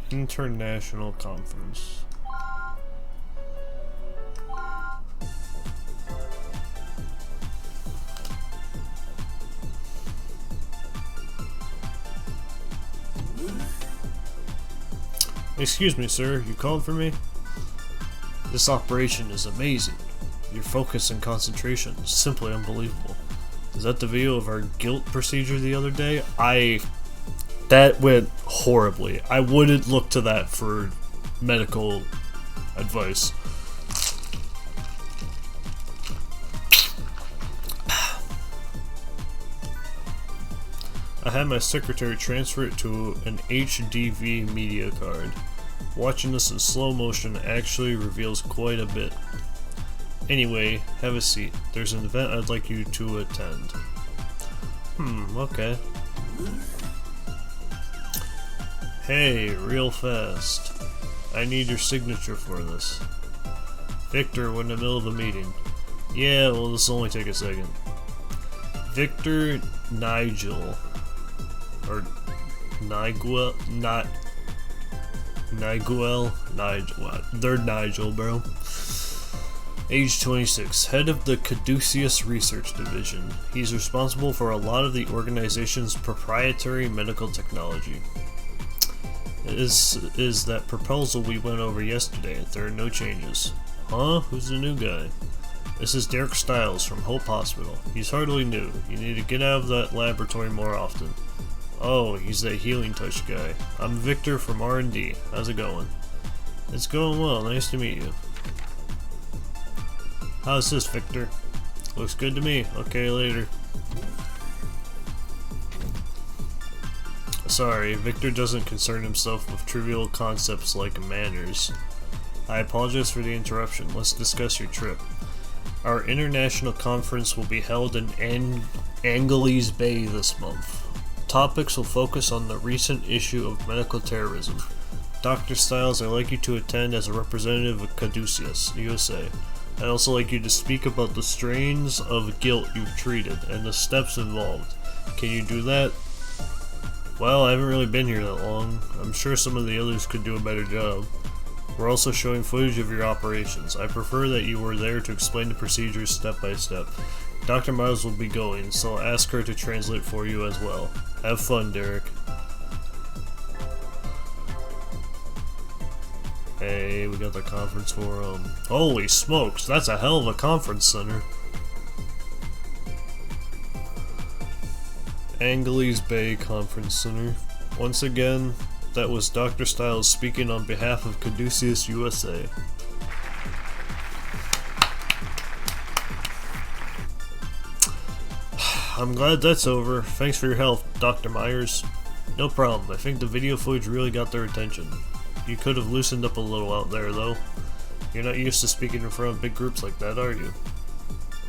International conference. Excuse me, sir, you called for me? This operation is amazing. Your focus and concentration is simply unbelievable. Is that the video of our guilt procedure the other day? That went horribly. I wouldn't look to that for medical advice. I had my secretary transfer it to an HDV media card. Watching this in slow motion actually reveals quite a bit. Anyway, have a seat. There's an event I'd like you to attend. Okay. Hey, real fast. I need your signature for this. Victor, we're in the middle of a meeting. Yeah, well, this will only take a second. Victor Nigel. Or Nigel, Nigel. They're Nigel, bro. Age 26, head of the Caduceus Research Division. He's responsible for a lot of the organization's proprietary medical technology. Is that proposal we went over yesterday. There are no changes. Huh? Who's the new guy? This is Derek Stiles from Hope Hospital. He's hardly new. You need to get out of that laboratory more often. Oh, he's that healing touch guy. I'm Victor from R&D. How's it going? It's going well. Nice to meet you. How's this, Victor? Looks good to me. Okay, later. Sorry, Victor doesn't concern himself with trivial concepts like manners. I apologize for the interruption. Let's discuss your trip. Our international conference will be held in Angeles Bay this month. Topics will focus on the recent issue of medical terrorism. Dr. Stiles, I'd like you to attend as a representative of Caduceus, USA. I'd also like you to speak about the strains of guilt you've treated and the steps involved. Can you do that? Well, I haven't really been here that long. I'm sure some of the others could do a better job. We're also showing footage of your operations. I prefer that you were there to explain the procedures step by step. Dr. Miles will be going, so I'll ask her to translate for you as well. Have fun, Derek. Hey, we got the conference forum. Holy smokes, that's a hell of a conference center. Angeles Bay Conference Center. Once again, that was Dr. Stiles speaking on behalf of Caduceus USA. I'm glad that's over. Thanks for your help, Dr. Myers. No problem. I think the video footage really got their attention. You could have loosened up a little out there, though. You're not used to speaking in front of big groups like that, are you?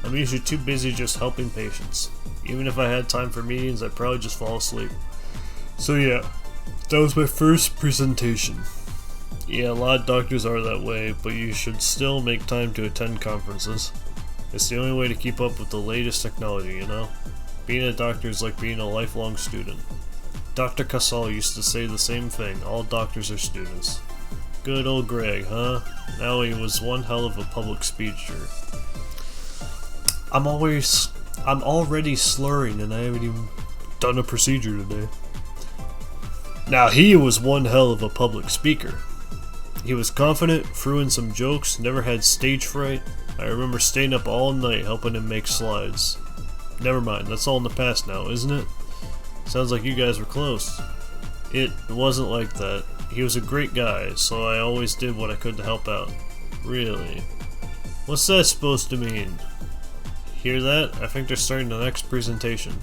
I'm usually too busy just helping patients. Even if I had time for meetings, I'd probably just fall asleep. So yeah, that was my first presentation. Yeah, a lot of doctors are that way, but you should still make time to attend conferences. It's the only way to keep up with the latest technology, you know? Being a doctor is like being a lifelong student. Dr. Casal used to say the same thing, all doctors are students. Good old Greg, huh? Now he was one hell of a public speaker. I'm already slurring and I haven't even done a procedure today. Now he was one hell of a public speaker. He was confident, threw in some jokes, never had stage fright. I remember staying up all night helping him make slides. Never mind, that's all in the past now, isn't it? Sounds like you guys were close. It wasn't like that. He was a great guy, so I always did what I could to help out. Really? What's that supposed to mean? Hear that? I think they're starting the next presentation.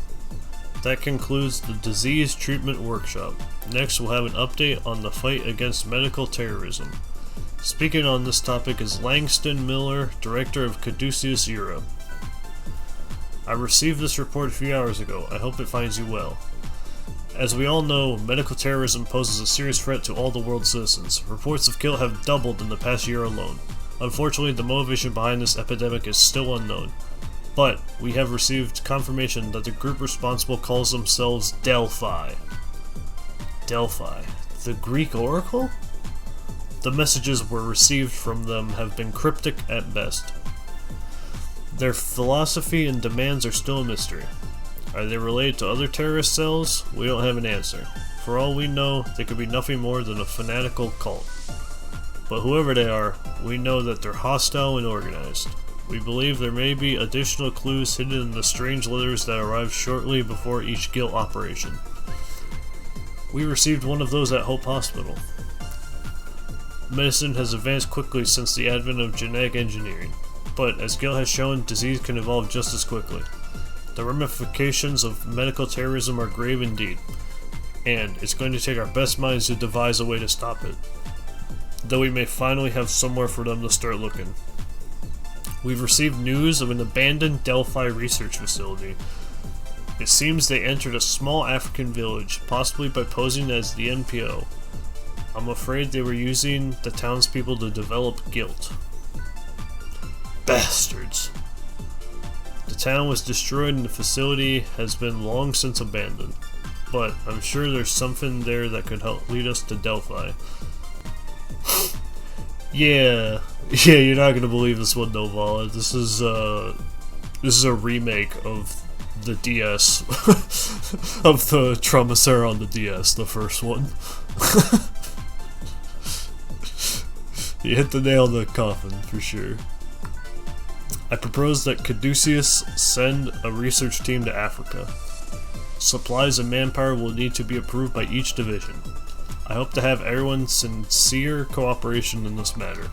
That concludes the disease treatment workshop. Next we'll have an update on the fight against medical terrorism. Speaking on this topic is Langston Miller, Director of Caduceus Europe. I received this report a few hours ago. I hope it finds you well. As we all know, medical terrorism poses a serious threat to all the world's citizens. Reports of kill have doubled in the past year alone. Unfortunately, the motivation behind this epidemic is still unknown. But we have received confirmation that the group responsible calls themselves Delphi. Delphi. The Greek oracle? The messages were received from them have been cryptic at best. Their philosophy and demands are still a mystery. Are they related to other terrorist cells? We don't have an answer. For all we know, they could be nothing more than a fanatical cult. But whoever they are, we know that they're hostile and organized. We believe there may be additional clues hidden in the strange letters that arrived shortly before each guilt operation. We received one of those at Hope Hospital. Medicine has advanced quickly since the advent of genetic engineering, but as Gil has shown, disease can evolve just as quickly. The ramifications of medical terrorism are grave indeed, and it's going to take our best minds to devise a way to stop it, though we may finally have somewhere for them to start looking. We've received news of an abandoned Delphi research facility. It seems they entered a small African village, possibly by posing as the NPO. I'm afraid they were using the townspeople to develop guilt. Bastards! The town was destroyed and the facility has been long since abandoned, but I'm sure there's something there that could help lead us to Delphi. Yeah, you're not gonna believe this one, Novala. This is a remake of the DS, of the Traumacera on the DS, the first one. You hit the nail in the coffin, for sure. I propose that Caduceus send a research team to Africa. Supplies and manpower will need to be approved by each division. I hope to have everyone's sincere cooperation in this matter.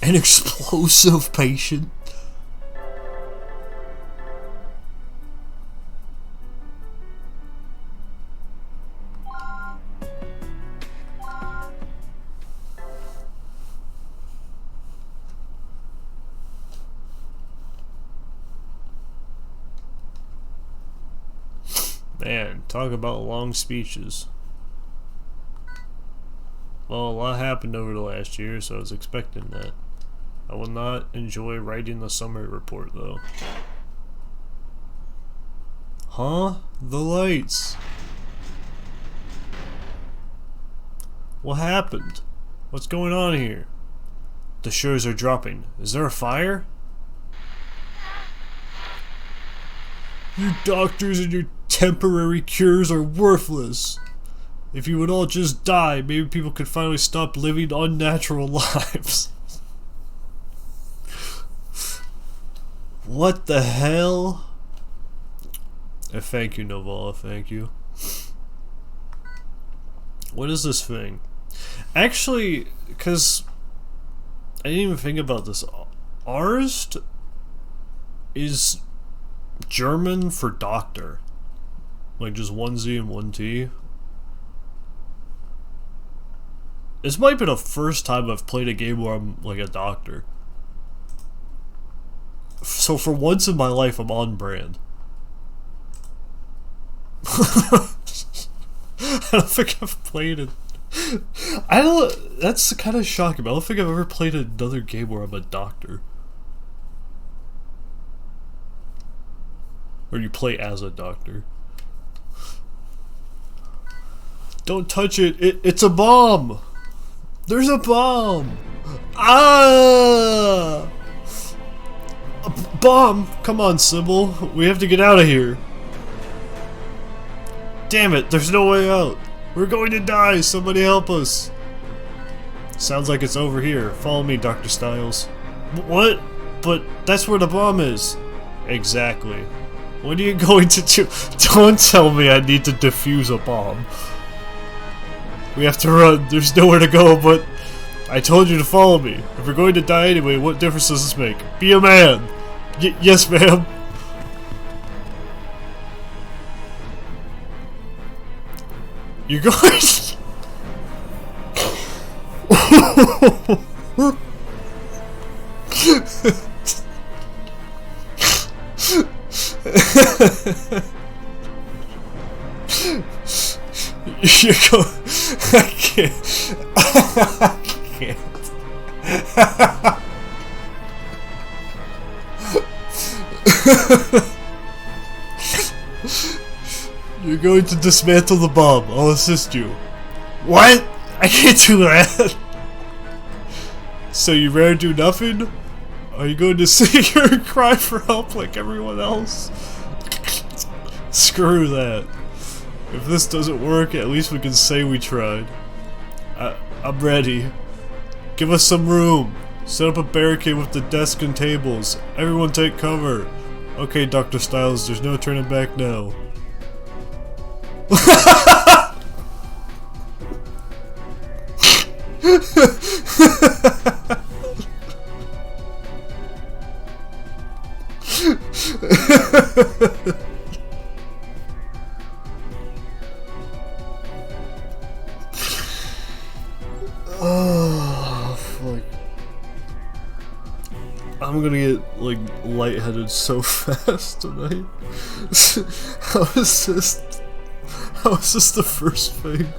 An explosive patient? Man, talk about long speeches. Well, a lot happened over the last year, so I was expecting that. I will not enjoy writing the summary report, though. Huh? The lights! What happened? What's going on here? The shutters are dropping. Is there a fire? You doctors and your temporary cures are worthless. If you would all just die, maybe people could finally stop living unnatural lives. What the hell? Thank you, Novala, thank you. What is this thing? Actually, because I didn't even think about this. Arzt is German for doctor. Like just one Z and one T. This might be the first time I've played a game where I'm like a doctor. So for once in my life, I'm on brand. I don't think I've played it. That's kind of shocking, but I don't think I've ever played another game where I'm a doctor. Or you play as a doctor. Don't touch it. It's a bomb. There's a bomb. Ah! A bomb. Come on, Sybil. We have to get out of here. Damn it. There's no way out. We're going to die. Somebody help us. Sounds like it's over here. Follow me, Dr. Stiles. What? But that's where the bomb is. Exactly. What are you going to do? Don't tell me I need to defuse a bomb. We have to run. There's nowhere to go, but I told you to follow me. If we're going to die anyway, what difference does this make? Be a man. Yes, ma'am. You're going You're going. I can't. I can't. You're You're going to dismantle the bomb. I'll assist you. What? I can't do that. So you rather do nothing? Are you going to sit here and cry for help like everyone else? Screw that. If this doesn't work, at least we can say we tried. I'm ready. Give us some room. Set up a barricade with the desk and tables. Everyone take cover. Okay, Dr. Styles, there's no turning back now. Oh, fuck. I'm gonna get, like, lightheaded so fast tonight. How is this the first thing?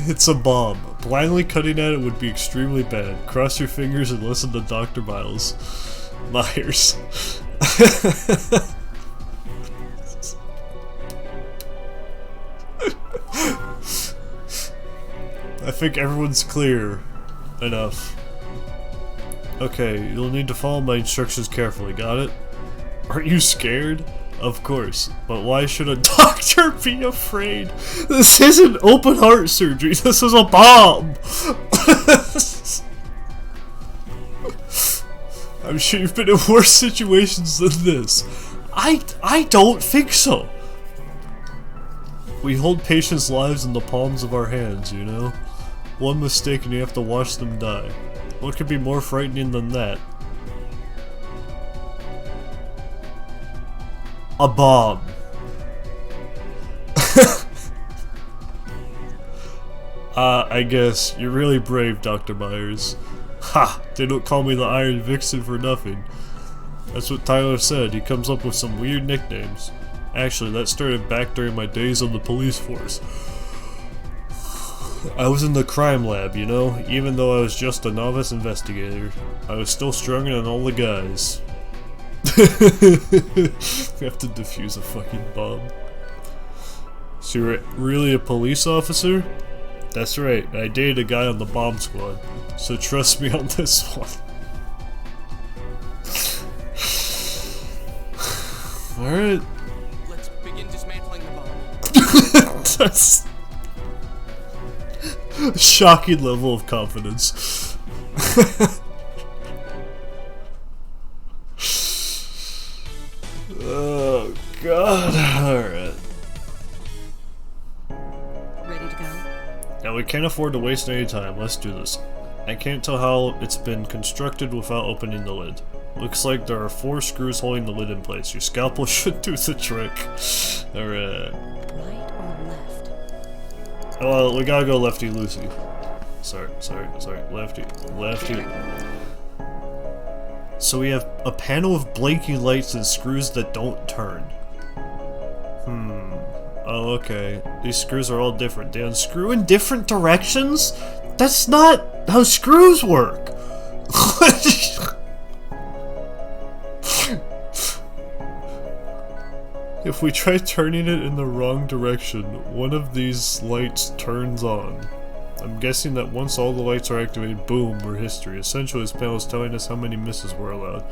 It's a bomb. Blindly cutting at it would be extremely bad. Cross your fingers and listen to Dr. Myers. I think everyone's clear enough. Okay, you'll need to follow my instructions carefully, got it? Aren't you scared? Of course, but why should a doctor be afraid? This isn't open heart surgery, this is a bomb! I'm sure you've been in worse situations than this. I don't think so. We hold patients' lives in the palms of our hands, you know? One mistake and you have to watch them die. What could be more frightening than that? A bomb. I guess. You're really brave, Dr. Myers. Ha! They don't call me the Iron Vixen for nothing. That's what Tyler said. He comes up with some weird nicknames. Actually, that started back during my days on the police force. I was in the crime lab, you know? Even though I was just a novice investigator, I was still stronger than all the guys. We have to defuse a fucking bomb. So you're really a police officer? That's right, I dated a guy on the bomb squad, so trust me on this one. Alright. Let's begin dismantling the bomb. That's a shocking level of confidence. Oh god, alright. Ready to go? Now we can't afford to waste any time, let's do this. I can't tell how it's been constructed without opening the lid. Looks like there are 4 screws holding the lid in place. Your scalpel should do the trick. Alright. Right or left? Well, we gotta go lefty-loosey. Sorry, lefty. So we have a panel of blinking lights and screws that don't turn. Oh, okay. These screws are all different. They unscrew in different directions? That's not how screws work! If we try turning it in the wrong direction, one of these lights turns on. I'm guessing that once all the lights are activated, boom, we're history. Essentially, this panel is telling us how many misses we're allowed.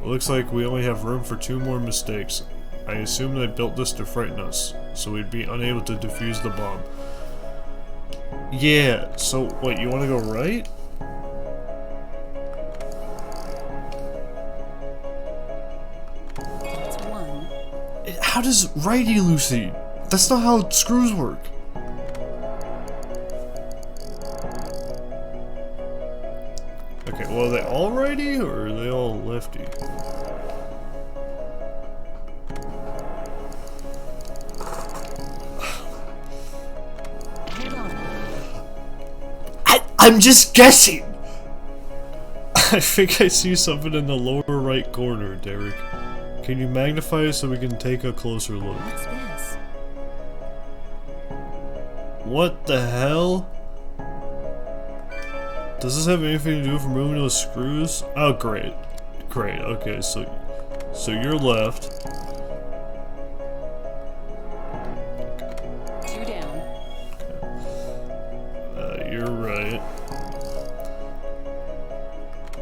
It looks like we only have room for 2 more mistakes. I assume they built this to frighten us, so we'd be unable to defuse the bomb. Yeah, so what, you want to go right? That's 1. How does righty-loosey? That's not how screws work. Okay, well, are they all righty or are they all lefty? Hold on. I'm just guessing! I think I see something in the lower right corner, Derek. Can you magnify it so we can take a closer look? What's this? What the hell? Does this have anything to do with removing those screws? Oh, great. Great. Okay, so you're left. 2 down. You're right.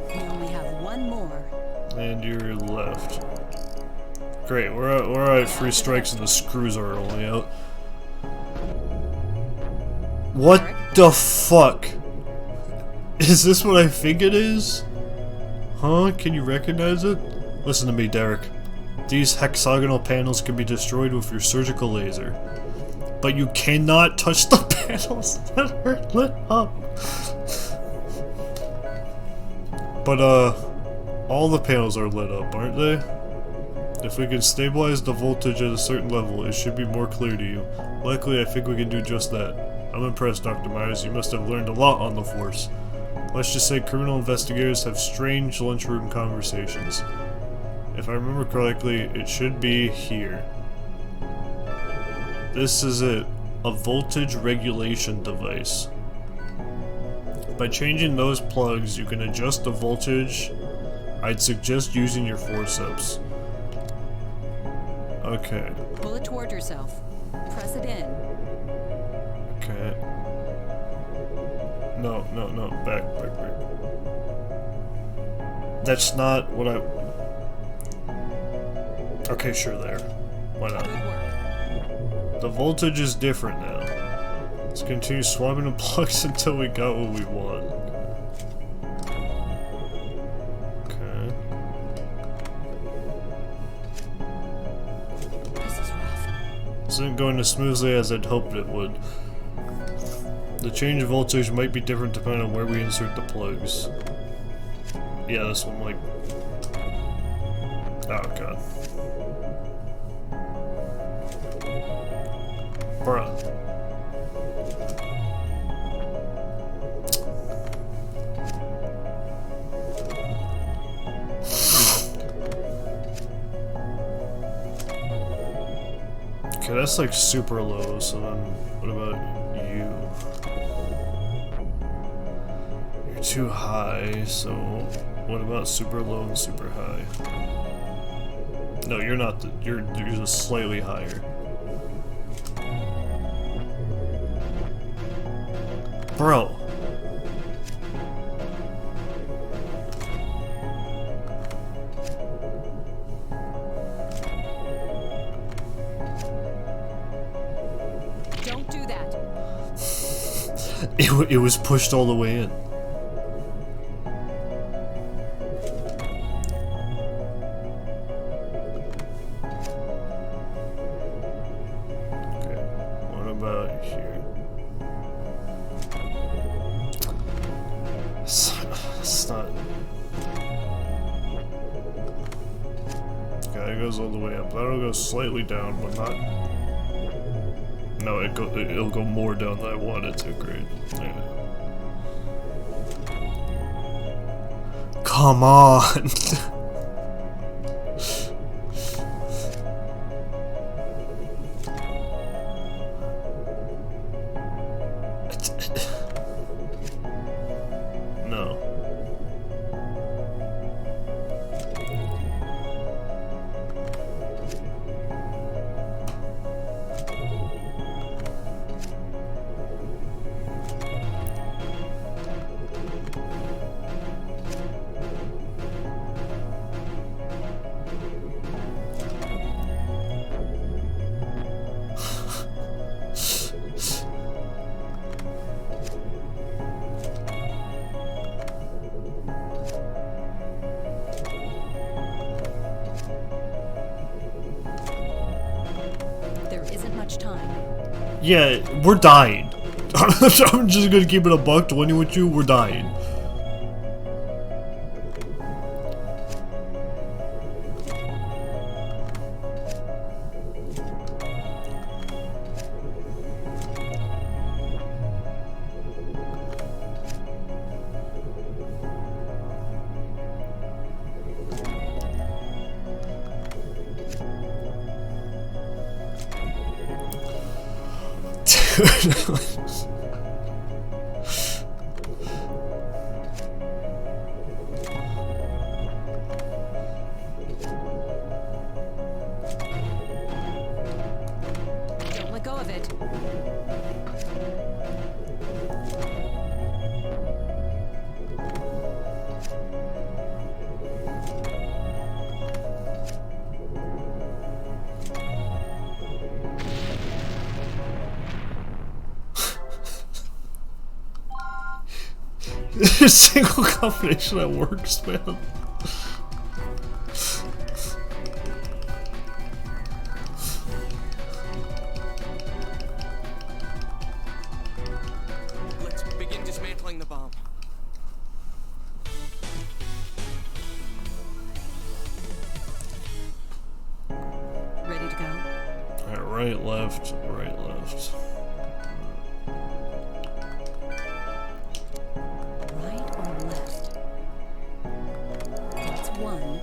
We only have 1 more. And you're left. Great, we're at 3 strikes and the screws are only out. What the fuck? Is this what I think it is? Huh? Can you recognize it? Listen to me, Derek. These hexagonal panels can be destroyed with your surgical laser. But you cannot touch the panels that are lit up. But, all the panels are lit up, aren't they? If we can stabilize the voltage at a certain level, it should be more clear to you. Luckily, I think we can do just that. I'm impressed, Dr. Myers. You must have learned a lot on the Force. Let's just say criminal investigators have strange lunchroom conversations. If I remember correctly, it should be here. This is it. A voltage regulation device. By changing those plugs, you can adjust the voltage. I'd suggest using your forceps. Okay. Pull it toward yourself. Press it in. Okay. No, back. That's not what I... Okay, sure, there. Why not? Good work. The voltage is different now. Let's continue swapping the plugs until we got what we want. Okay. This is rough. This isn't going as smoothly as I'd hoped it would. The change of voltage might be different depending on where we insert the plugs. Yeah, this one, like... Oh, God. Bruh. Okay, that's like super low, so then what about you? You're too high, so what about super low and super high? No, you're not, you're just slightly higher. Bro. Don't do that. It was pushed all the way in. Okay, what about here? It's not... Okay, it goes all the way up. That'll go slightly down, but not... No, it'll go more down than I want it to. Great. Yeah. Come on. No. There isn't much time. Yeah, we're dying. I'm just gonna keep it a buck 20 with you. We're dying. Single combination that works, man. Let's begin dismantling the bomb. Ready to go? Alright, right, left, right, left. Right or left? That's one.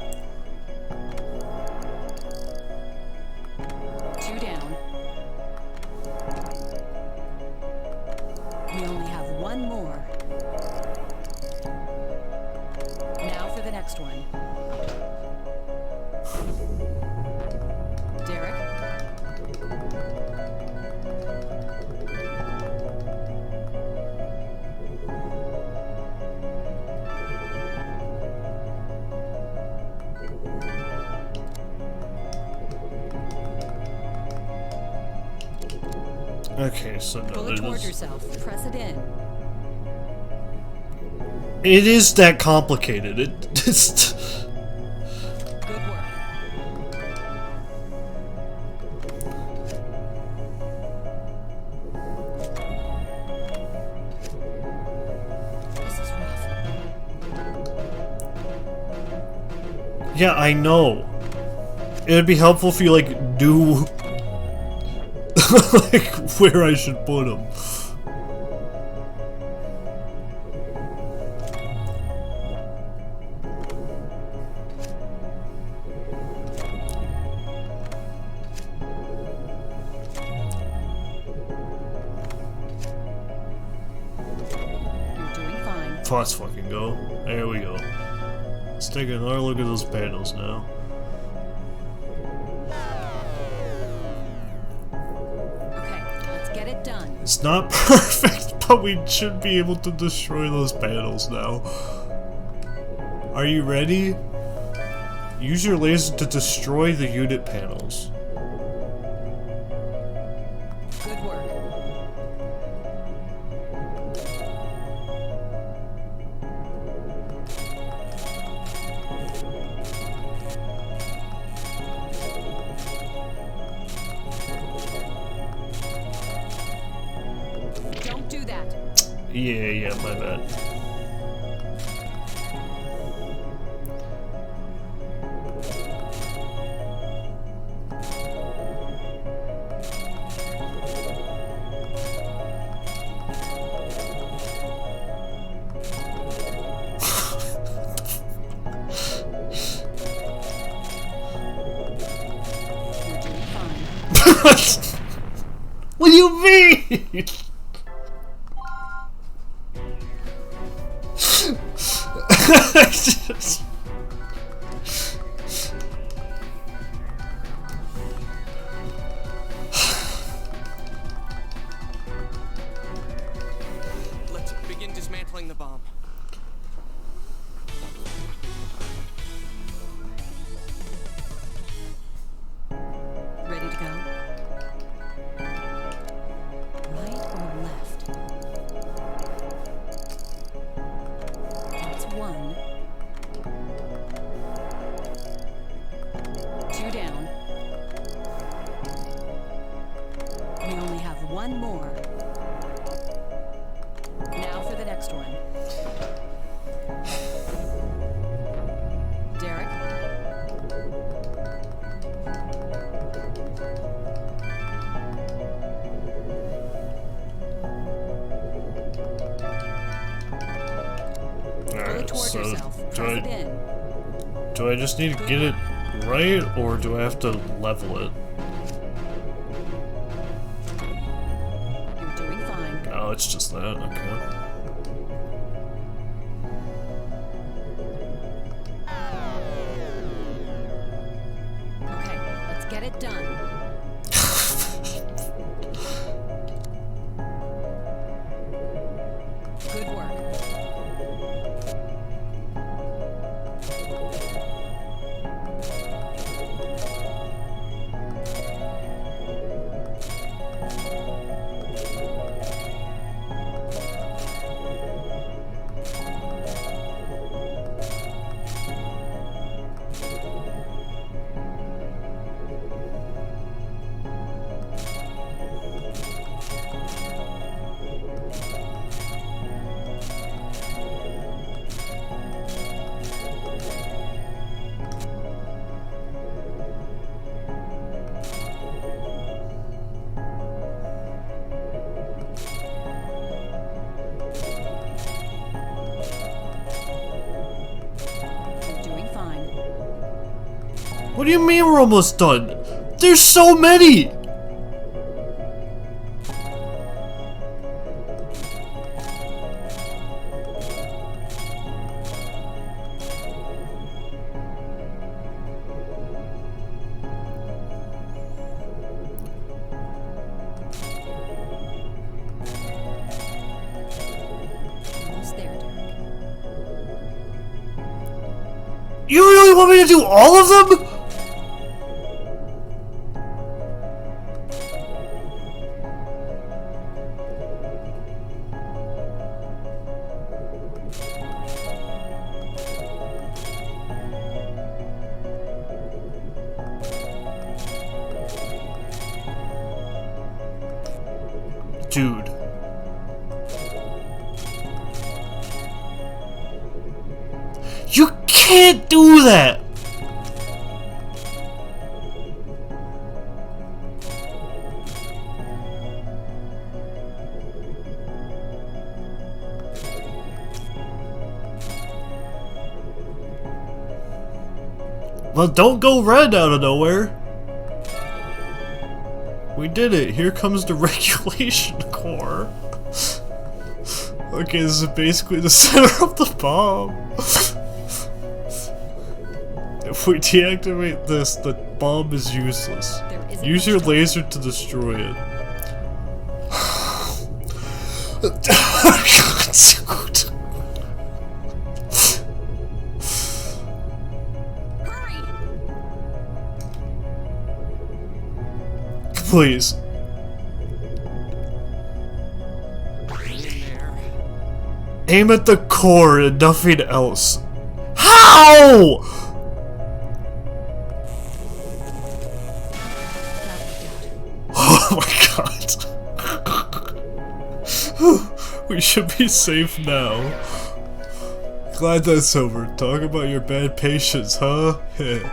Two down. We only have one more. Now for the next one. Derek? Okay, so no, Pull it toward it yourself. Press it in. is that complicated. It's Good work. This is rough. yeah, I know. It'd be helpful if you like knew like where I should put them. You're doing fine. Let's fucking go. There we go. Let's take another look at those panels now. Okay, let's get it done. It's not perfect, but we should be able to destroy those panels now. Are you ready? Use your laser to destroy the unit panels. Good work. Don't do that. Yeah, my bad. You're doing fine. What do you mean? Let's begin dismantling the bomb. Ready to go? Right or left? That's one. Two down. We only have one more. Now for the next one. Derek? Pull it Alright, toward so yourself. do Press it I, in. do I just need to get it right, or do I have to level it? You're doing fine. Oh, it's just that, okay. Okay, let's get it done. Good work. What do you mean we're almost done? There's so many! Almost there, Dirk. You really want me to do all of them? Dude. You can't do that! Well, don't go red out of nowhere. We did it. Here comes the regulation core. Okay, this is basically the center of the bomb. If we deactivate this, the bomb is useless. There isn't Use your much time. laser to destroy it. Dude. Hurry! Please. In there. Aim at the core and nothing else. How? Oh my god. We should be safe now. Glad that's over. Talk about your bad patience, huh? Yeah.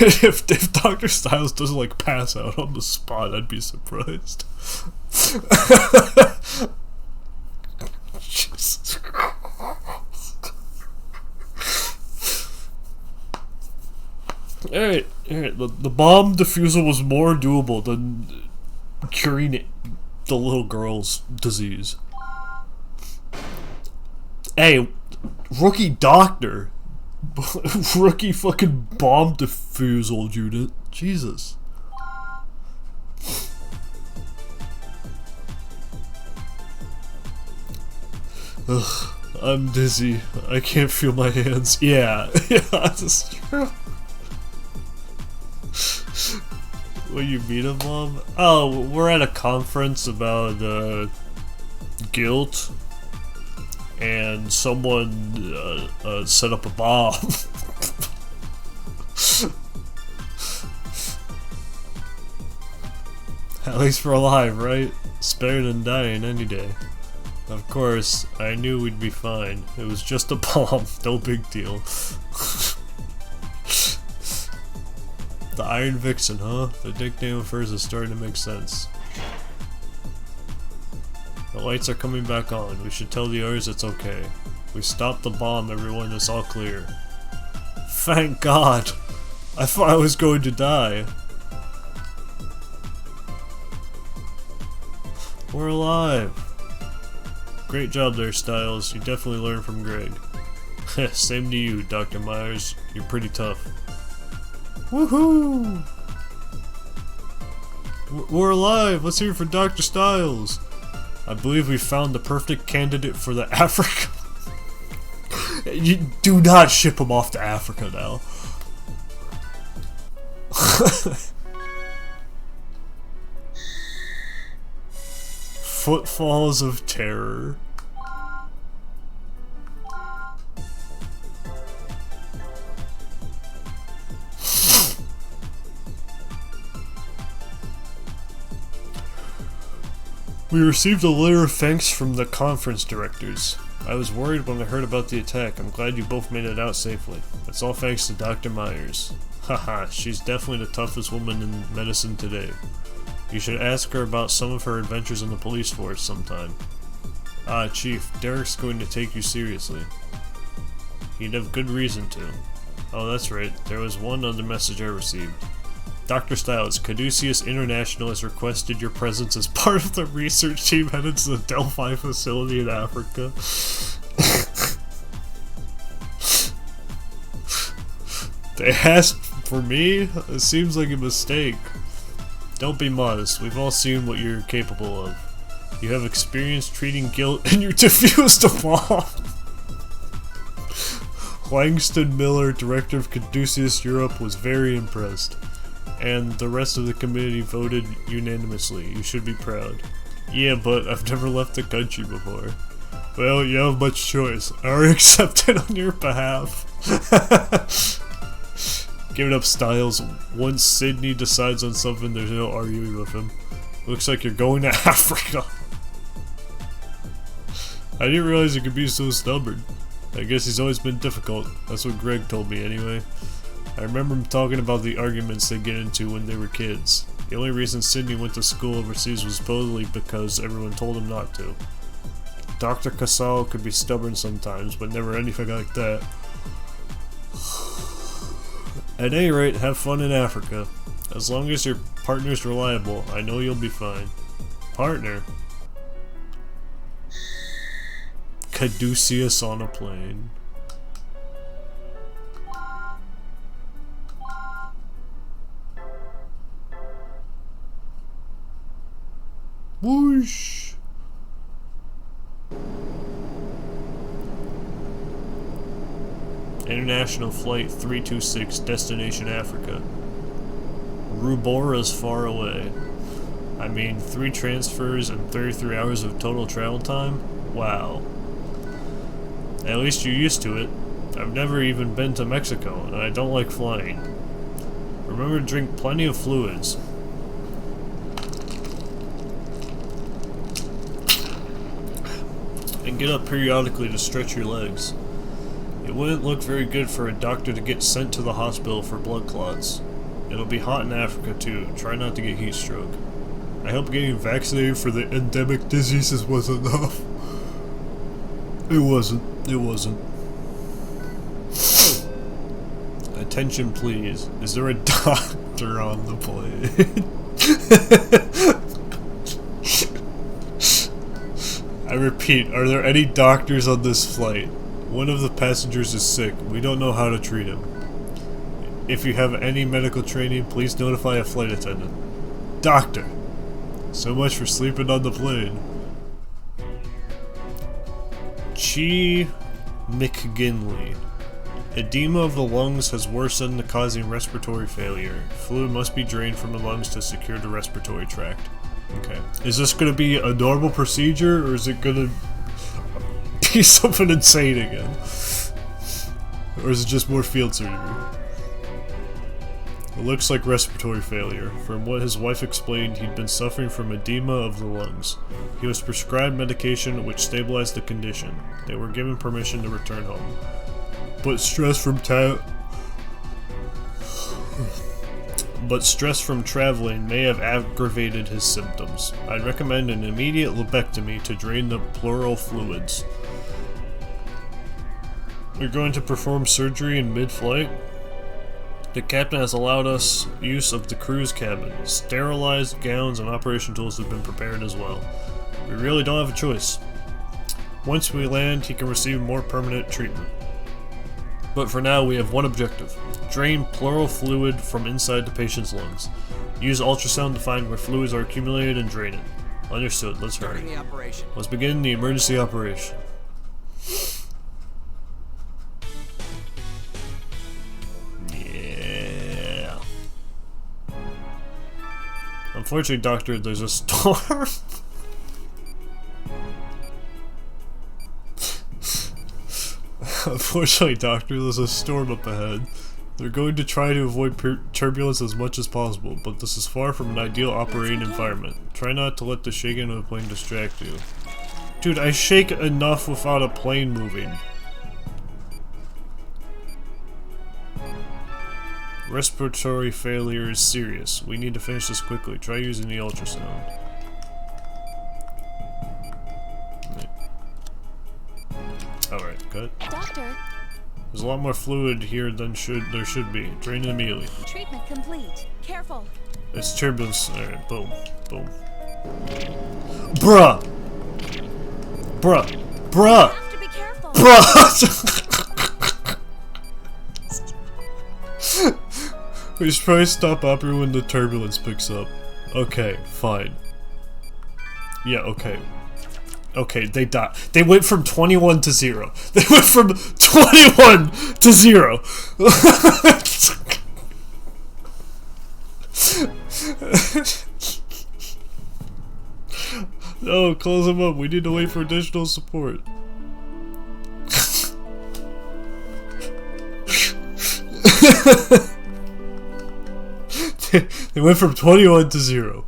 if Dr. Styles doesn't like pass out on the spot, I'd be surprised. Jesus Christ. Alright. The bomb defusal was more doable than curing the little girl's disease. Hey, rookie doctor. Rookie fucking bomb defusal unit. Jesus. Ugh, I'm dizzy. I can't feel my hands. Yeah, yeah, that's true. What you mean a mom? Oh, we're at a conference about guilt, and someone set up a bomb. At least we're alive, right? It's better than dying any day. Of course, I knew we'd be fine. It was just a bomb, no big deal. The Iron Vixen, huh? The nickname of hers is starting to make sense. The lights are coming back on. We should tell the others it's okay. We stopped the bomb, everyone. It's all clear. Thank God! I thought I was going to die. We're alive! Great job there, Styles. You definitely learned from Greg. Same to you, Dr. Myers. You're pretty tough. Woohoo! We're alive! Let's hear it for Dr. Styles! I believe we found the perfect candidate for the Africa. You do not ship him off to Africa now. Footfalls of Terror. We received a letter of thanks from the conference directors. I was worried when I heard about the attack. I'm glad you both made it out safely. It's all thanks to Dr. Myers. Haha, she's definitely the toughest woman in medicine today. You should ask her about some of her adventures in the police force sometime. Ah, Chief, Derek's going to take you seriously. He'd have good reason to. Oh, that's right, there was one other message I received. Dr. Stiles, Caduceus International has requested your presence as part of the research team headed to the Delphi facility in Africa. They asked for me? It seems like a mistake. Don't be modest, we've all seen what you're capable of. You have experience treating guilt and you defused a bomb! Langston Miller, director of Caduceus Europe, was very impressed. And the rest of the committee voted unanimously. You should be proud. Yeah, but I've never left the country before. Well, you have much choice. I already accepted on your behalf. Give it up, Styles. Once Sydney decides on something, there's no arguing with him. Looks like you're going to Africa. I didn't realize he could be so stubborn. I guess he's always been difficult. That's what Greg told me anyway. I remember him talking about the arguments they get into when they were kids. The only reason Sydney went to school overseas was supposedly because everyone told him not to. Dr. Casal could be stubborn sometimes, but never anything like that. At any rate, have fun in Africa. As long as your partner's reliable, I know you'll be fine. Partner? Caduceus on a plane. Whoosh! International Flight 326, destination Africa. Rubora's far away. I mean, 3 transfers and 33 hours of total travel time? Wow. At least you're used to it. I've never even been to Mexico, and I don't like flying. Remember to drink plenty of fluids. And get up periodically to stretch your legs. It wouldn't look very good for a doctor to get sent to the hospital for blood clots. It'll be hot in Africa too. Try not to get heat stroke. I hope getting vaccinated for the endemic diseases was enough. It wasn't. It wasn't. Attention please. Is there a doctor on the plane? I repeat, are there any doctors on this flight? One of the passengers is sick. We don't know how to treat him. If you have any medical training, please notify a flight attendant. Doctor! So much for sleeping on the plane. Chi McGinley. Edema of the lungs has worsened, causing respiratory failure. Fluid must be drained from the lungs to secure the respiratory tract. Okay. Is this gonna be a normal procedure, or is it gonna be something insane again? Or is it just more field surgery? It looks like respiratory failure. From what his wife explained, he'd been suffering from edema of the lungs. He was prescribed medication which stabilized the condition. They were given permission to return home. But stress from traveling may have aggravated his symptoms. I'd recommend an immediate lobectomy to drain the pleural fluids. We're going to perform surgery in mid-flight. The captain has allowed us use of the crew's cabin. Sterilized gowns and operation tools have been prepared as well. We really don't have a choice. Once we land, he can receive more permanent treatment. But for now, we have one objective. Drain pleural fluid from inside the patient's lungs. Use ultrasound to find where fluids are accumulated and drain it. Understood, let's hurry. Starting the operation. Let's begin the emergency operation. Yeah. Unfortunately, Doctor, there's a storm. Unfortunately, Doctor, there's a storm up ahead. They're going to try to avoid turbulence as much as possible, but this is far from an ideal operating environment. Try not to let the shaking of the plane distract you. Dude, I shake enough without a plane moving. Respiratory failure is serious. We need to finish this quickly. Try using the ultrasound. Alright, cut. Doctor, There's a lot more fluid here than there should be. Drain it immediately. treatment complete. Careful. It's turbulence. Alright, boom. Boom. Bruh! Bruh! Bruh! You have to be careful. Bruh! We should probably stop operating when the turbulence picks up. Okay, fine. Yeah, okay. Okay, they died. They went from 21 to 0. They went from 21 to 0. No, close them up. We need to wait for additional support. They went from 21 to 0.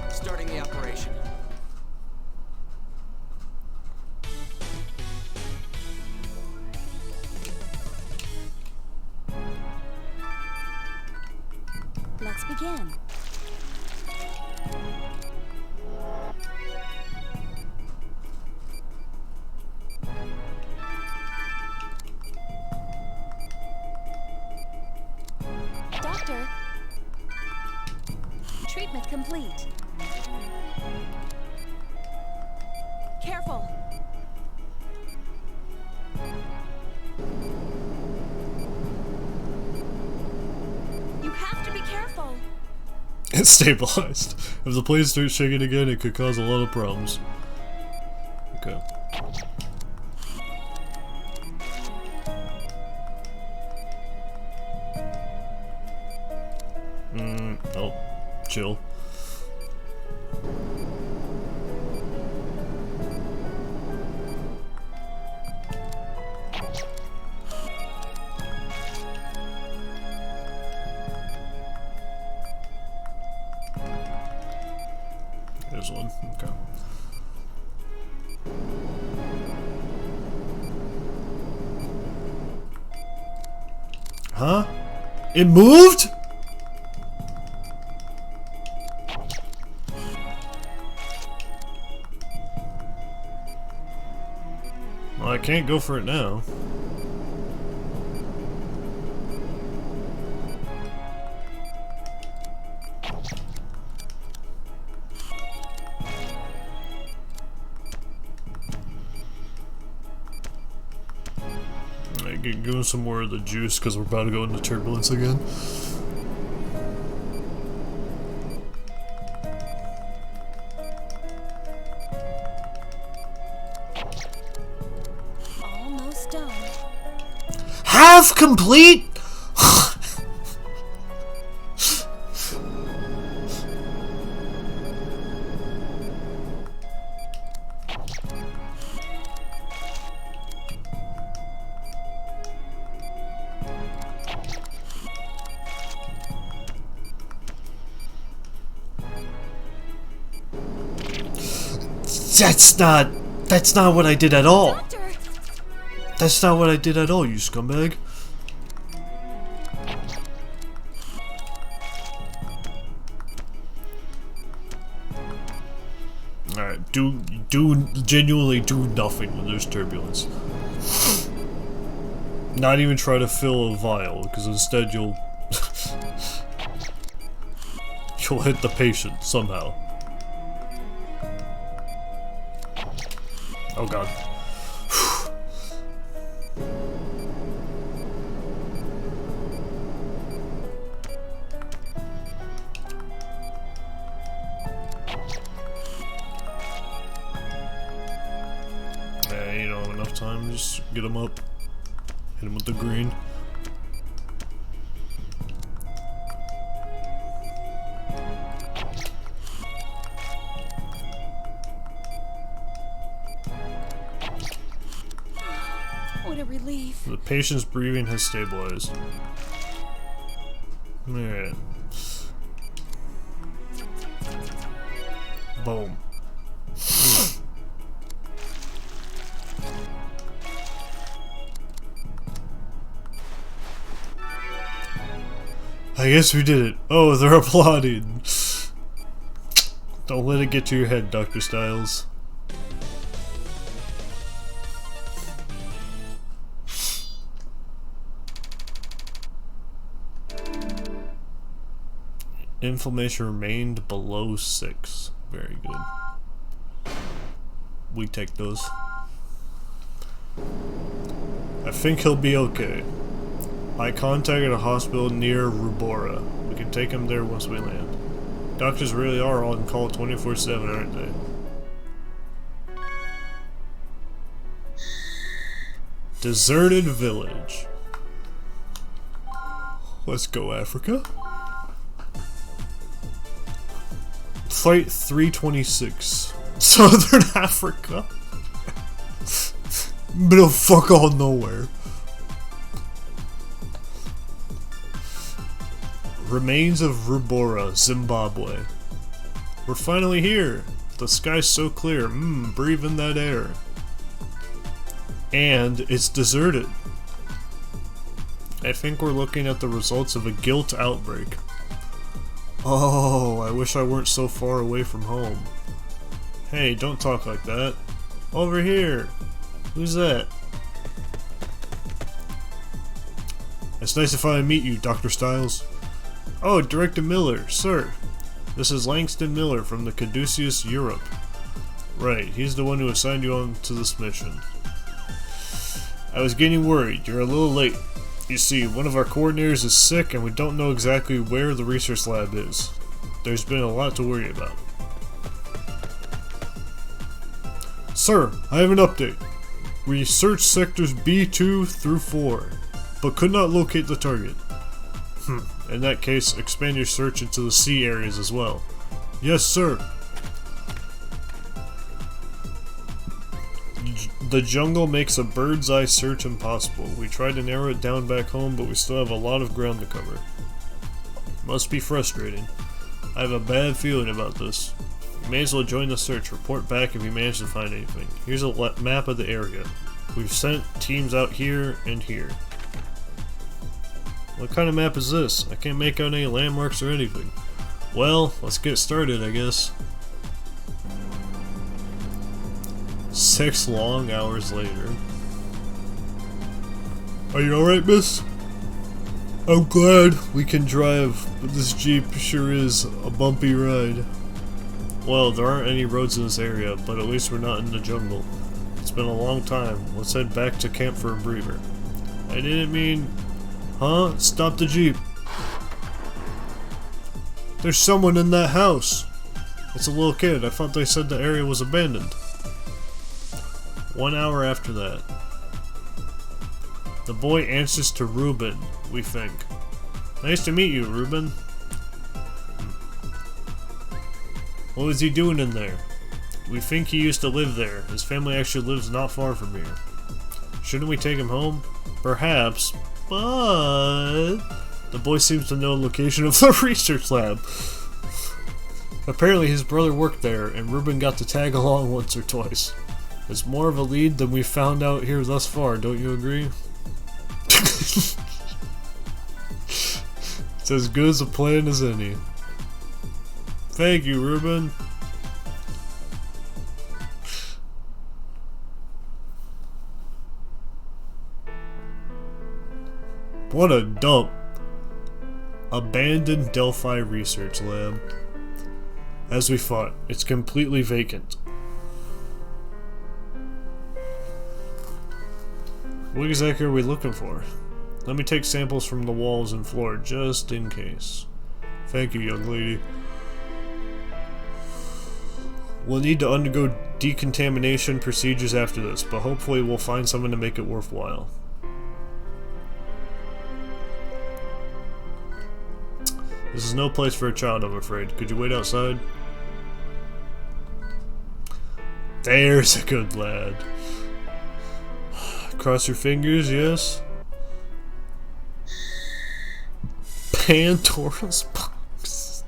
Starting the operation. Let's begin. Doctor, treatment complete. Careful. You have to be careful. It's stabilized. If the plane starts shaking again, it could cause a lot of problems. Okay. Oh. Chill. There's one. Okay. Huh? It moved? Well, I can't go for it now. Give him some more of the juice because we're about to go into turbulence again. Almost done. Half complete? That's not what I did at all. Doctor, That's not what I did at all, you scumbag. Alright, genuinely do nothing when there's turbulence. Not even try to fill a vial, because instead you'll hit the patient somehow. Oh god. You don't have enough time, just get him up. Hit him with the green. what a relief. The patient's breathing has stabilized. Alright. Boom. I guess we did it. Oh, they're applauding. Don't let it get to your head, Dr. Styles. Inflammation remained below 6. Very good. We take those. I think he'll be okay. I contacted a hospital near Rubora. We can take him there once we land. Doctors really are on call 24/7, aren't they? Deserted village. Let's go, Africa. Flight 326. Southern Africa. Middle fuck all nowhere. Remains of Rubora, Zimbabwe. We're finally here. The sky's so clear. Breathe in that air. And it's deserted. I think we're looking at the results of a guilt outbreak. Oh, I wish I weren't so far away from home. Hey, don't talk like that. Over here. Who's that? It's nice to finally meet you, Dr. Styles. Oh, Director Miller, sir. This is Langston Miller from the Caduceus Europe. Right, he's the one who assigned you on to this mission. I was getting worried. You're a little late. You see, one of our coordinators is sick and we don't know exactly where the research lab is. There's been a lot to worry about. Sir, I have an update. We searched sectors B2 through 4, but could not locate the target. In that case, expand your search into the C areas as well. Yes, sir. The jungle makes a bird's eye search impossible. We tried to narrow it down back home, but we still have a lot of ground to cover. Must be frustrating. I have a bad feeling about this. You may as well join the search. Report back if you manage to find anything. Here's a map of the area. We've sent teams out here and here. What kind of map is this? I can't make out any landmarks or anything. Well, let's get started, I guess. 6 long hours later. Are you alright, miss? I'm glad we can drive, but this Jeep sure is a bumpy ride. Well, there aren't any roads in this area, but at least we're not in the jungle. It's been a long time. Let's head back to camp for a breather. I didn't mean... Huh? Stop the Jeep. There's someone in that house. It's a little kid. I thought they said the area was abandoned. 1 hour after that. The boy answers to Ruben, we think. Nice to meet you, Ruben. What was he doing in there? We think he used to live there. His family actually lives not far from here. Shouldn't we take him home? Perhaps, but... The boy seems to know the location of the research lab. Apparently his brother worked there, and Ruben got to tag along once or twice. It's more of a lead than we've found out here thus far, don't you agree? It's as good as a plan as any. Thank you, Ruben. What a dump. Abandoned Delphi Research Lab. As we thought, it's completely vacant. What exactly are we looking for? Let me take samples from the walls and floor, just in case. Thank you, young lady. We'll need to undergo decontamination procedures after this, but hopefully we'll find someone to make it worthwhile. This is no place for a child, I'm afraid. Could you wait outside? There's a good lad. Cross your fingers, yes? Pandora's box.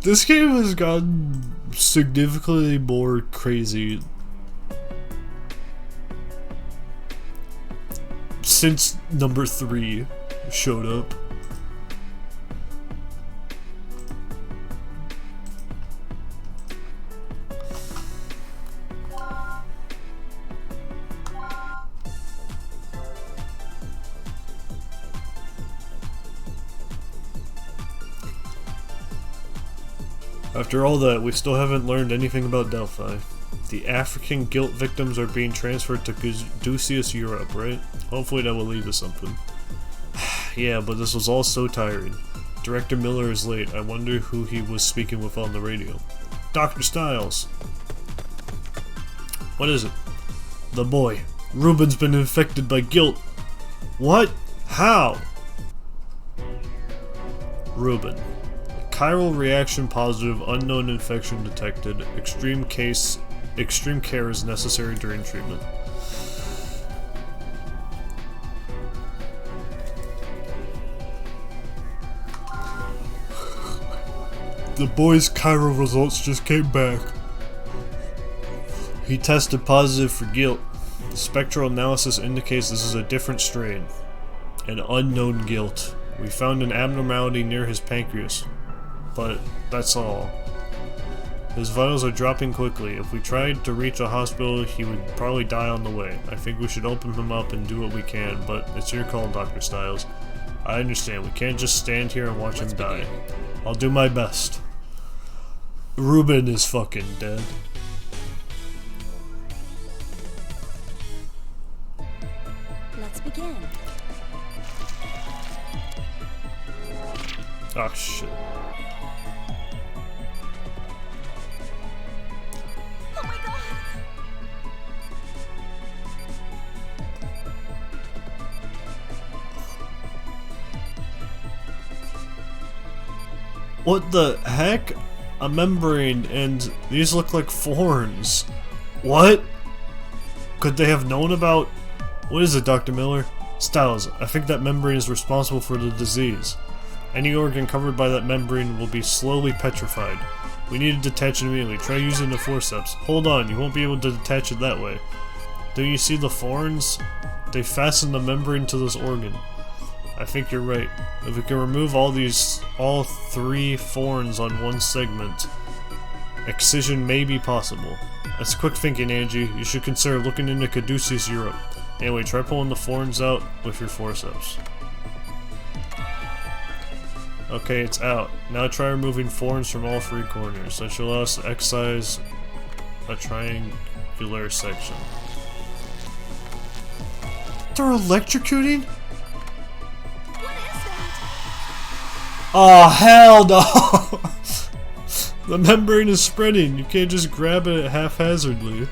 This game has gotten significantly more crazy since number 3 showed up. After all that, we still haven't learned anything about Delphi. The African guilt victims are being transferred to Caduceus Europe, right? Hopefully that will lead to something. Yeah, but this was all so tiring. Director Miller is late. I wonder who he was speaking with on the radio. Dr. Stiles! What is it? The boy. Ruben's been infected by guilt. What? How? Ruben. Chiral reaction positive, unknown infection detected. Extreme care is necessary during treatment. The boy's chiral results just came back. He tested positive for guilt. The spectral analysis indicates this is a different strain. An unknown guilt. We found an abnormality near his pancreas. But that's all. His vitals are dropping quickly. If we tried to reach a hospital, he would probably die on the way. I think we should open him up and do what we can, but it's your call, Dr. Stiles. I understand. We can't just stand here and watch him die. I'll do my best. Ruben is fucking dead. Let's begin. Oh shit. Oh my god! What the heck? A membrane, and these look like thorns. What? Could they have known about... What is it, Dr. Miller? Stiles, I think that membrane is responsible for the disease. Any organ covered by that membrane will be slowly petrified. We need to detach it immediately. Try using the forceps. Hold on, you won't be able to detach it that way. Don't you see the thorns? They fasten the membrane to this organ. I think you're right. If we can remove all 3 thorns on one segment, excision may be possible. That's quick thinking, Angie. You should consider looking into Caduceus Europe. Anyway, try pulling the thorns out with your forceps. Okay, it's out. Now try removing thorns from all 3 corners. That should allow us to excise a triangular section. They're electrocuting? Oh, hell no! The membrane is spreading. You can't just grab it haphazardly.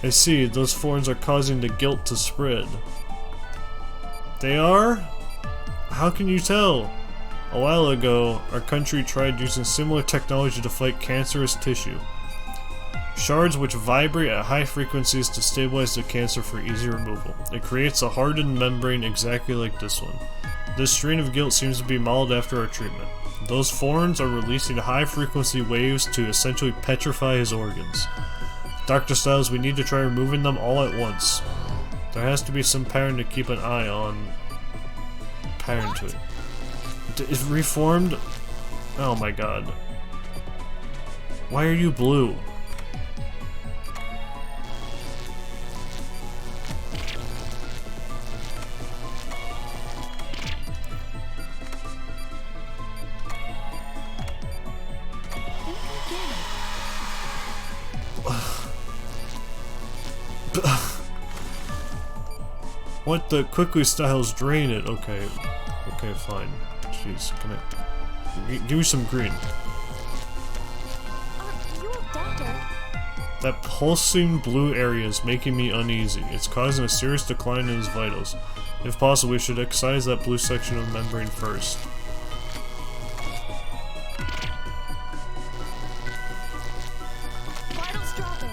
I see. Those thorns are causing the guilt to spread. They are? How can you tell? A while ago, our country tried using similar technology to fight cancerous tissue. Shards which vibrate at high frequencies to stabilize the cancer for easy removal. It creates a hardened membrane exactly like this one. This strain of guilt seems to be modeled after our treatment. Those thorns are releasing high-frequency waves to essentially petrify his organs. Dr. Stiles, we need to try removing them all at once. There has to be some pattern to keep an eye on. Pattern to it. Is reformed? Oh my god. Why are you blue? What the? Quickly, Stiles, drain it. Okay. Okay, fine. Jeez, can I... Give me some green. You a doctor? That pulsing blue area is making me uneasy. It's causing a serious decline in his vitals. If possible, we should excise that blue section of the membrane first. Vitals dropping.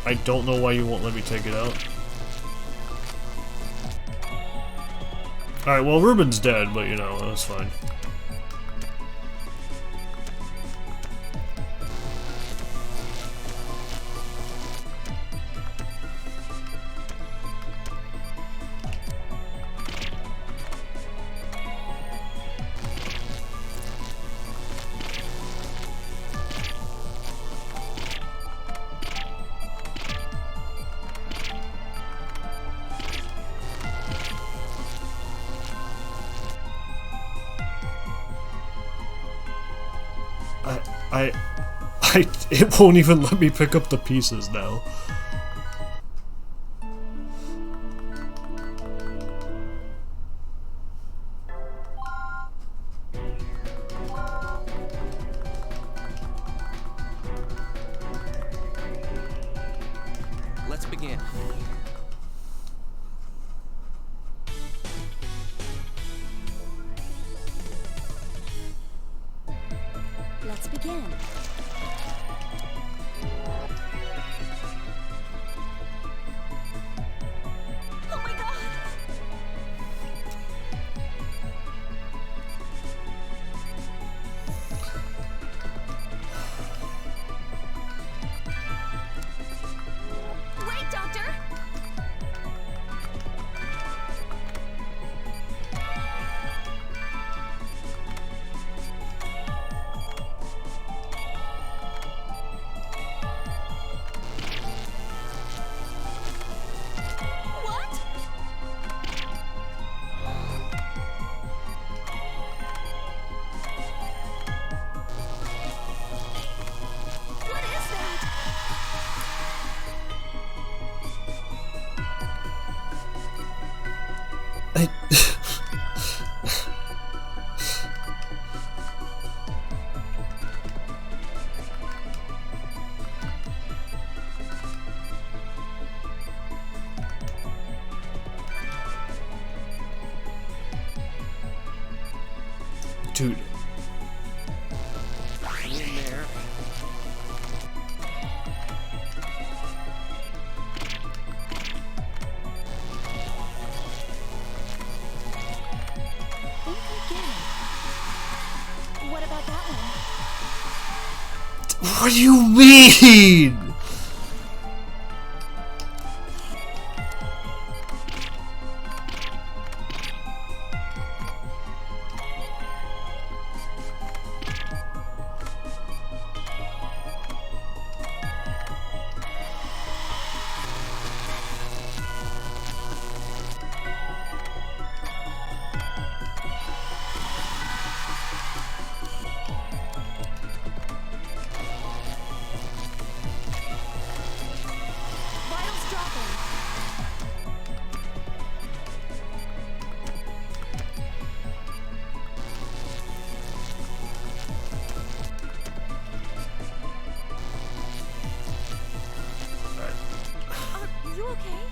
I don't know why you won't let me take it out. Alright, well, Ruben's dead, but you know, that's fine. It won't even let me pick up the pieces now. Let's begin. Let's begin. Oh my god! Wait, Doctor! What? What is that? I Dude. In there. Think I get it. What about that one? What do you mean? Vitals dropping. Are you okay?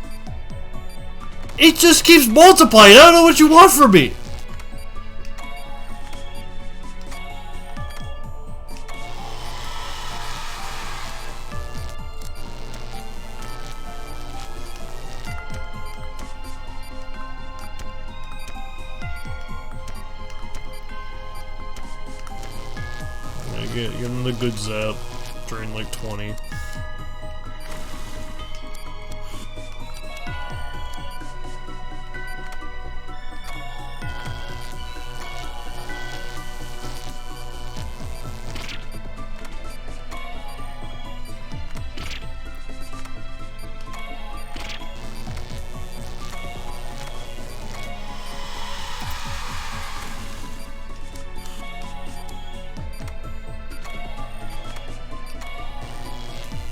It just keeps multiplying. I don't know what you want from me. Get him the good zap. Drain like 20.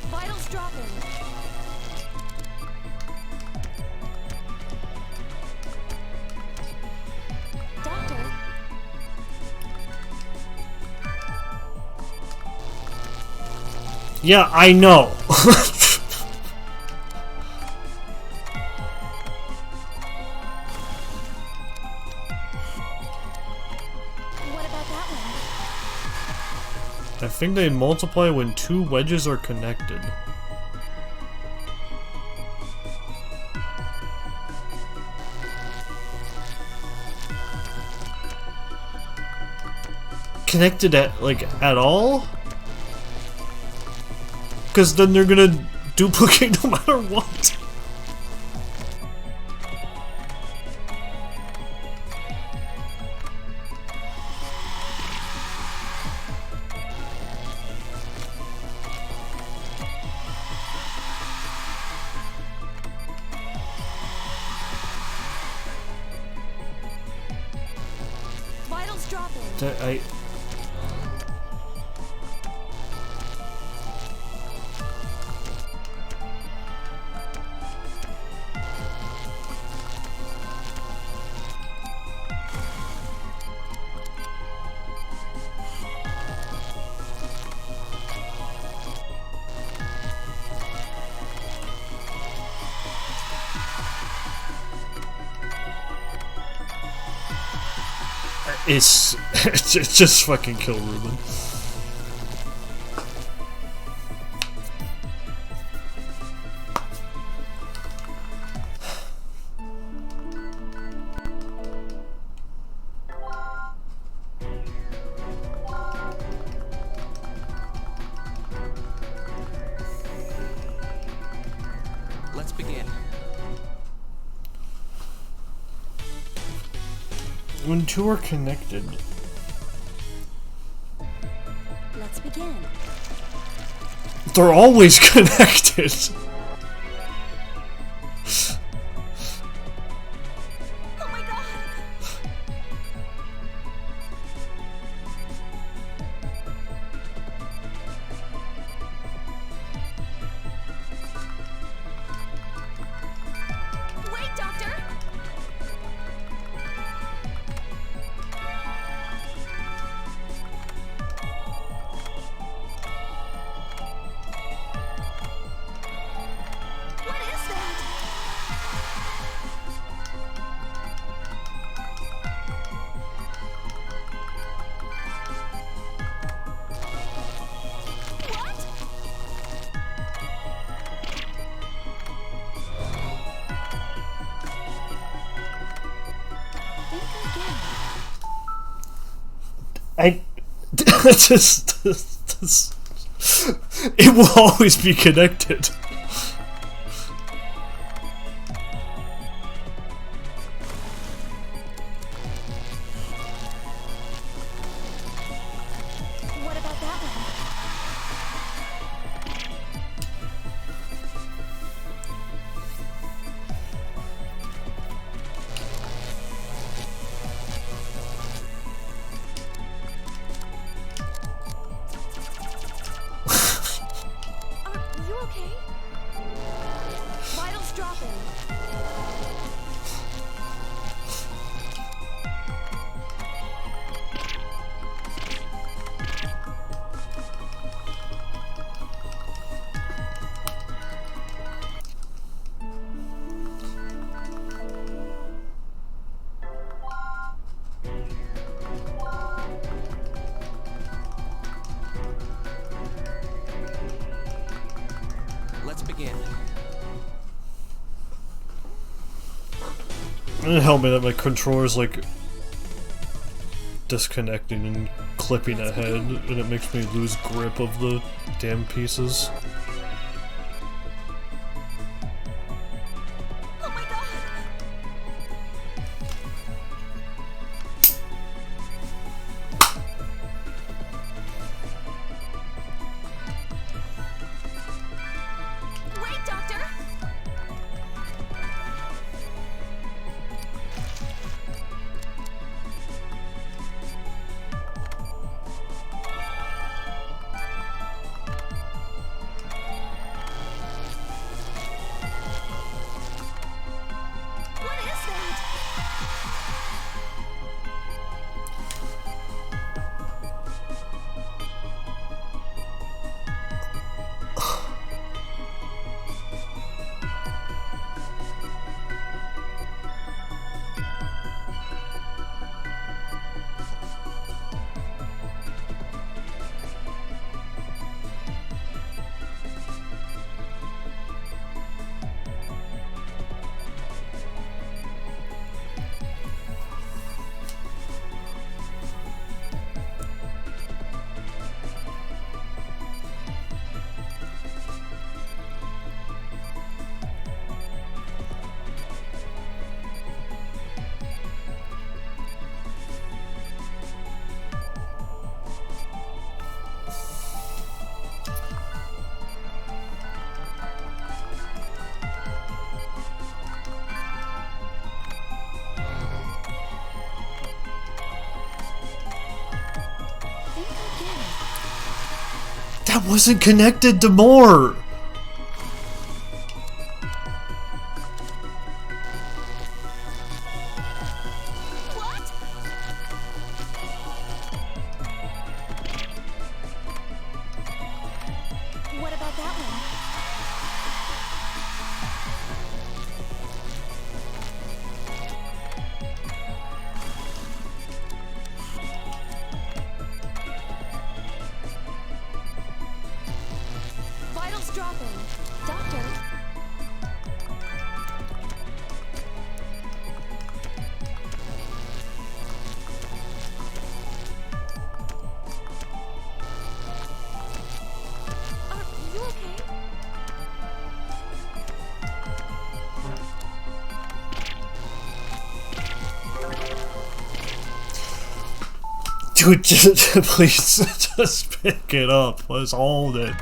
Vitals dropping. Doctor? Yeah, I know. What about that one? I think they multiply when two wedges are connected. connected at all? Because then they're gonna duplicate no matter what. Vitals dropping. It's just fucking kill Ruben. Let's begin. When two are connected, Let's begin. they're always connected. Oh my god! Wait, Doctor! What is that? What? Think again. Just it will always be connected. What about that one? Are you okay? Vitals dropping. Let's begin. It helped me that my controller's like disconnecting and clipping ahead, and it makes me lose grip of the damn pieces. Oh my god! Wait, Doctor! That wasn't connected to more! What? What about that one? Vitals dropping. Doctor. Are you okay? Dude, just, please, just pick it up. Let's hold it.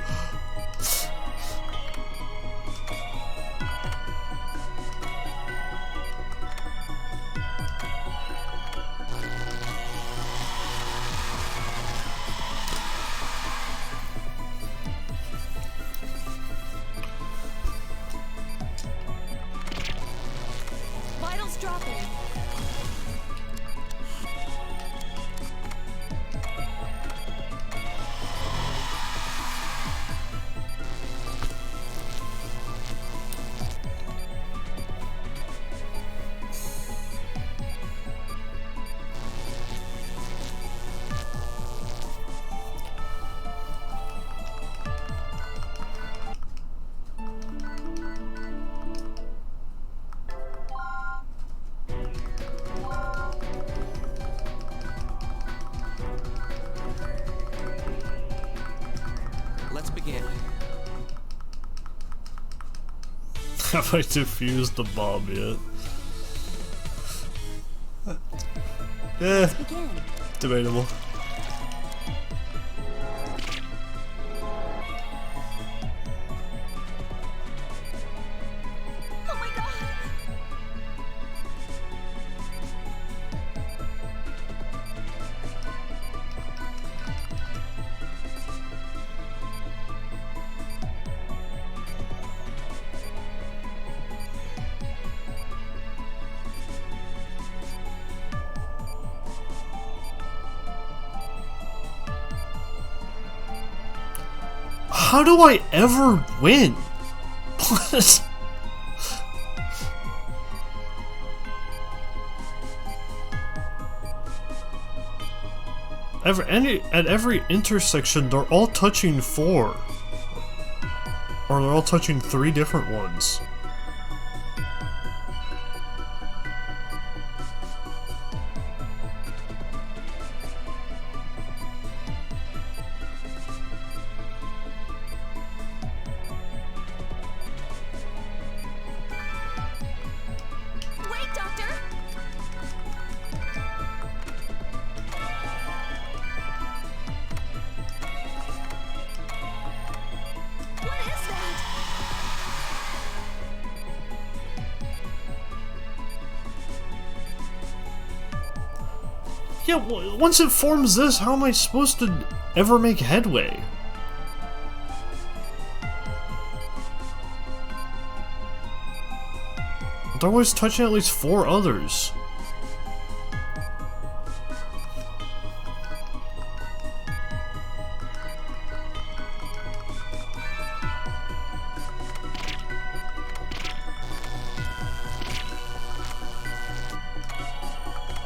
Vitals dropping. Let's begin. Have I defused the bomb yet? Begin. Debatable. Oh my god. How do I ever win? What? At every intersection, they're all touching 4. Or they're all touching 3 different ones. Wait, Doctor. What is that? Yeah, once it forms this, how am I supposed to ever make headway? They're always touching at least 4 others.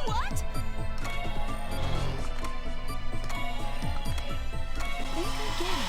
What? I think I get it.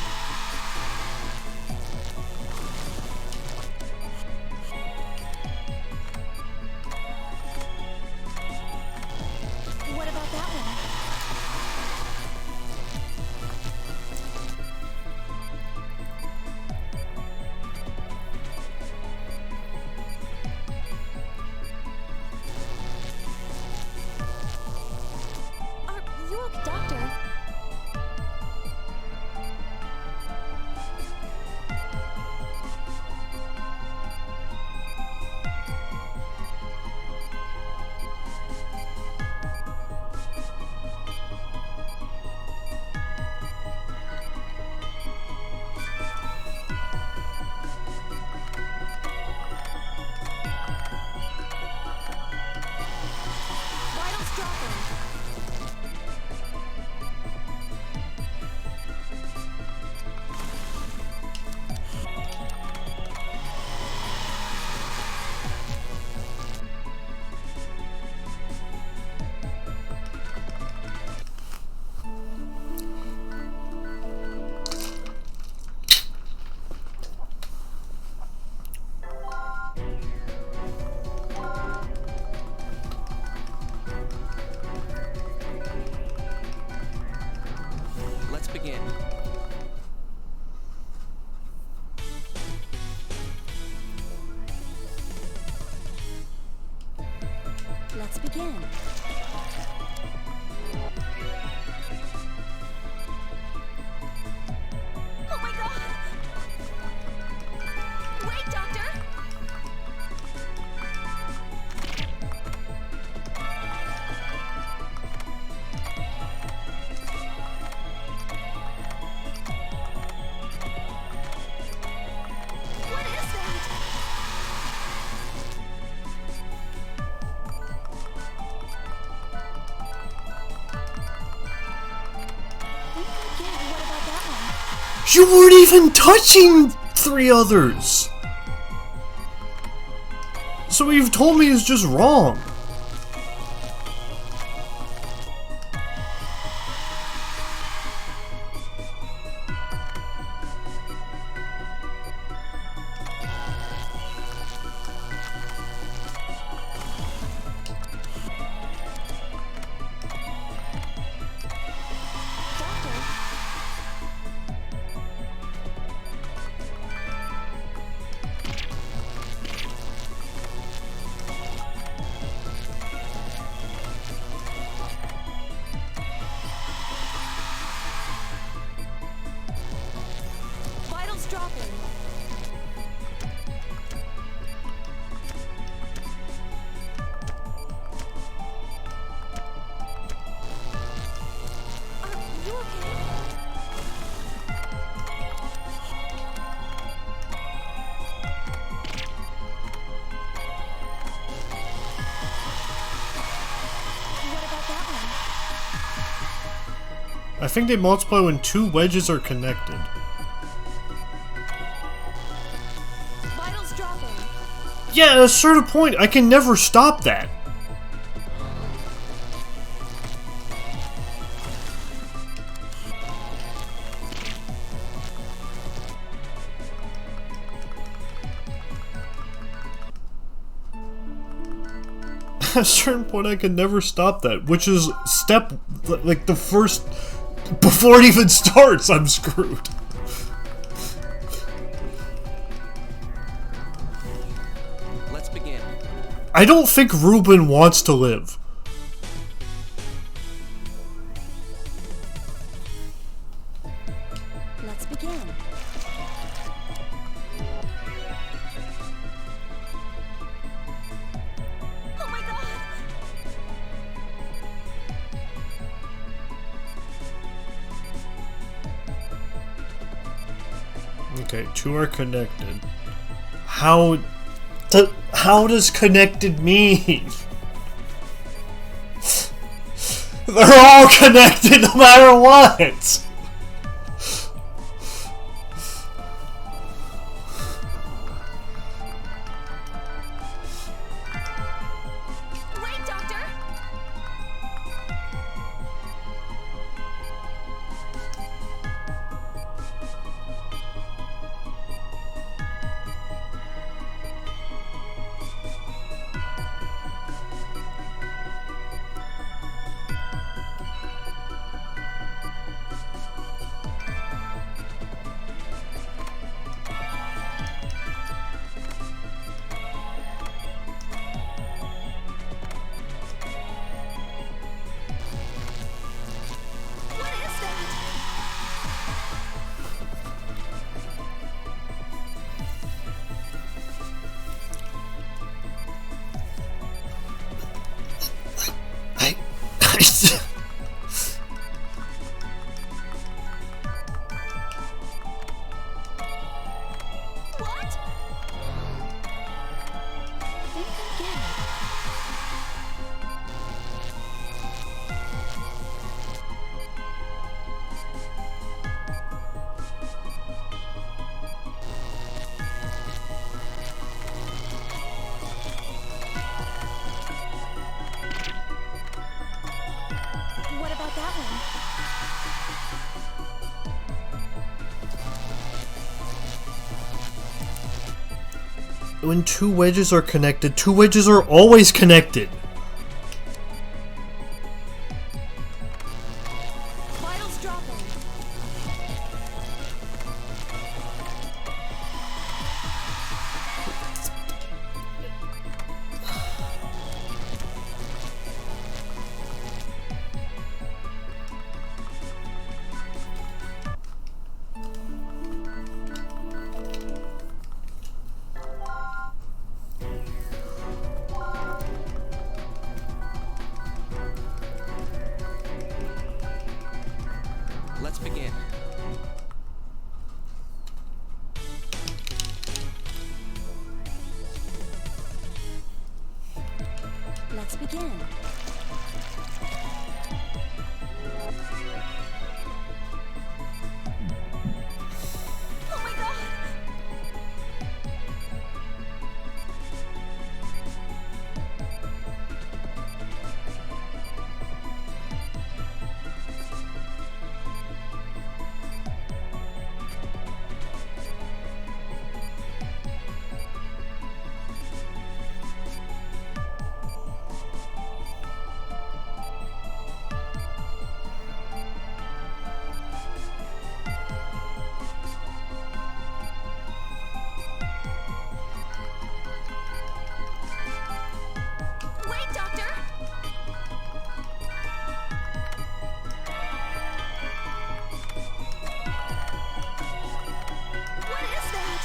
Let's begin. Oh my god! Wait, Doctor! What is that? Think again. What about that one? You weren't even touching 3 others! So what you've told me is just wrong. Doctor? Vitals dropping. Are you okay? What about that one? I think they multiply when 2 wedges are connected. Vitals dropping. Yeah, at a certain point, I can never stop that. At a certain point, I can never stop that, which is step, like the first, before it even starts, I'm screwed. Let's begin. I don't think Ruben wants to live. Let's begin. Oh my god! Okay, 2 are connected. How does connected mean? They're all connected no matter what! Wait, Doctor! What is that? I What? Think again. What about that one? when 2 wedges are connected, 2 wedges are always connected. Vitals dropping. Let's begin. Oh my god! Wait, Doctor! What is that?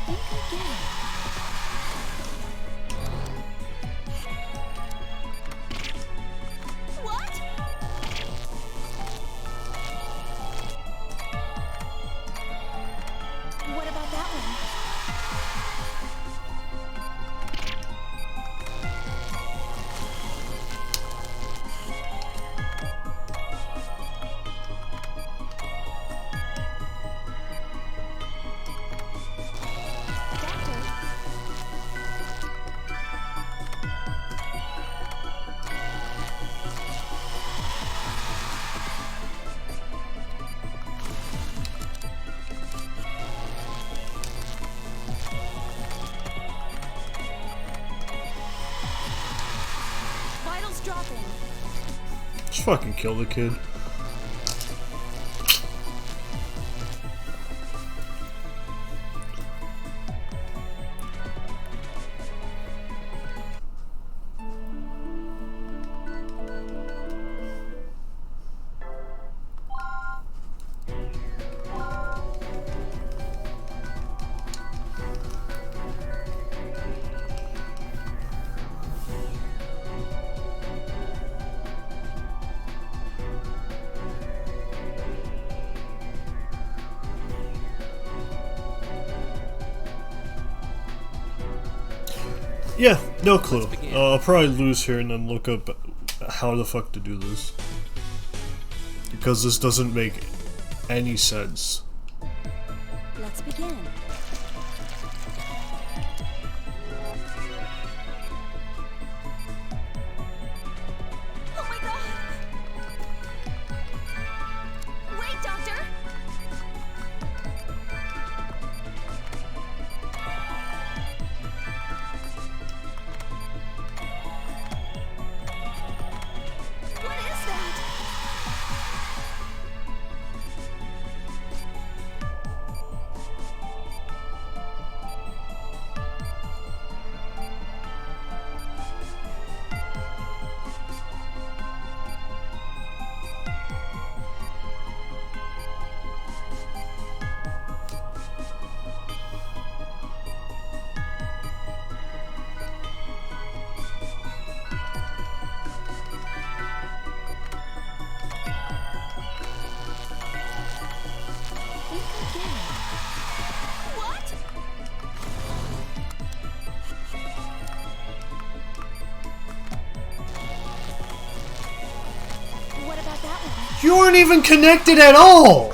I think I get it. What? What about that one? Doctor? Vitals dropping. Just fucking kill the kid. Yeah, no clue. begin. I'll probably lose here and then look up how the fuck to do this. Because this doesn't make any sense. Let's begin. Oh my god! Wait, Doctor! What is that? I think I get it. What? What about that one? You weren't even connected at all!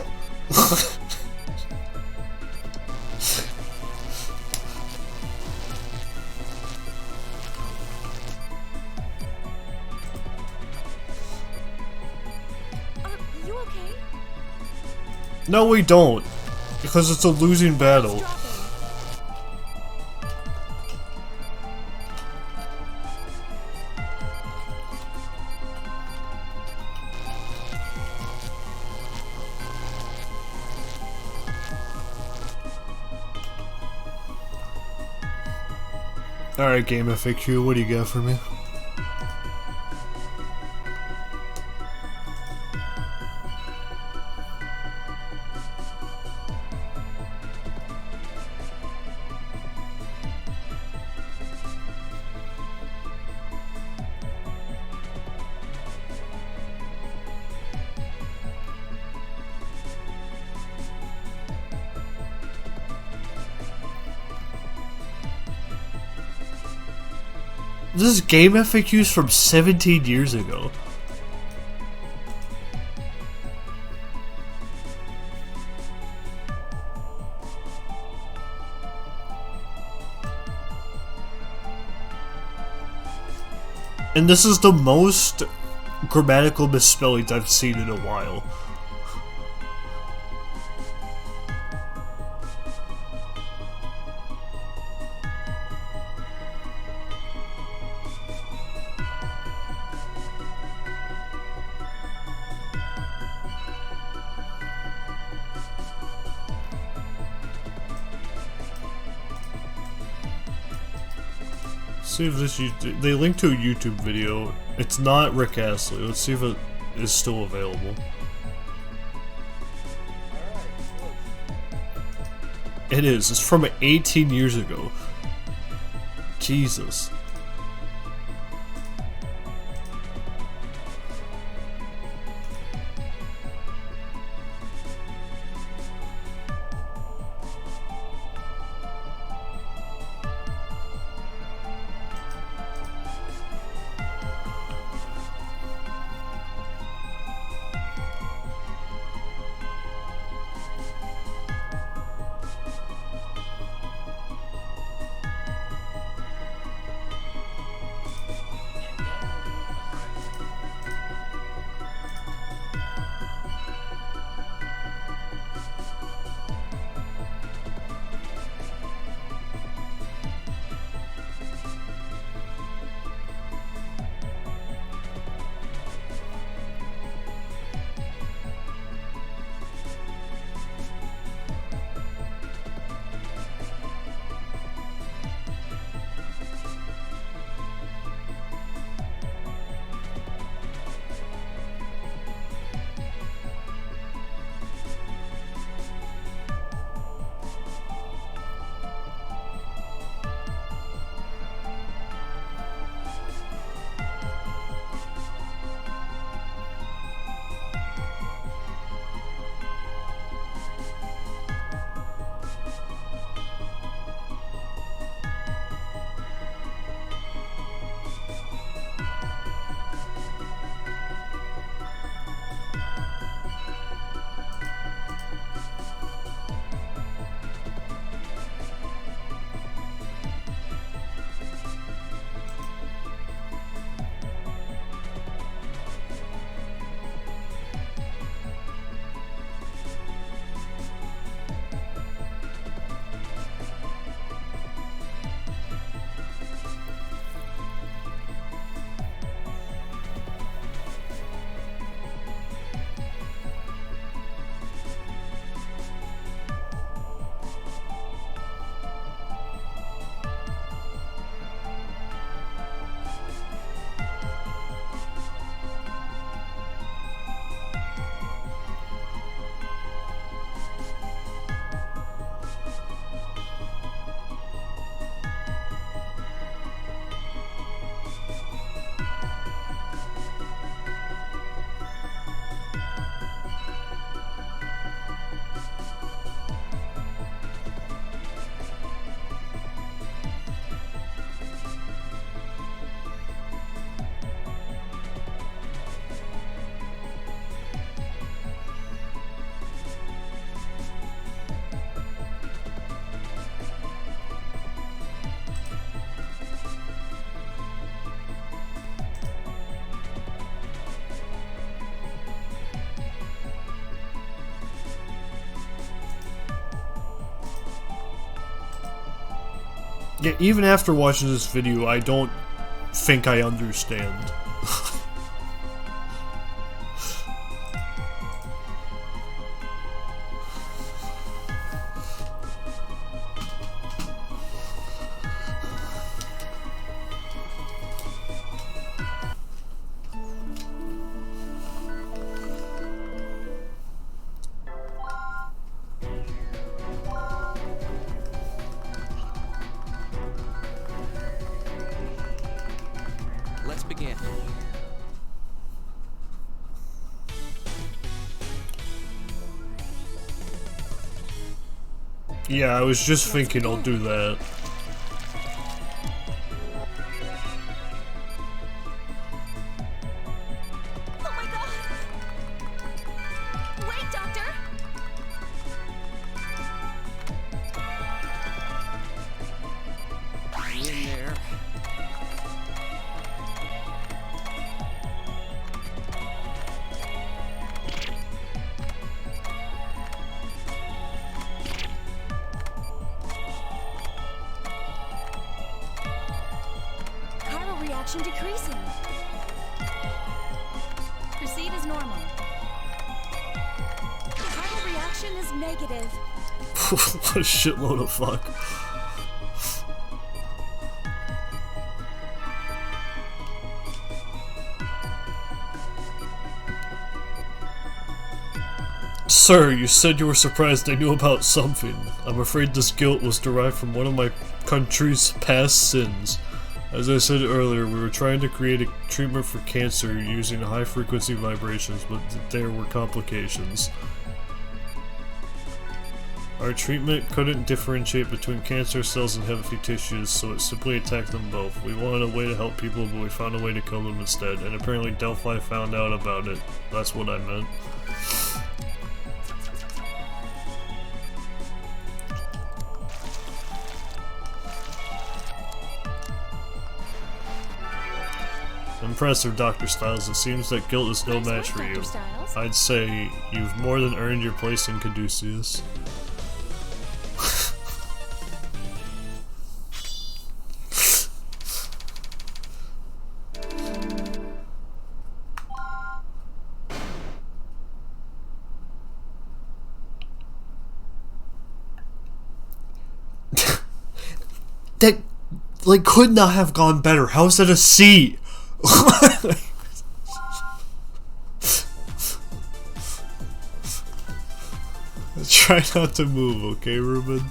Are you okay? No, we don't. Because it's a losing battle. Dropping. Alright, Game FAQ, what do you got for me? This is game FAQs from 17 years ago. And this is the most grammatical misspellings I've seen in a while. See if this they link to a YouTube video. It's not Rick Astley. Let's see if it is still available. It is. It's from 18 years ago. Jesus. Yeah, even after watching this video, I don't think I understand. Let's begin. Yeah, I was just thinking I'll do that. reaction decreasing. Proceed as normal. Final reaction is negative. What a shitload of fuck. Sir, you said you were surprised I knew about something. I'm afraid this guilt was derived from one of my country's past sins. As I said earlier, we were trying to create a treatment for cancer using high-frequency vibrations, but there were complications. Our treatment couldn't differentiate between cancer cells and healthy tissues, so it simply attacked them both. We wanted a way to help people, but we found a way to kill them instead, and apparently Delphi found out about it. That's what I meant. Impressive, Dr. Styles. It seems that guilt is no match for you. Dr. Styles. I'd say you've more than earned your place in Caduceus. That, like, could not have gone better. How is that a C? Try not to move, okay, Ruben?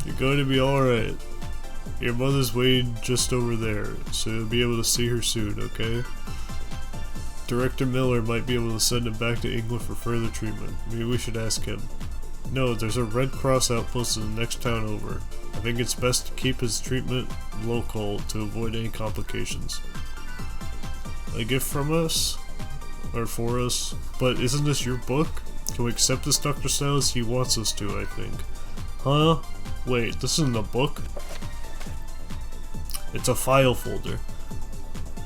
You're going to be alright. Your mother's waiting just over there, so you'll be able to see her soon, okay? Director Miller might be able to send him back to England for further treatment. Maybe we should ask him. No, there's a Red Cross outpost in the next town over. I think it's best to keep his treatment local to avoid any complications. A gift from us? Or for us? But isn't this your book? Can we accept this, Dr. Styles? He wants us to, I think. Huh? Wait, this isn't a book? It's a file folder.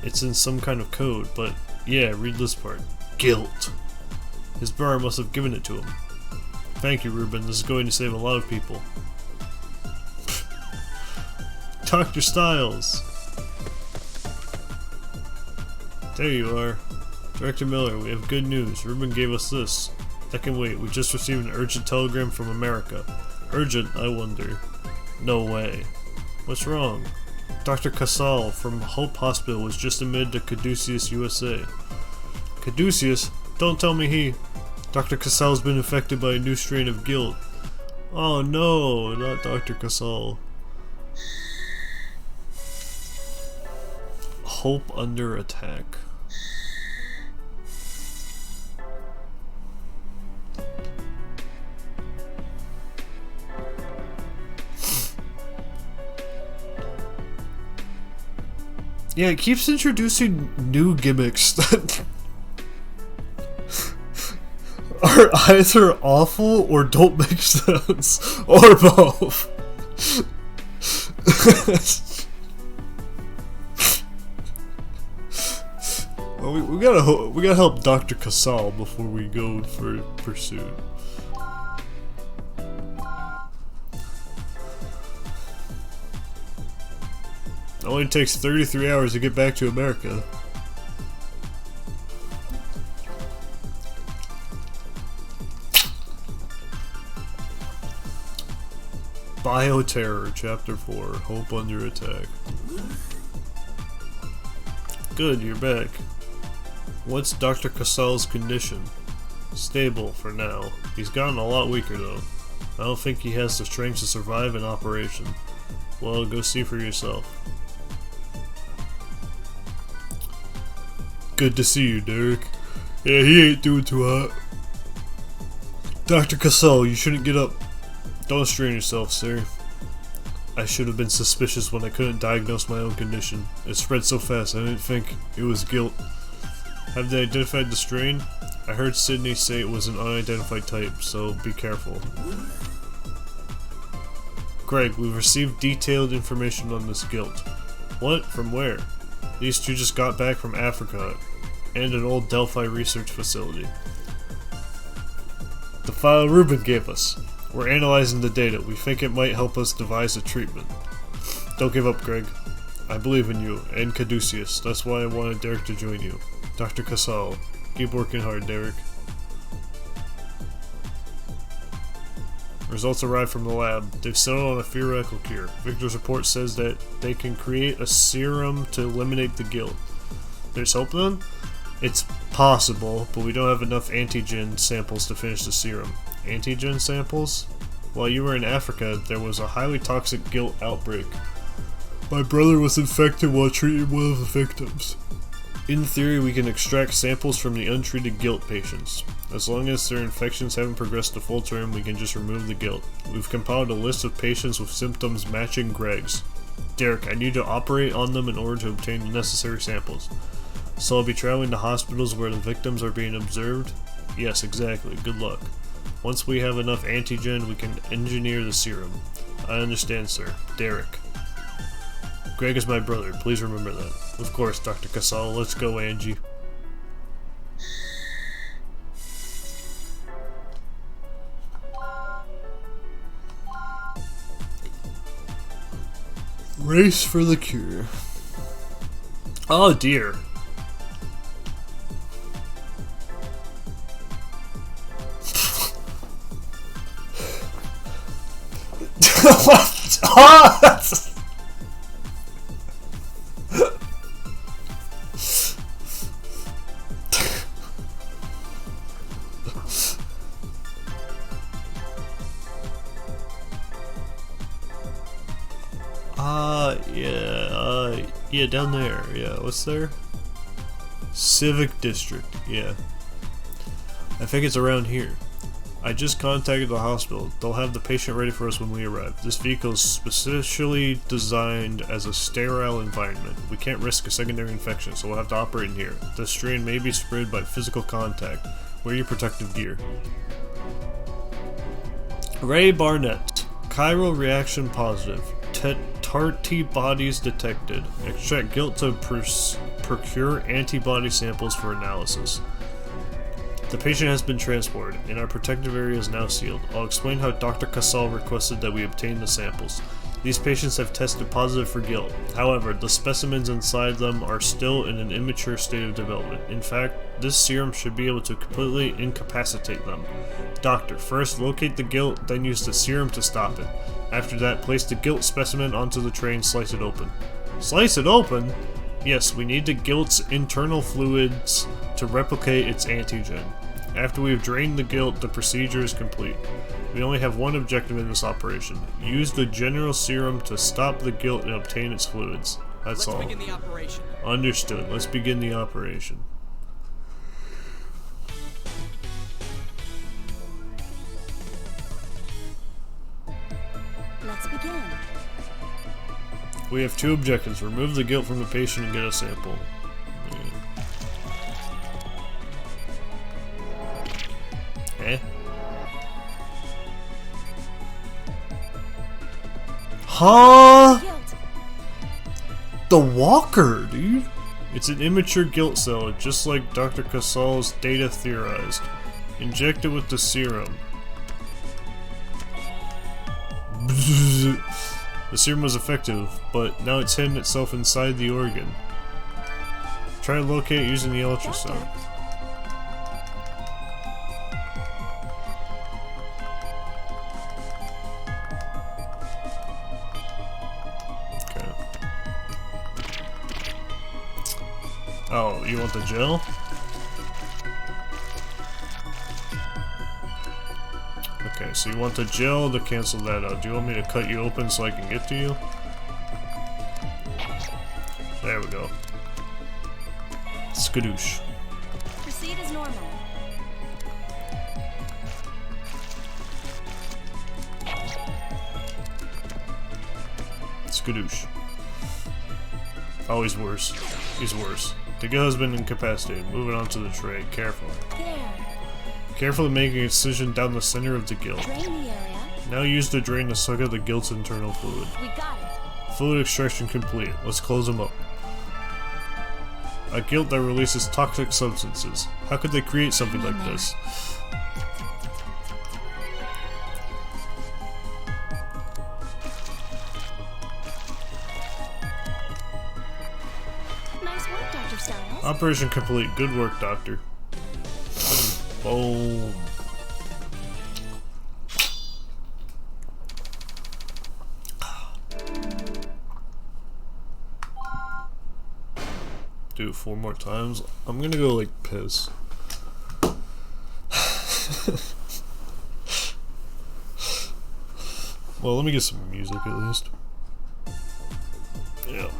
It's in some kind of code, but yeah, read this part. Guilt. His brother must have given it to him. Thank you, Ruben. This is going to save a lot of people. Dr. Styles! There you are. Director Miller, we have good news. Ruben gave us this. That can wait. We just received an urgent telegram from America. Urgent, I wonder. No way. What's wrong? Dr. Casal from Hope Hospital was just admitted to Caduceus, USA. Caduceus? Don't tell me he... Dr. Casal's been infected by a new strain of guilt. Oh no, not Dr. Casal. Hope under attack. Yeah, it keeps introducing new gimmicks that are either awful or don't make sense, or both. Well, we gotta help Dr. Casal before we go for pursuit. It only takes 33 hours to get back to America. Bioterror, Chapter 4, Hope Under Attack. Good, you're back. What's Dr. Casal's condition? Stable, for now. He's gotten a lot weaker, though. I don't think he has the strength to survive an operation. Well, go see for yourself. Good to see you, Derek. Yeah, he ain't doing too hot. Dr. Casal, you shouldn't get up. Don't strain yourself, sir. I should have been suspicious when I couldn't diagnose my own condition. It spread so fast I didn't think it was guilt. Have they identified the strain? I heard Sydney say it was an unidentified type, so be careful. Greg, we've received detailed information on this guilt. What? From where? These two just got back from Africa and an old Delphi research facility. The file Ruben gave us. We're analyzing the data. We think it might help us devise a treatment. Don't give up, Greg. I believe in you, and Caduceus. That's why I wanted Derek to join you. Dr. Casal, keep working hard, Derek. Results arrived from the lab. They've settled on a theoretical cure. Victor's report says that they can create a serum to eliminate the guilt. There's hope then? It's possible, but we don't have enough antigen samples to finish the serum. Antigen samples? While you were in Africa, there was a highly toxic guilt outbreak. My brother was infected while treating one of the victims. In theory, we can extract samples from the untreated guilt patients. As long as their infections haven't progressed to full term, we can just remove the guilt. We've compiled a list of patients with symptoms matching Greg's. Derek, I need to operate on them in order to obtain the necessary samples. So I'll be traveling to hospitals where the victims are being observed? Yes, exactly. Good luck. Once we have enough antigen, we can engineer the serum. I understand, sir. Derek. Greg is my brother. Please remember that. Of course, Dr. Casal. Let's go, Angie. Race for the cure. Oh dear. What? Oh, that's... yeah, down there. Yeah, what's there? Civic District. Yeah. I think it's around here. I just contacted the hospital. They'll have the patient ready for us when we arrive. This vehicle is specially designed as a sterile environment. We can't risk a secondary infection, so we'll have to operate in here. The strain may be spread by physical contact. Wear your protective gear. Ray Barnett. Chiral reaction positive. Tarty bodies detected. Extract guilt to procure antibody samples for analysis. The patient has been transported, and our protective area is now sealed. I'll explain how Dr. Casal requested that we obtain the samples. These patients have tested positive for guilt. However, the specimens inside them are still in an immature state of development. In fact, this serum should be able to completely incapacitate them. Doctor, first locate the guilt, then use the serum to stop it. After that, place the guilt specimen onto the tray and slice it open. Slice it open? Yes, we need the guilt's internal fluids to replicate its antigen. After we've drained the guilt, the procedure is complete. We only have one objective in this operation. Use the general serum to stop the guilt and obtain its fluids. That's all. Let's begin the operation. Understood. Let's begin the operation. Let's begin. We have two objectives. Remove the guilt from the patient and get a sample. Eh? Huh? Guilt. The walker, dude. It's an immature guilt cell, just like Dr. Casal's data theorized. Inject it with the serum. The serum was effective, but now it's hidden itself inside the organ. Try to locate it using the ultrasound. Okay. Oh, you want the gel? Okay, so you want the gel to cancel that out. Do you want me to cut you open so I can get to you? There we go. Skadoosh. Proceed as normal. Skadoosh. Oh, he's worse. He's worse. The guilt has been incapacitated. Moving on to the tray. Careful. There. Carefully making a incision down the center of the guilt. Drain the area. Now use the drain to suck out the guilt's internal fluid. We got it. Fluid extraction complete. Let's close them up. A guilt that releases toxic substances. How could they create something like this? Nice work, Dr. Styles. Operation complete. Good work, Doctor. Boom. Do it 4 more times. I'm gonna go like piss. Well, let me get some music at least. Yeah.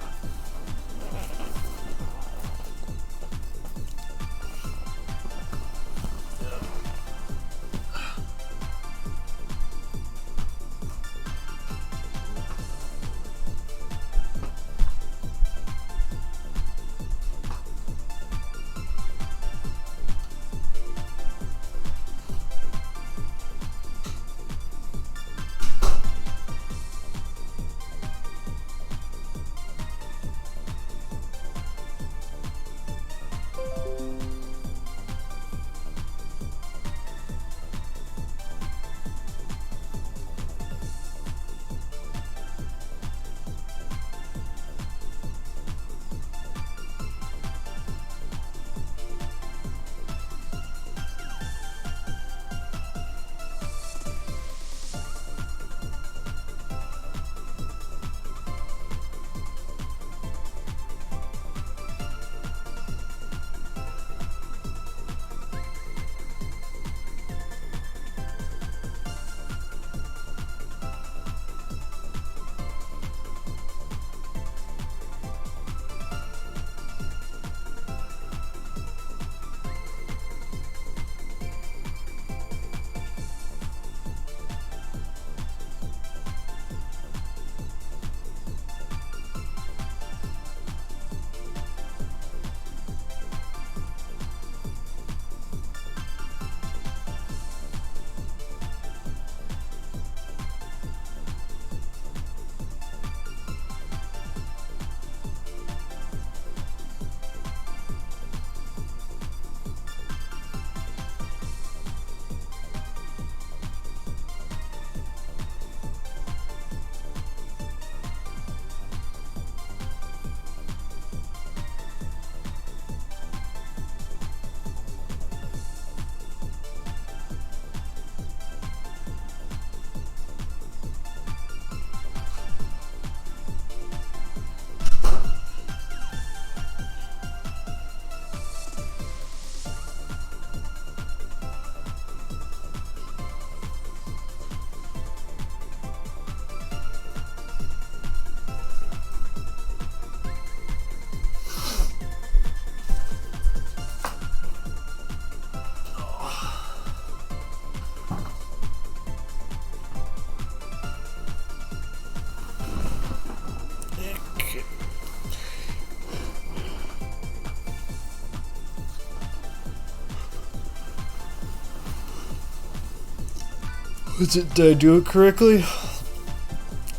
Did I do it correctly?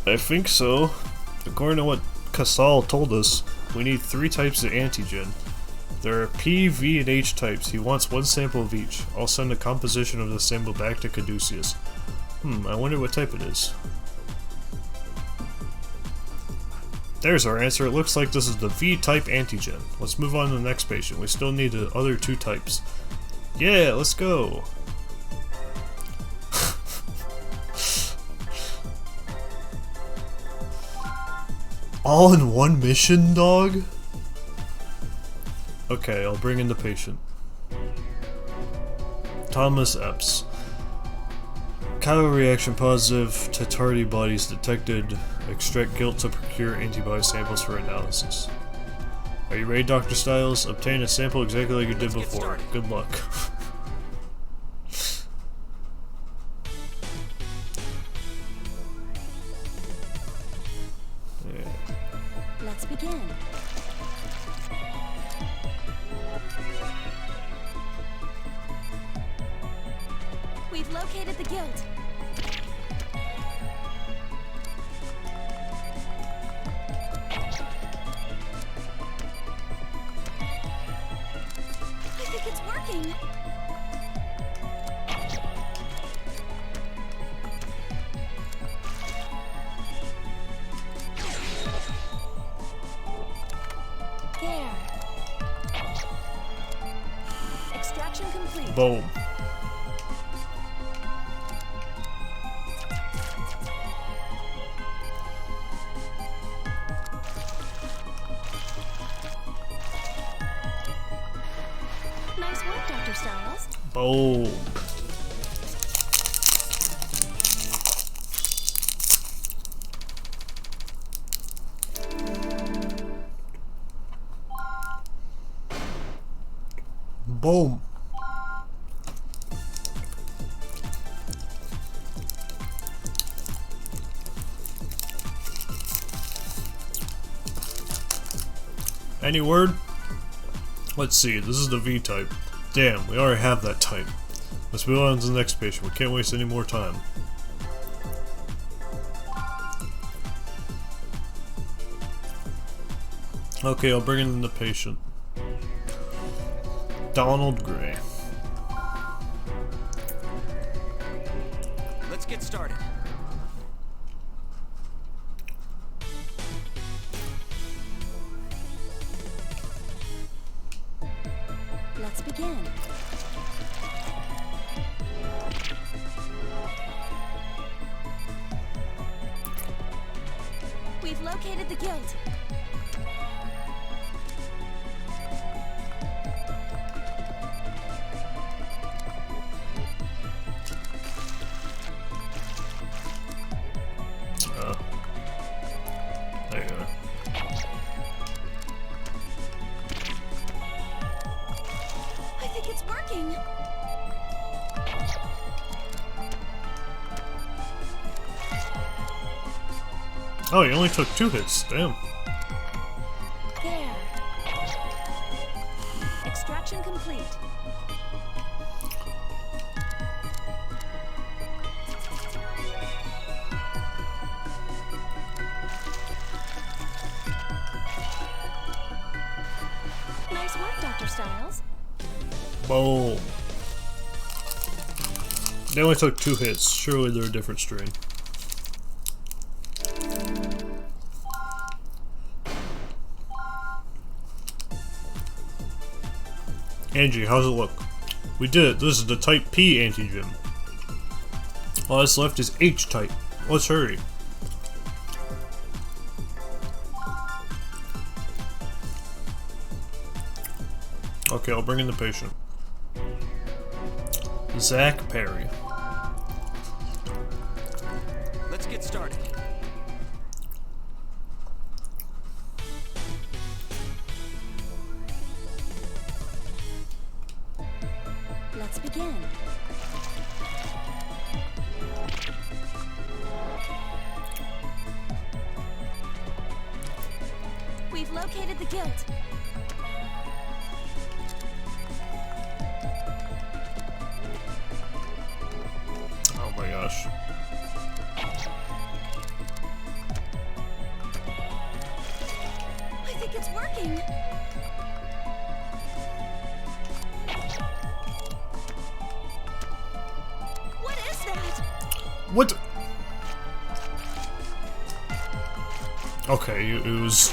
I think so. According to what Casal told us, we need 3 types of antigen. There are P, V, and H types. He wants 1 sample of each. I'll send a composition of the sample back to Caduceus. I wonder what type it is. There's our answer. It looks like this is the V-type antigen. Let's move on to the next patient. We still need the other 2 types. Yeah, let's go! All in one mission, dog? Okay, I'll bring in the patient. Thomas Epps. Chiro reaction positive to tardy bodies detected. Extract guilt to procure antibody samples for analysis. Are you ready, Dr. Styles? Obtain a sample exactly like you did before. Good luck. Let's begin. We've located the guild. I think it's working. There. Boom. Nice work, Dr. Styles. Boom. Boom. Any word? Let's see, this is the V type. Damn, we already have that type. Let's move on to the next patient. We can't waste any more time. Okay, I'll bring in the patient. Donald Gray. Let's get started. Let's begin. We've located the guild. There you are. I think it's working. Oh, you only took 2 hits. Damn. There. Extraction complete. Nice work, Dr. Styles. Boom. They only took 2 hits. Surely they're a different strain. Angie, how's it look? We did it. This is the Type P antigen. All that's left is H type. Let's hurry. Okay, I'll bring in the patient. Zach Perry. Let's get started. Let's begin. We've located the guild. Oh my gosh. I think it's working. What is that? What? Okay, it was...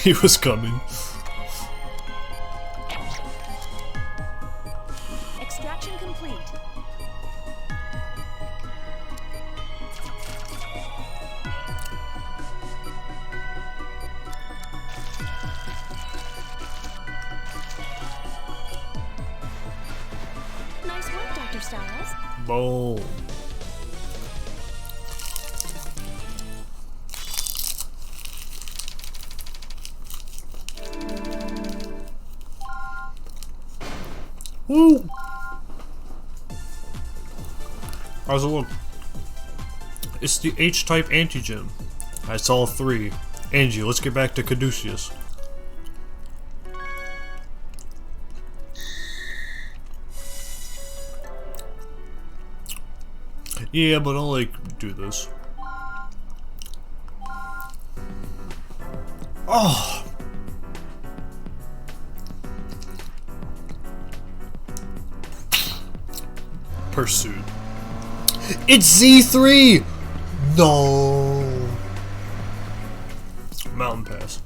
he was coming. Extraction complete. Nice work, Dr. Styles. Boom. Woo! How's it look? It's the H-type antigen. I saw 3. Angie, let's get back to Caduceus. Yeah, but I'll like do this. Oh! Pursuit. It's Z3! No! Mountain Pass.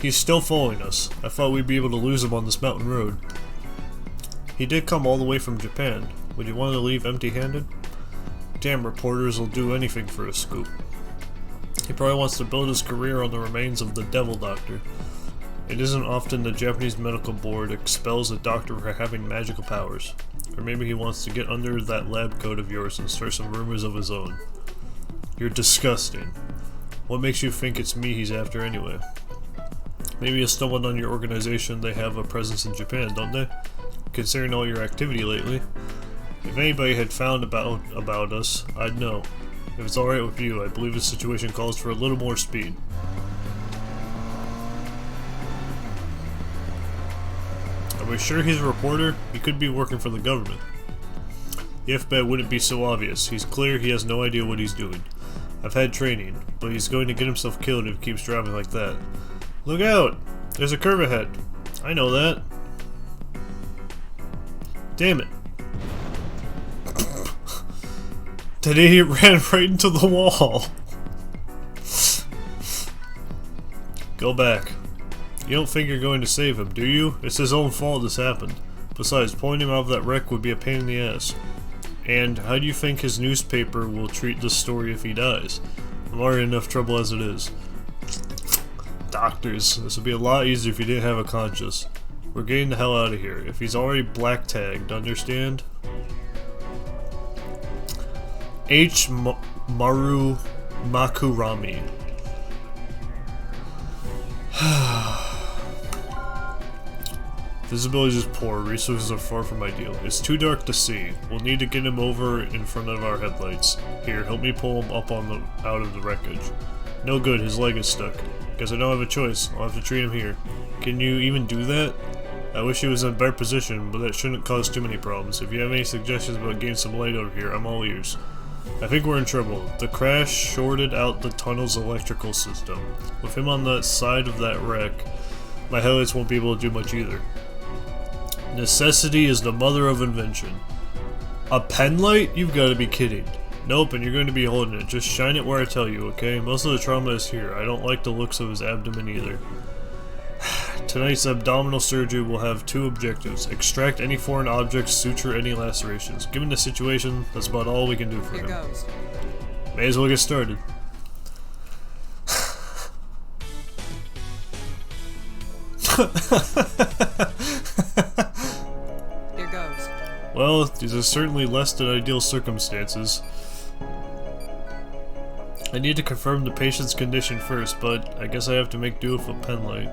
He's still following us. I thought we'd be able to lose him on this mountain road. He did come all the way from Japan. Would you want to leave empty-handed? Damn, reporters will do anything for a scoop. He probably wants to build his career on the remains of the Devil Doctor. It isn't often the Japanese medical board expels a doctor for having magical powers. Or maybe he wants to get under that lab coat of yours and start some rumors of his own. You're disgusting. What makes you think it's me he's after anyway? Maybe you stumbled on your organization. They have a presence in Japan, don't they? Considering all your activity lately. If anybody had found about us, I'd know. If it's alright with you, I believe the situation calls for a little more speed. Are we sure he's a reporter? He could be working for the government. The F-Bet wouldn't be so obvious. He's clear he has no idea what he's doing. I've had training, but he's going to get himself killed if he keeps driving like that. Look out! There's a curve ahead. I know that. Damn it. That idiot ran right into the wall. Go back. You don't think you're going to save him, do you? It's his own fault this happened. Besides, pulling him out of that wreck would be a pain in the ass. And how do you think his newspaper will treat this story if he dies? I'm already in enough trouble as it is. Doctors, this would be a lot easier if he didn't have a conscience. We're getting the hell out of here. If he's already black tagged, understand? H. Maru Makurami. Visibility is poor, resources are far from ideal. It's too dark to see. We'll need to get him over in front of our headlights. Here, help me pull him up out of the wreckage. No good, his leg is stuck. Guess I don't have a choice. I'll have to treat him here. Can you even do that? I wish he was in a better position, but that shouldn't cause too many problems. If you have any suggestions about getting some light over here, I'm all ears. I think we're in trouble. The crash shorted out the tunnel's electrical system. With him on the side of that wreck, my headlights won't be able to do much either. Necessity is the mother of invention. A pen light? You've got to be kidding. Nope, and you're going to be holding it. Just shine it where I tell you, okay? Most of the trauma is here. I don't like the looks of his abdomen either. Tonight's abdominal surgery will have two objectives. Extract any foreign objects, suture any lacerations. Given the situation, that's about all we can do for him. Here goes. May as well get started. Here goes. Well, these are certainly less than ideal circumstances. I need to confirm the patient's condition first, but I guess I have to make do with a pen light.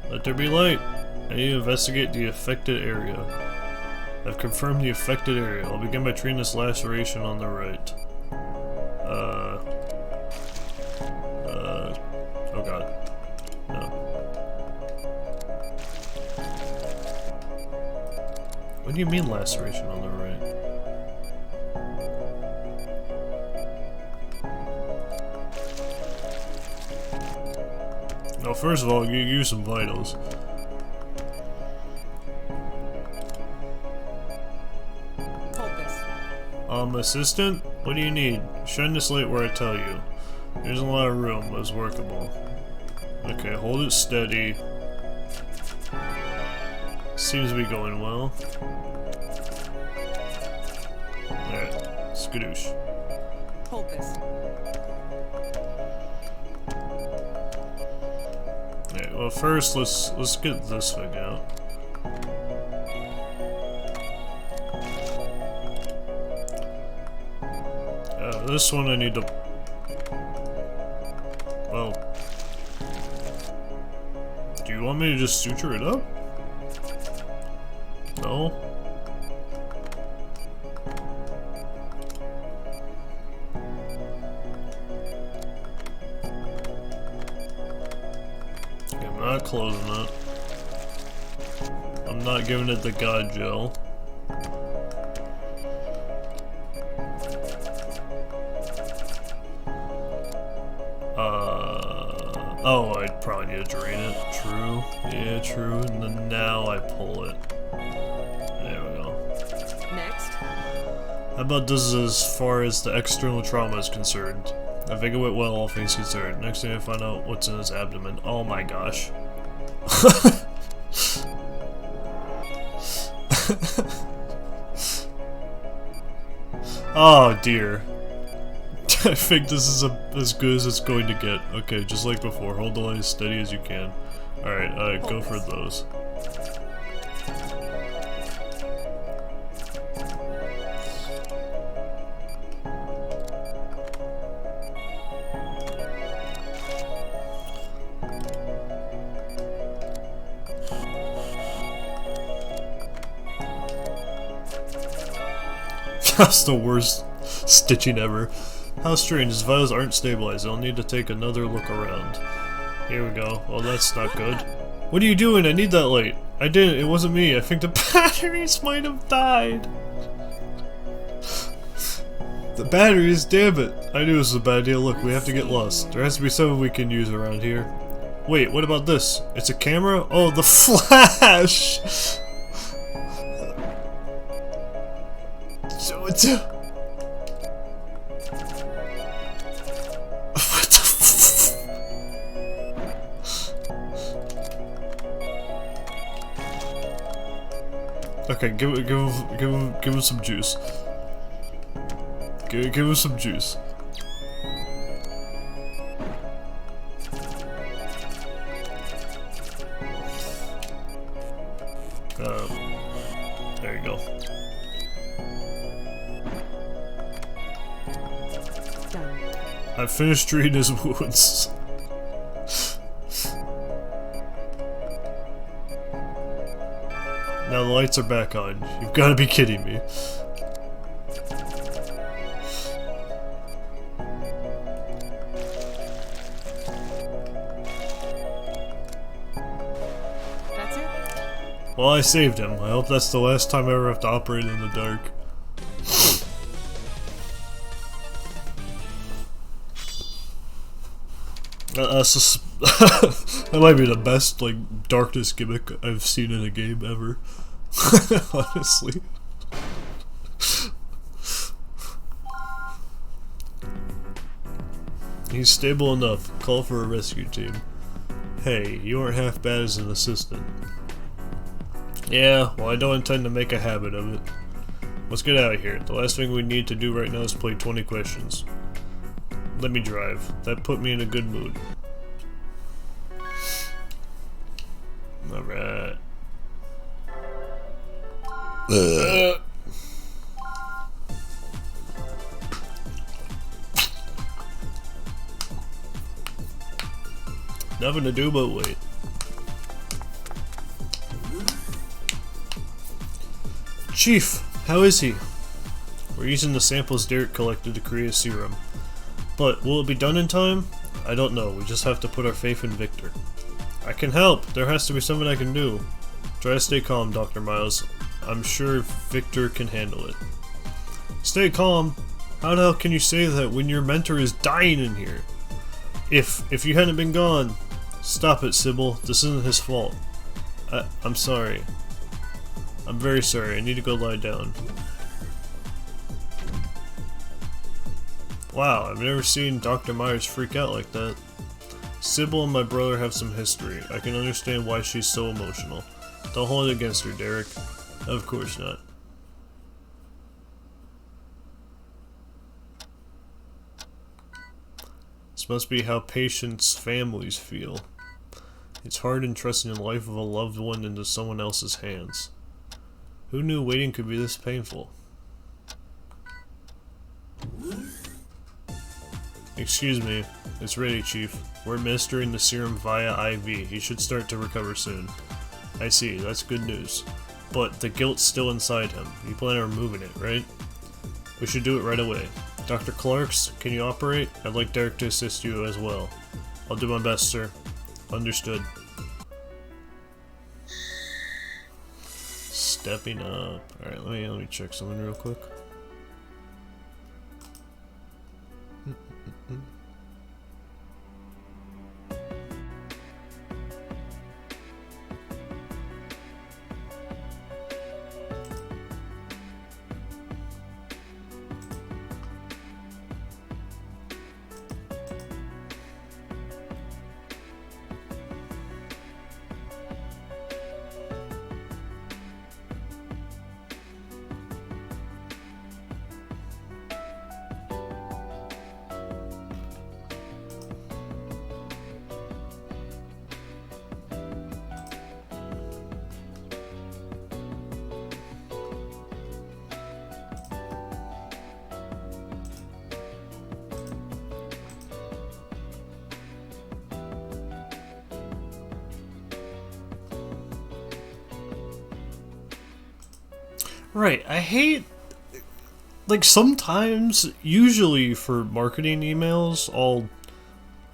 Let there be light. I need to investigate the affected area. I've confirmed the affected area. I'll begin by treating this laceration on the right. Oh god. No. What do you mean laceration on the right? Well, first of all, you use some vitals. Hold this. Assistant? What do you need? Shine this light where I tell you. There's a lot of room, but it's workable. Okay, hold it steady. Seems to be going well. Alright, skadoosh. Hold this. Alright, well first let's get this thing out. This one I need to... Well... Do you want me to just suture it up? No? Okay, I'm not closing it. I'm not giving it the God Gel. Oh, I'd probably need to drain it. True. Yeah, true. And then now I pull it. There we go. Next. How about this as far as the external trauma is concerned? I think it went well, all things considered. Next thing I find out what's in his abdomen. Oh my gosh. Oh dear. I think this is as good as it's going to get. Okay, just like before, hold the line as steady as you can. Alright, go for those. That's the worst stitching ever. How strange, his vitals aren't stabilized. I'll need to take another look around. Here we go. Well, that's not good. What are you doing? I need that light. I didn't. It wasn't me. I think the batteries might have died. The batteries, damn it. I knew this was a bad deal. Look, we have to get lost. There has to be something we can use around here. Wait, what about this? It's a camera? Oh, the flash! So it's a... What the Okay, give him some juice. Give him some juice. There you go. Done. I finished treating his wounds. Now the lights are back on. You've got to be kidding me. That's it? Well, I saved him. I hope that's the last time I ever have to operate in the dark. That might be the best, like, darkness gimmick I've seen in a game ever. Honestly. He's stable enough. Call for a rescue team. Hey, you aren't half bad as an assistant. Yeah, well, I don't intend to make a habit of it. Let's get out of here. The last thing we need to do right now is play 20 questions. Let me drive. That put me in a good mood. Alright. Nothing to do but wait. Chief, how is he? We're using the samples Derek collected to create a serum. But will it be done in time? I don't know. We just have to put our faith in Victor. I can help. There has to be something I can do. Try to stay calm, Dr. Miles. I'm sure Victor can handle it. Stay calm? How the hell can you say that when your mentor is dying in here? If you hadn't been gone... Stop it, Sybil. This isn't his fault. I'm sorry. I'm very sorry. I need to go lie down. Wow, I've never seen Dr. Myers freak out like that. Sybil and my brother have some history. I can understand why she's so emotional. Don't hold it against her, Derek. Of course not. This must be how patients' families feel. It's hard entrusting the life of a loved one into someone else's hands. Who knew waiting could be this painful? Excuse me. It's ready, Chief. We're administering the serum via IV. He should start to recover soon. I see. That's good news. But the guilt's still inside him. You plan on removing it, right? We should do it right away. Dr. Clarks, can you operate? I'd like Derek to assist you as well. I'll do my best, sir. Understood. Stepping up. Alright, let me check something real quick. Right, I hate... Like, sometimes, usually for marketing emails, I'll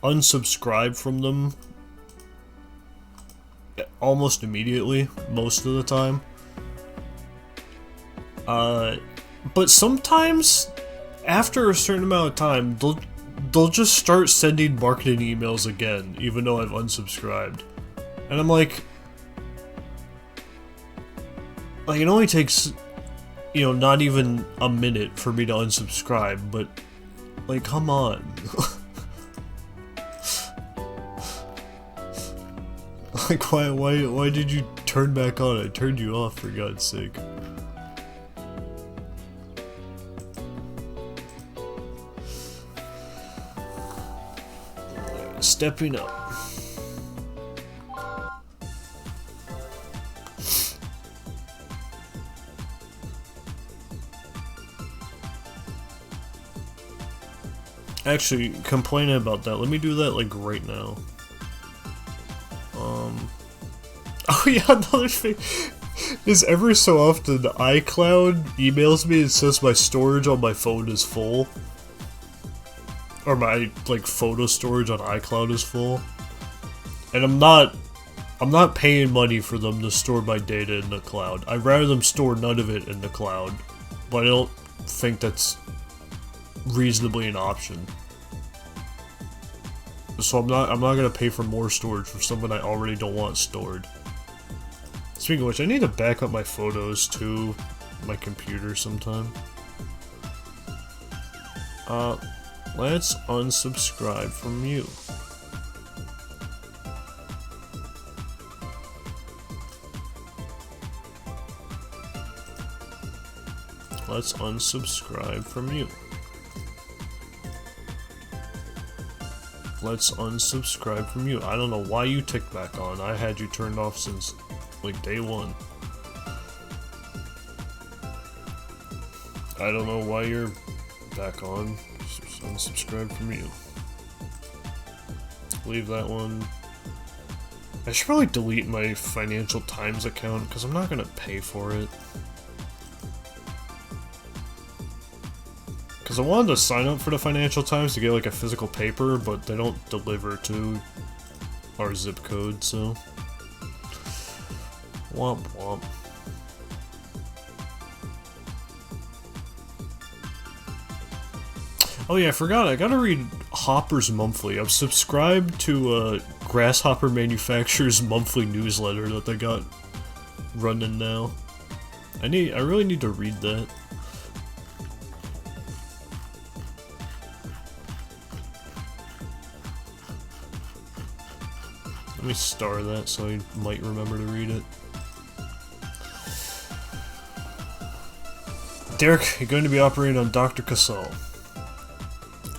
unsubscribe from them almost immediately, most of the time. But sometimes, after a certain amount of time, they'll just start sending marketing emails again, even though I've unsubscribed. And I'm like, it only takes, not even a minute for me to unsubscribe, but, like, come on. Like, why did you turn back on? I turned you off, for God's sake. Stepping up. Actually, complaining about that, let me do that, like, right now. Oh yeah, another thing is every so often iCloud emails me and says my storage on my phone is full. Or my, like, photo storage on iCloud is full. And I'm not paying money for them to store my data in the cloud. I'd rather them store none of it in the cloud. But I don't think that's reasonably an option. So I'm not gonna pay for more storage for something I already don't want stored. Speaking of which, I need to back up my photos to my computer sometime. Let's unsubscribe from you. Let's unsubscribe from you. Let's unsubscribe from you. I don't know why you ticked back on. I had you turned off since, like, day one. I don't know why you're back on. Just unsubscribe from you. Leave that one. I should probably delete my Financial Times account, because I'm not going to pay for it. Because I wanted to sign up for the Financial Times to get, like, a physical paper, but they don't deliver to our zip code, so... Womp womp. Oh yeah, I forgot, I gotta read Hopper's Monthly. I'm subscribed to Grasshopper Manufacturer's monthly newsletter that they got running now. I really need to read that. Let me star that so I might remember to read it. Derek, you're going to be operating on Dr. Casal.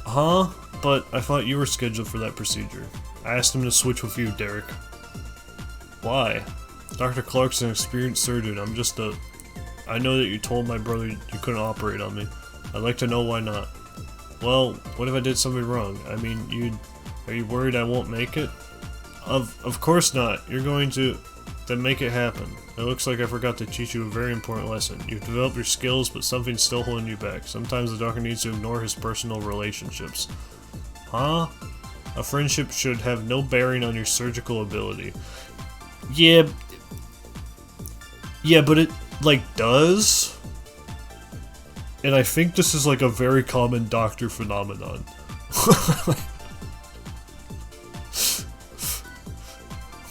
Huh? But I thought you were scheduled for that procedure. I asked him to switch with you, Derek. Why? Dr. Clark's an experienced surgeon. I know that you told my brother you couldn't operate on me. I'd like to know why not. Well, what if I did something wrong? I mean, are you worried I won't make it? Of course not. You're going to... Then make it happen. It looks like I forgot to teach you a very important lesson. You've developed your skills, but something's still holding you back. Sometimes the doctor needs to ignore his personal relationships. Huh? A friendship should have no bearing on your surgical ability. Yeah, but it, like, does? And I think this is, like, a very common doctor phenomenon.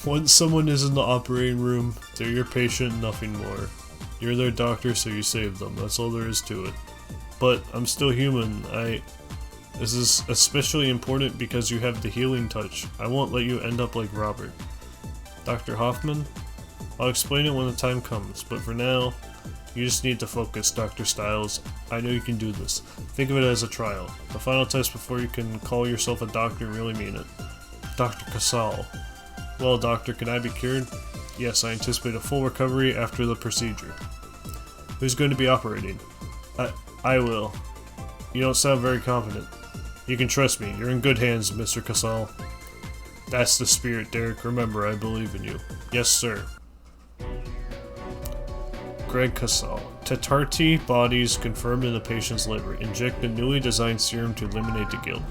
Once someone is in the operating room, they're your patient, nothing more. You're their doctor, so you save them. That's all there is to it. But I'm still human. This is especially important because you have the healing touch. I won't let you end up like Robert. Dr. Hoffman? I'll explain it when the time comes, but for now, you just need to focus, Dr. Stiles. I know you can do this. Think of it as a trial. The final test before you can call yourself a doctor and really mean it. Dr. Casal. Well, doctor, can I be cured? Yes, I anticipate a full recovery after the procedure. Who's going to be operating? I will. You don't sound very confident. You can trust me. You're in good hands, Mr. Casal. That's the spirit, Derek. Remember, I believe in you. Yes, sir. Greg Casal. Tatarti bodies confirmed in the patient's liver. Inject the newly designed serum to eliminate the guilt.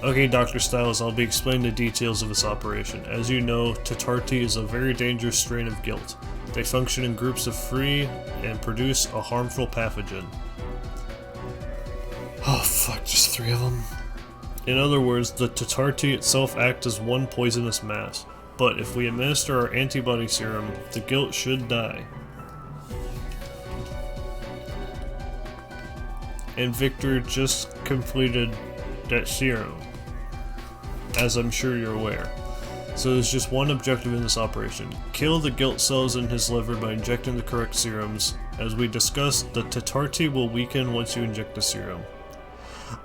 Okay, Dr. Styles, I'll be explaining the details of this operation. As you know, Tatarti is a very dangerous strain of guilt. They function in groups of three and produce a harmful pathogen. Oh fuck, just 3 of them? In other words, the Tatarti itself acts as one poisonous mass. But if we administer our antibody serum, the guilt should die. And Victor just completed that serum, as I'm sure you're aware. So there's just one objective in this operation. Kill the guilt cells in his liver by injecting the correct serums. As we discussed, the Tatarti will weaken once you inject the serum.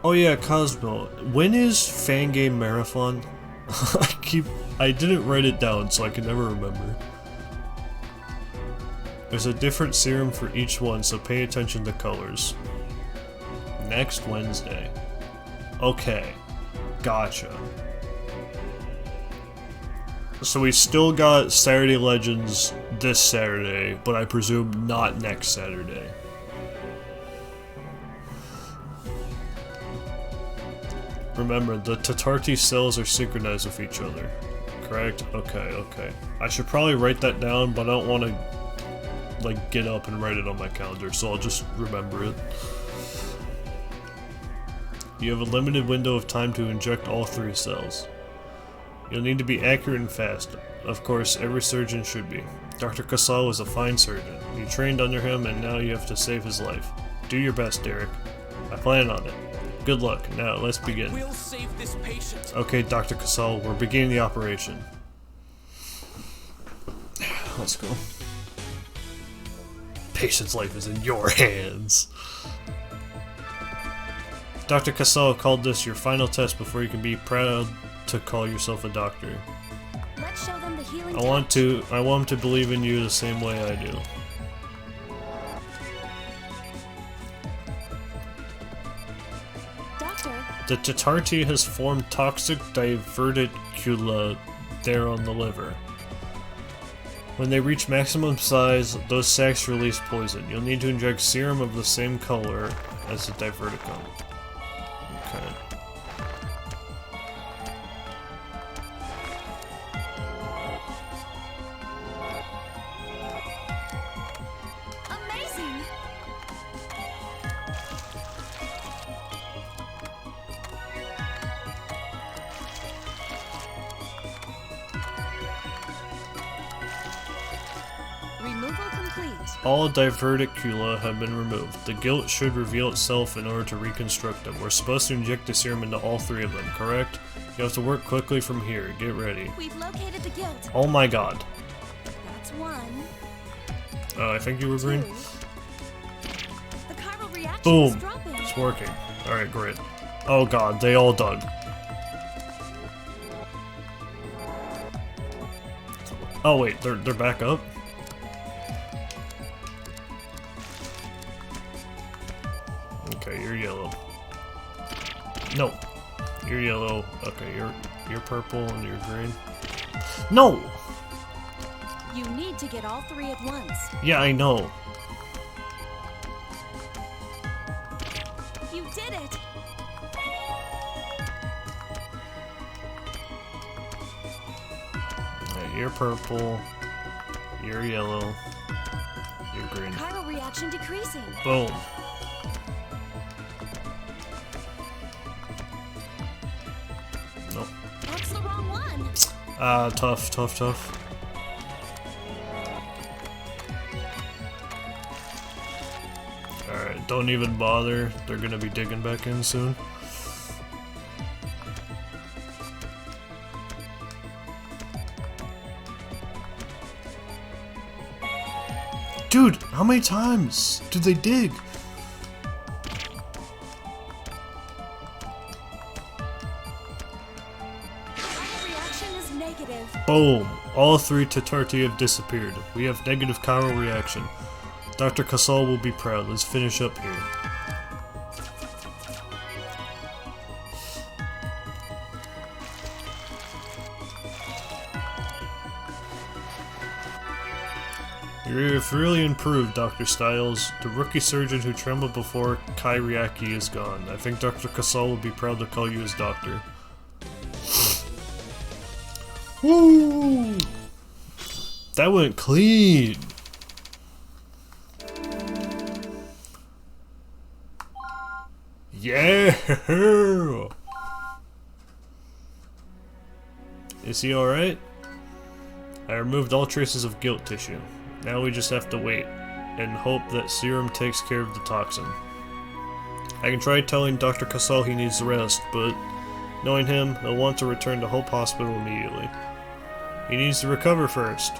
Oh yeah, Cosmo, when is Fangame Marathon? I didn't write it down, so I can never remember. There's a different serum for each one, so pay attention to colors. Next Wednesday. Okay, gotcha. So we still got Saturday Legends this Saturday, but I presume not next Saturday. Remember, the Tatarti cells are synchronized with each other. Correct? Okay. I should probably write that down, but I don't want to, like, get up and write it on my calendar, so I'll just remember it. You have a limited window of time to inject all 3 cells. You'll need to be accurate and fast. Of course, every surgeon should be. Dr. Casal was a fine surgeon. You trained under him, and now you have to save his life. Do your best, Derek. I plan on it. Good luck. Now, let's begin. We'll save this patient. Okay, Dr. Casal, we're beginning the operation. Let's go. Patient's life is in your hands. Dr. Casal called this your final test before you can be proud to call yourself a doctor. Let's show them the healing I want them to believe in you the same way I do. Doctor, The Tatarti has formed toxic diverticula there on the liver. When they reach maximum size, those sacs release poison. You'll need to inject serum of the same color as the diverticum. Okay. amazing! Removal complete. All diverticula have been removed. The guilt should reveal itself in order to reconstruct them. We're supposed to inject the serum into all 3 of them, correct? You have to work quickly from here. Get ready. We've located the guilt. Oh my god. That's 1. I think you were green. 2. The chiral reaction Boom. is dropping. It's working. Alright, great. Oh god, they all dug. Oh wait, they're back up? Okay, you're yellow. No. You're yellow. Okay, you're purple and you're green. No! You need to get all 3 at once. Yeah, I know. You did it! Alright, you're purple. You're yellow. You're green. Chiral reaction decreasing. Boom. Nope. That's the wrong one. Tough. Alright, don't even bother. They're gonna be digging back in soon. Dude, how many times do they dig? Chiral reaction is negative. Boom! All 3 Tatarti have disappeared. We have negative chiral reaction. Dr. Casal will be proud. Let's finish up here. You've really improved, Dr. Styles. The rookie surgeon who trembled before Kyriaki is gone. I think Dr. Casal will be proud to call you his doctor. Woo! That went clean. Yeah! Is he alright? I removed all traces of guilt tissue. Now we just have to wait and hope that serum takes care of the toxin. I can try telling Dr. Casal he needs rest, but knowing him, he'll want to return to Hope Hospital immediately. He needs to recover first.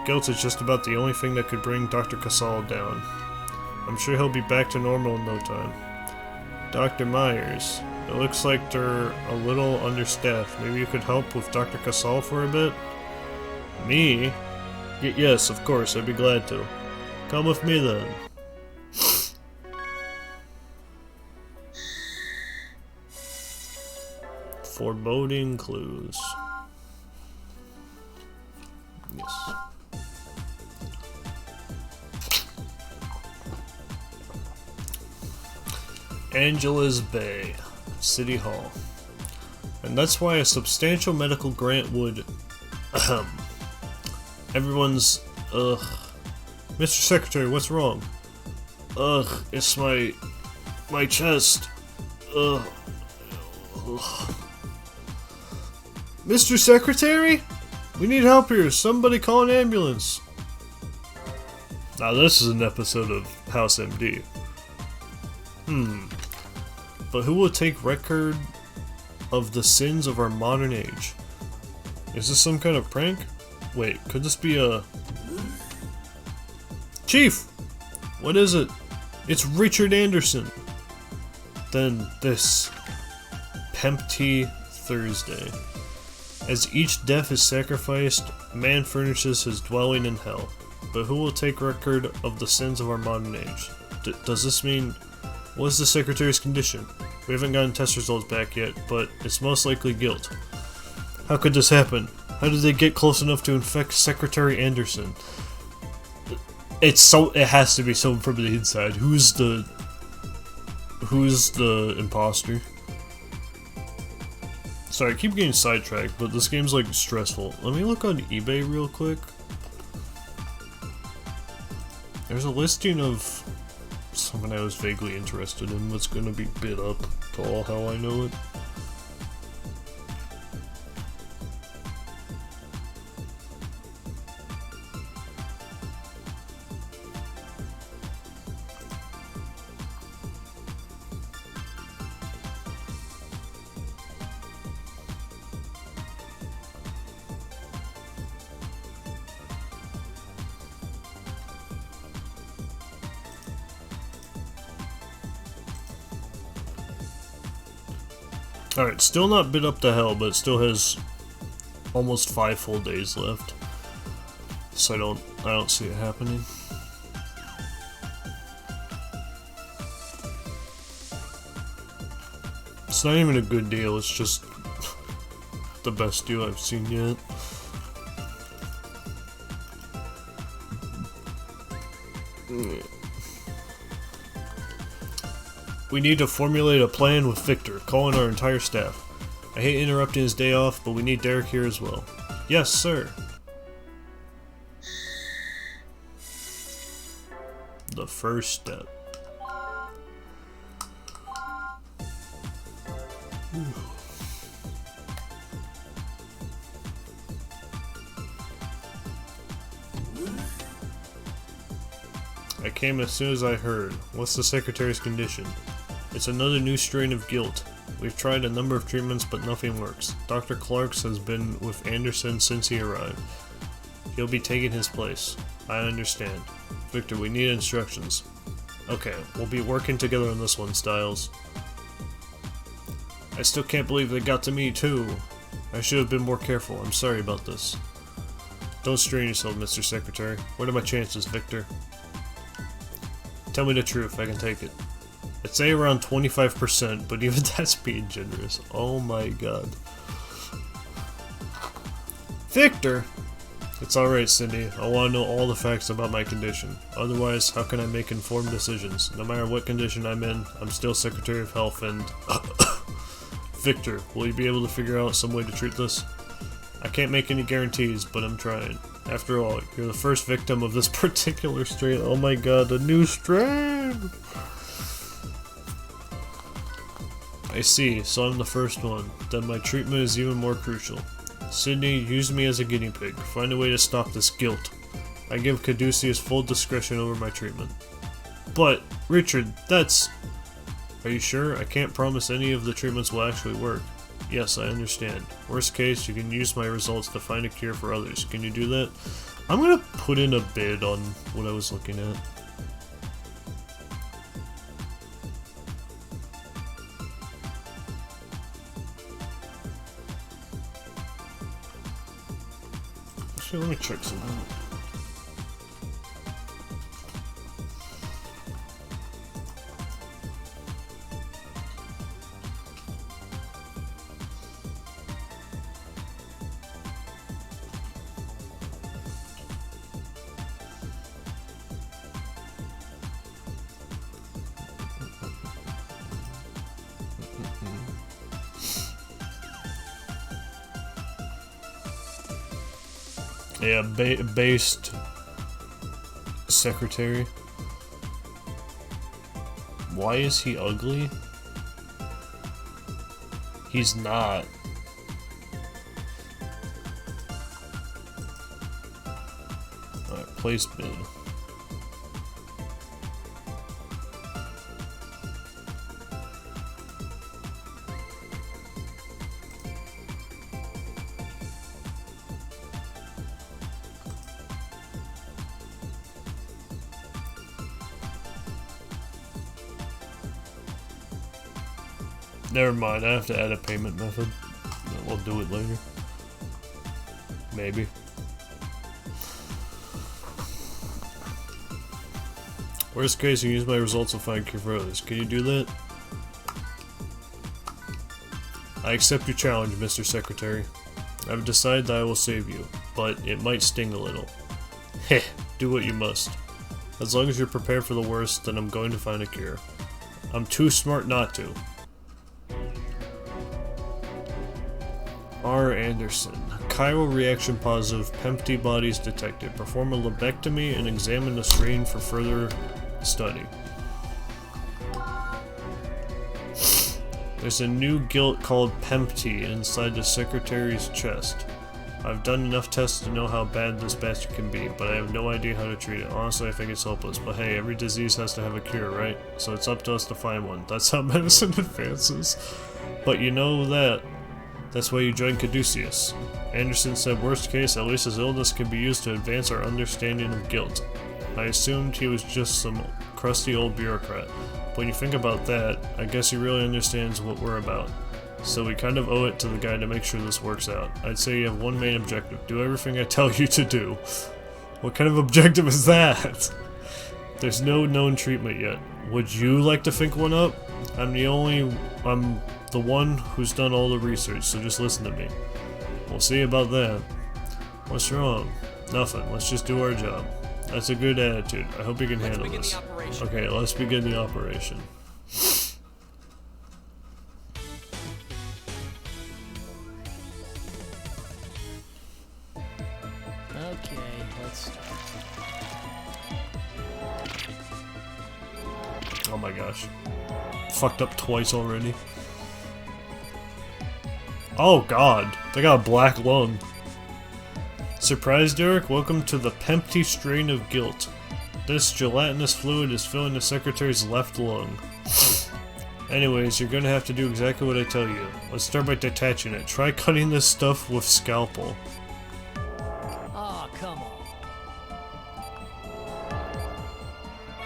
Guilt is just about the only thing that could bring Dr. Casal down. I'm sure he'll be back to normal in no time. Dr. Myers, it looks like they're a little understaffed. Maybe you could help with Dr. Casal for a bit? Me? Yes, of course, I'd be glad to. Come with me then. Foreboding clues. Yes. Angela's Bay, City Hall. And that's why a substantial medical grant would... Everyone's... Mr. Secretary, what's wrong? It's my chest. Mr. Secretary? We need help here. Somebody call an ambulance. Now this is an episode of House MD. But who will take record of the sins of our modern age? Is this some kind of prank? Wait, could this be a... Chief! What is it? It's Richard Anderson. Then this... Pempty Thursday. As each death is sacrificed, man furnishes his dwelling in hell. But who will take record of the sins of our modern age? Does this mean... What is the Secretary's condition? We haven't gotten test results back yet, but it's most likely guilt. How could this happen? How did they get close enough to infect Secretary Anderson? It has to be someone from the inside. Who's the imposter? Sorry, I keep getting sidetracked, but this game's like stressful. Let me look on eBay real quick. There's a listing of something I was vaguely interested in that's gonna be bid up to all hell I know it. Alright, still not bid up to hell, but it still has almost 5 full days left. So I don't see it happening. It's not even a good deal, it's just the best deal I've seen yet. We need to formulate a plan with Victor, calling our entire staff. I hate interrupting his day off, but we need Derek here as well. Yes, sir. The first step. I came as soon as I heard. What's the Secretary's condition? It's another new strain of guilt. We've tried a number of treatments, but nothing works. Dr. Clarks has been with Anderson since he arrived. He'll be taking his place. I understand. Victor, we need instructions. Okay, we'll be working together on this one, Styles. I still can't believe they got to me, too. I should have been more careful. I'm sorry about this. Don't strain yourself, Mr. Secretary. What are my chances, Victor? Tell me the truth, I can take it. I'd say around 25%, but even that's being generous. Oh my god. Victor! It's alright, Cindy. I want to know all the facts about my condition. Otherwise, how can I make informed decisions? No matter what condition I'm in, I'm still Secretary of Health and... Victor, will you be able to figure out some way to treat this? I can't make any guarantees, but I'm trying. After all, you're the first victim of this particular strain. Oh my god, a new strain! I see, so I'm the first one. Then my treatment is even more crucial. Sydney, use me as a guinea pig. Find a way to stop this guilt. I give Caduceus full discretion over my treatment. But, Richard, that's... Are you sure? I can't promise any of the treatments will actually work. Yes, I understand. Worst case, you can use my results to find a cure for others. Can you do that? I'm gonna put in a bid on what I was looking at. Actually, let me check something. Yeah, based secretary. Why is he ugly? He's not. Alright, place bid. Never mind, I have to add a payment method. We'll do it later. Maybe. Worst case, you use my results to find cure for others. Can you do that? I accept your challenge, Mr. Secretary. I've decided that I will save you, but it might sting a little. Heh, do what you must. As long as you're prepared for the worst, then I'm going to find a cure. I'm too smart not to. R. Anderson. Chiral reaction positive, empty bodies detected. Perform a lobectomy and examine the strain for further study. There's a new guilt called Pempty inside the secretary's chest. I've done enough tests to know how bad this bastard can be, but I have no idea how to treat it. Honestly, I think it's hopeless. But hey, every disease has to have a cure, right? So it's up to us to find one. That's how medicine advances. But you know that. That's why you joined Caduceus. Anderson said worst case, at least his illness can be used to advance our understanding of guilt. I assumed he was just some crusty old bureaucrat. But when you think about that, I guess he really understands what we're about. So we kind of owe it to the guy to make sure this works out. I'd say you have one main objective. Do everything I tell you to do. What kind of objective is that? There's no known treatment yet. Would you like to think one up? I'm the one who's done all the research, so just listen to me. We'll see about that. What's wrong? Nothing. Let's just do our job. That's a good attitude. I hope you can handle this. Okay, let's begin the operation. Okay, let's start. Oh my gosh. Fucked up twice already. Oh god, they got a black lung. Surprise, Derek? Welcome to the Pempty strain of guilt. This gelatinous fluid is filling the secretary's left lung. Anyways, you're gonna have to do exactly what I tell you. Let's start by detaching it. Try cutting this stuff with scalpel. Aw, come on.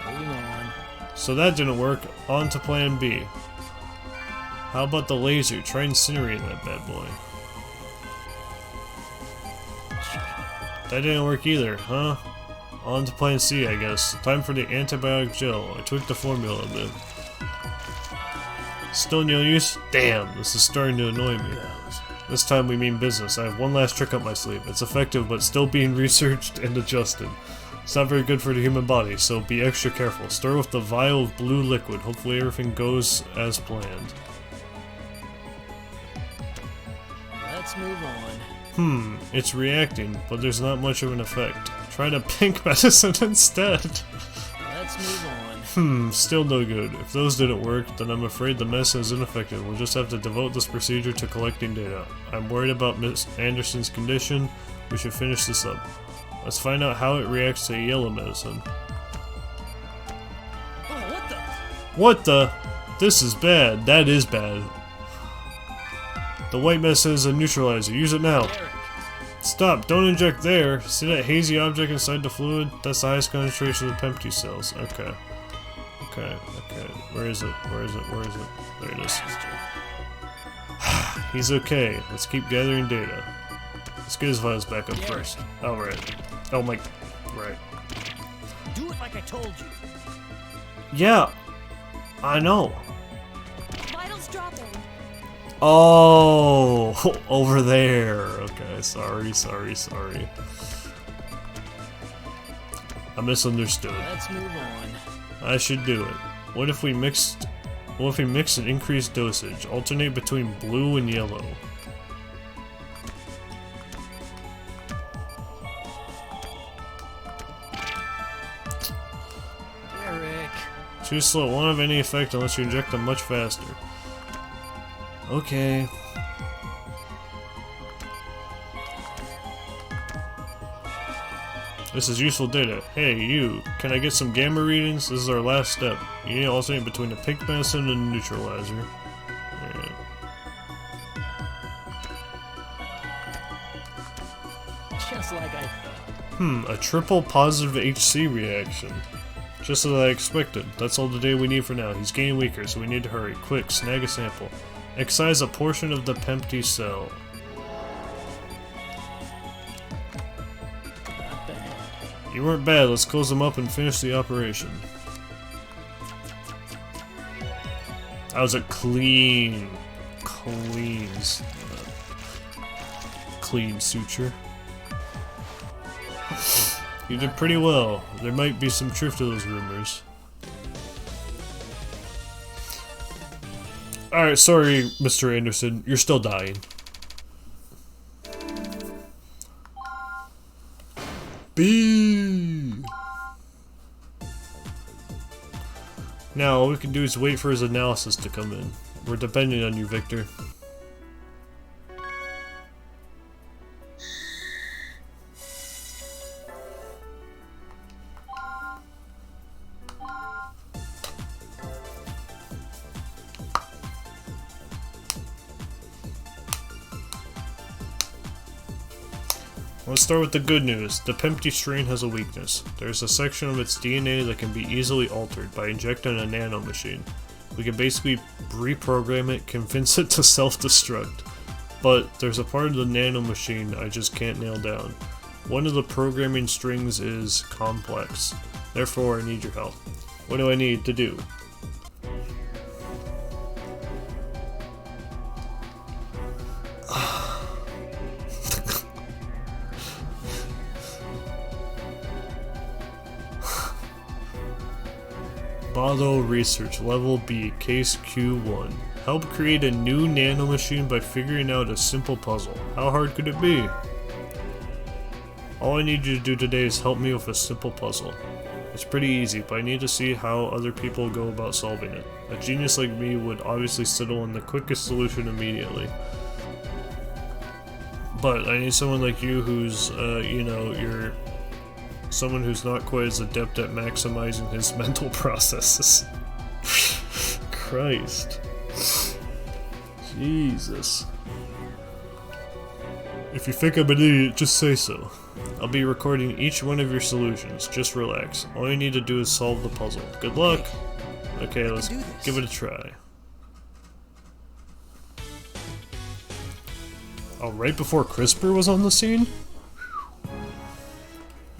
Moving on. So that didn't work. On to plan B. How about the laser? Try incinerating that bad boy. That didn't work either, huh? On to plan C, I guess. Time for the antibiotic gel. I tweaked the formula a bit. Still no use? Damn, this is starting to annoy me. This time we mean business. I have one last trick up my sleeve. It's effective, but still being researched and adjusted. It's not very good for the human body, so be extra careful. Stir with the vial of blue liquid. Hopefully everything goes as planned. Let's move on. It's reacting, but there's not much of an effect. Try the pink medicine instead. Let's move on. Still no good. If those didn't work, then I'm afraid the medicine is ineffective. We'll just have to devote this procedure to collecting data. I'm worried about Miss Anderson's condition. We should finish this up. Let's find out how it reacts to yellow medicine. Oh, what the? What the? This is bad. That is bad. The white medicine is a neutralizer. Use it now. Eric. Stop. Don't inject there. See that hazy object inside the fluid? That's the highest concentration of the Pempty cells. Okay. Okay. Where is it? Where is it? Where is it? There it is. He's okay. Let's keep gathering data. Let's get his vitals back up first. Oh, right. Oh my... Right. Do it like I told you. Yeah. I know. Vitals dropping. Oh, over there. Okay, sorry. I misunderstood. Let's move on. I should do it. What if we mix an increased dosage? Alternate between blue and yellow. Eric. Too slow. Won't have any effect unless you inject them much faster. Okay. This is useful data. Hey, you. Can I get some gamma readings? This is our last step. You need to alternate between the pink medicine and the neutralizer. Yeah. Just like I thought. A triple positive HC reaction. Just as I expected. That's all the data we need for now. He's getting weaker, so we need to hurry. Quick, snag a sample. Excise a portion of the Pempty cell. Not bad. You weren't bad. Let's close them up and finish the operation. That was a clean suture. You did pretty well. There might be some truth to those rumors. Alright, sorry, Mr. Anderson. You're still dying. B. Now, all we can do is wait for his analysis to come in. We're depending on you, Victor. Let's start with the good news. The Pempty strain has a weakness. There's a section of its DNA that can be easily altered by injecting a nanomachine. We can basically reprogram it, convince it to self-destruct. But there's a part of the nanomachine I just can't nail down. One of the programming strings is complex. Therefore, I need your help. What do I need to do? Bado Research, Level B, Case Q1. Help create a new nanomachine by figuring out a simple puzzle. How hard could it be? All I need you to do today is help me with a simple puzzle. It's pretty easy, but I need to see how other people go about solving it. A genius like me would obviously settle on the quickest solution immediately. But I need someone like you who's, you know, you're someone who's not quite as adept at maximizing his mental processes. Christ. Jesus. If you think I'm an idiot, just say so. I'll be recording each one of your solutions. Just relax. All you need to do is solve the puzzle. Good luck! Okay, let's give it a try. Oh, right before CRISPR was on the scene?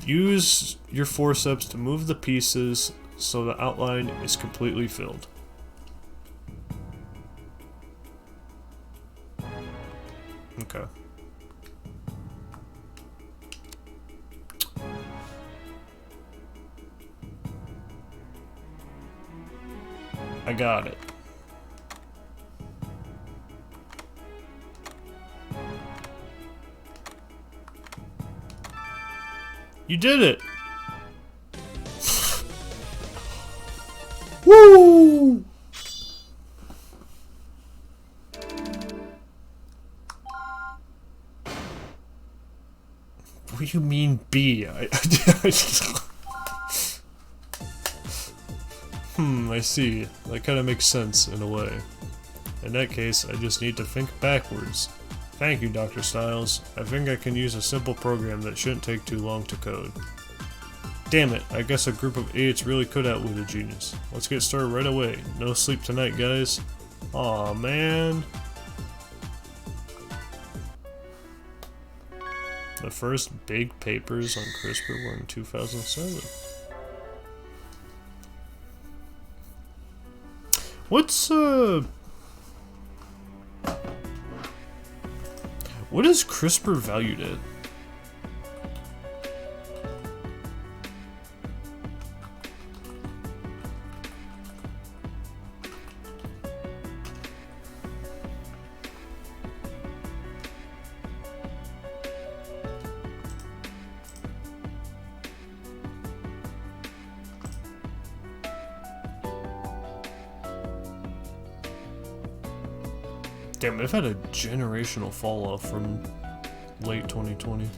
Use your forceps to move the pieces so the outline is completely filled. Okay. I got it. You did it! Woo! What do you mean B? I see. That kind of makes sense in a way. In that case, I just need to think backwards. Thank you, Dr. Styles. I think I can use a simple program that shouldn't take too long to code. Damn it, I guess a group of idiots really could outwit a genius. Let's get started right away. No sleep tonight, guys. Aw, man. The first big papers on CRISPR were in 2007. What is CRISPR valued at? Damn, they've had a generational fall off from late 2020.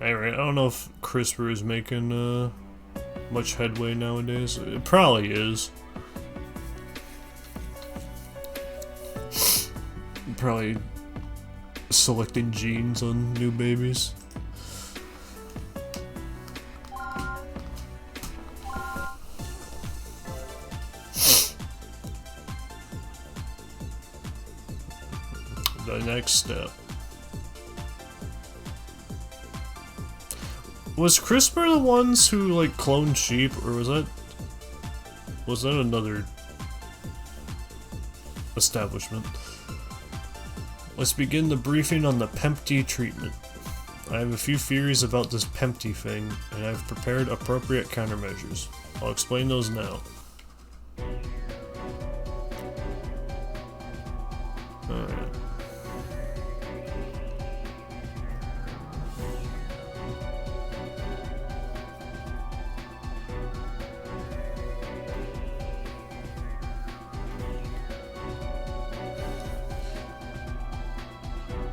Anyway, I don't know if CRISPR is making much headway nowadays. It probably is. Probably selecting genes on new babies. The next step. Was CRISPR the ones who like cloned sheep, or was that another establishment? Let's begin the briefing on the Pempty treatment. I have a few theories about this Pempty thing, and I've prepared appropriate countermeasures. I'll explain those now. Alright.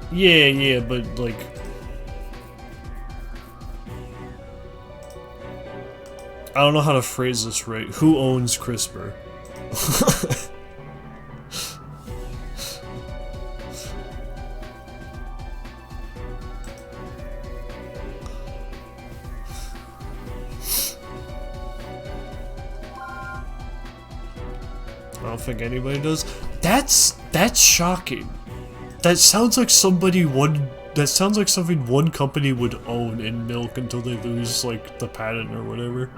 Yeah, but like... I don't know how to phrase this right. Who owns CRISPR? I don't think anybody does. That's shocking. That sounds like something one company would own in milk until they lose like the patent or whatever.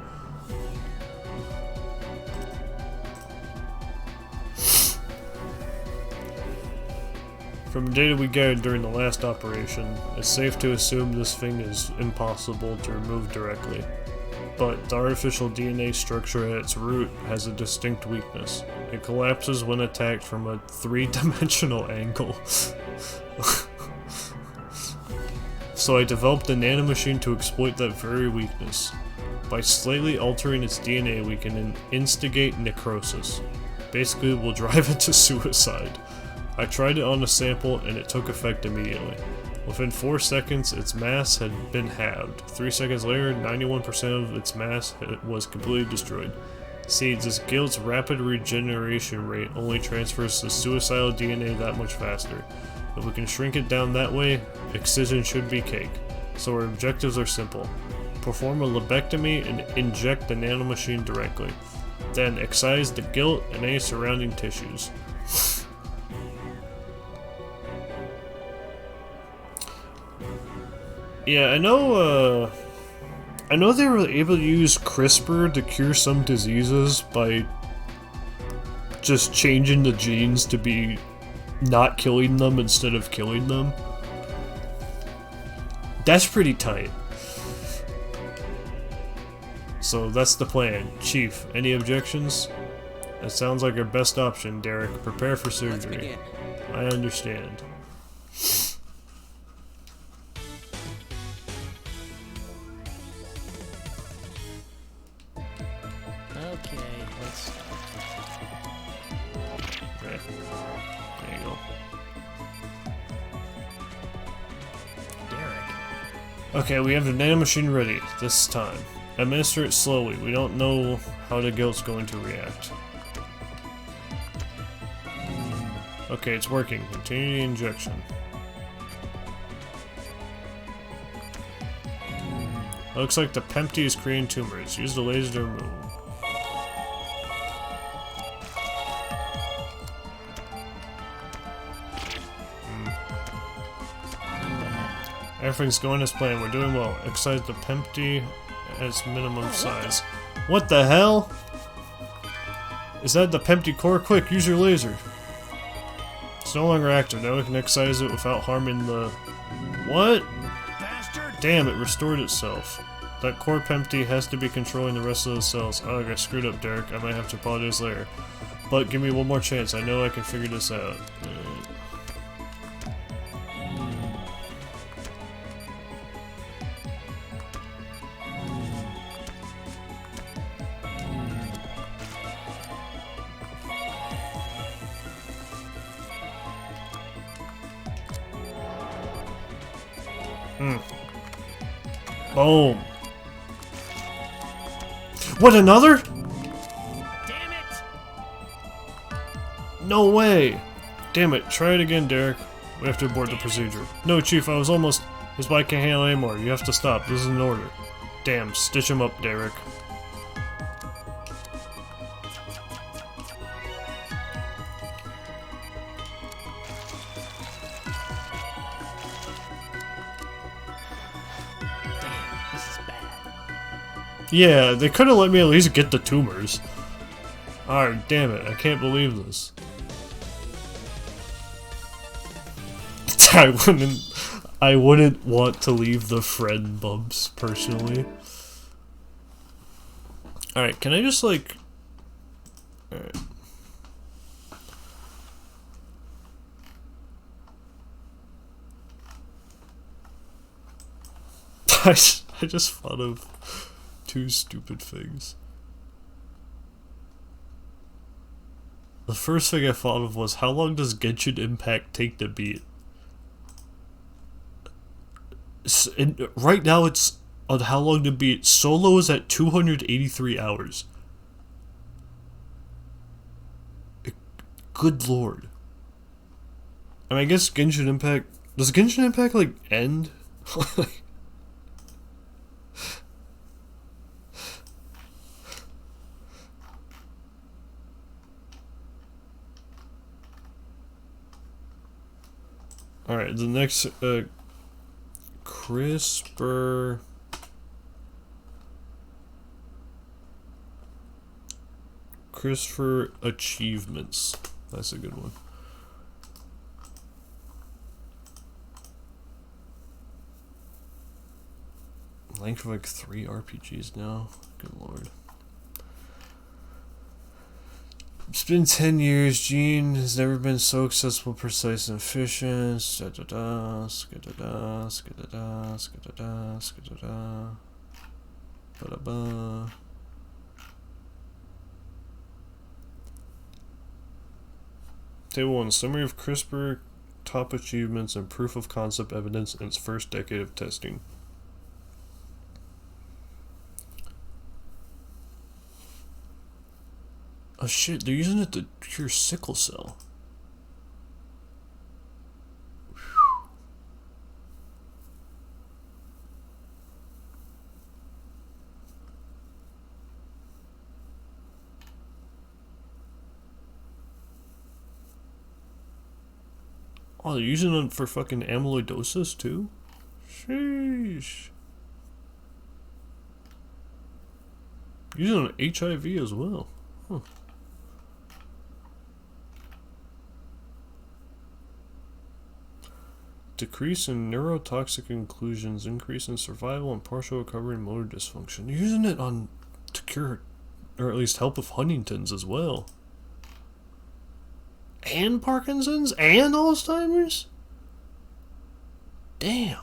From data we gathered during the last operation, it's safe to assume this thing is impossible to remove directly. But the artificial DNA structure at its root has a distinct weakness. It collapses when attacked from a three-dimensional angle. So I developed a nanomachine to exploit that very weakness. By slightly altering its DNA, we can instigate necrosis. Basically, we'll drive it to suicide. I tried it on a sample and it took effect immediately. Within 4 seconds, its mass had been halved. 3 seconds later, 91% of its mass was completely destroyed. See, this guild's rapid regeneration rate only transfers the suicidal DNA that much faster. If we can shrink it down that way, excision should be cake. So our objectives are simple. Perform a lobectomy and inject the nanomachine directly. Then excise the gilt and any surrounding tissues. Yeah, I know they were able to use CRISPR to cure some diseases by just changing the genes to be not killing them instead of killing them. That's pretty tight. So that's the plan. Chief, any objections? That sounds like our best option, Derek. Prepare for Let's surgery. begin. I understand. Okay, let's start. Okay. There you go. Derek. Okay, we have the nanomachine ready this time. Administer it slowly. We don't know how the gilt's going to react. Okay, it's working. Continue the injection. Looks like the Pempty is creating tumors. Use the laser to remove them. Everything's going as planned. We're doing well. Excise the Pempty at its minimum size. What the hell? Is that the Pempty core? Quick, use your laser. It's no longer active. Now we can excise it without harming the... What? Bastard! Damn, it restored itself. That core Pempty has to be controlling the rest of the cells. Oh, I got screwed up, Derek. I might have to apologize later. But give me one more chance. I know I can figure this out. Boom. What, another? Damn it! No way. Damn it. Try it again, Derek. We have to abort the procedure. No, Chief, I was almost... His body can't handle anymore. You have to stop. This is an order. Damn, stitch him up, Derek. Damn, this is bad. Yeah, they could have let me at least get the tumors. Alright, damn it. I can't believe this. I wouldn't want to leave the friend bumps, personally. Alright, can I just, like... Alright. I just thought of two stupid things. The first thing I thought of was, how long does Genshin Impact take to beat? Right now it's on how long to beat. Solo is at 283 hours. Good lord. I mean, I guess Genshin Impact... Does Genshin Impact, like, end? Alright, the next, CRISPR achievements. That's a good one. Length of like 3 RPGs now. Good lord. It's been 10 years. Gene has never been so accessible, precise, and efficient. Skidada, skidada, skidada, skidada, skidada. Ba-da-ba. Table 1. Summary of CRISPR top achievements and proof of concept evidence in its first decade of testing. Oh shit, they're using it to cure sickle cell. Oh, they're using it for fucking amyloidosis too? Sheesh. Using it on HIV as well. Huh. Decrease in neurotoxic inclusions, increase in survival and partial recovery in motor dysfunction. They're using it on to cure, or at least help with Huntington's as well. And Parkinson's and Alzheimer's? Damn.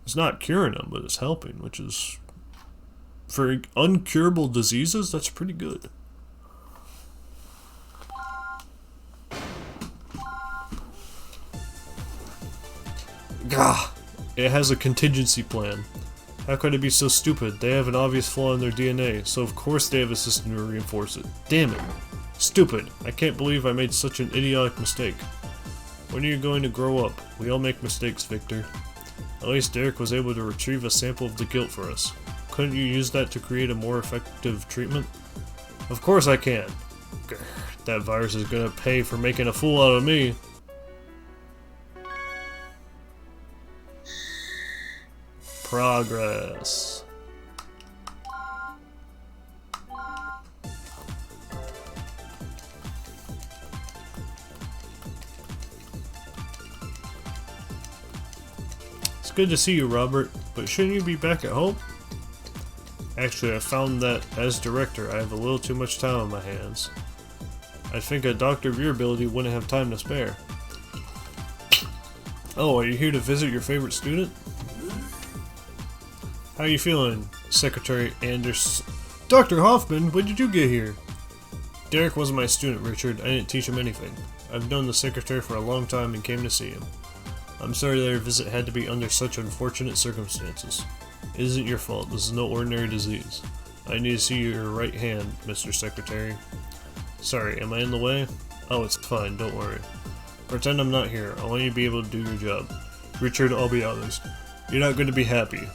It's not curing them, but it's helping, which is, for uncurable diseases, that's pretty good. Gah! It has a contingency plan. How could it be so stupid? They have an obvious flaw in their DNA, so of course they have a system to reinforce it. Damn it. Stupid. I can't believe I made such an idiotic mistake. When are you going to grow up? We all make mistakes, Victor. At least Derek was able to retrieve a sample of the guilt for us. Couldn't you use that to create a more effective treatment? Of course I can. Grr, that virus is gonna pay for making a fool out of me. Progress. It's good to see you, Robert, but shouldn't you be back at home? Actually, I found that, as director, I have a little too much time on my hands. I think a doctor of your ability wouldn't have time to spare. Oh, are you here to visit your favorite student? How you feeling, Secretary Anders? Dr. Hoffman, when did you get here? Derek wasn't my student, Richard. I didn't teach him anything. I've known the secretary for a long time and came to see him. I'm sorry that your visit had to be under such unfortunate circumstances. It isn't your fault. This is no ordinary disease. I need to see your right hand, Mr. Secretary. Sorry, am I in the way? Oh, it's fine, don't worry. Pretend I'm not here. I want you to be able to do your job. Richard, I'll be honest. You're not going to be happy,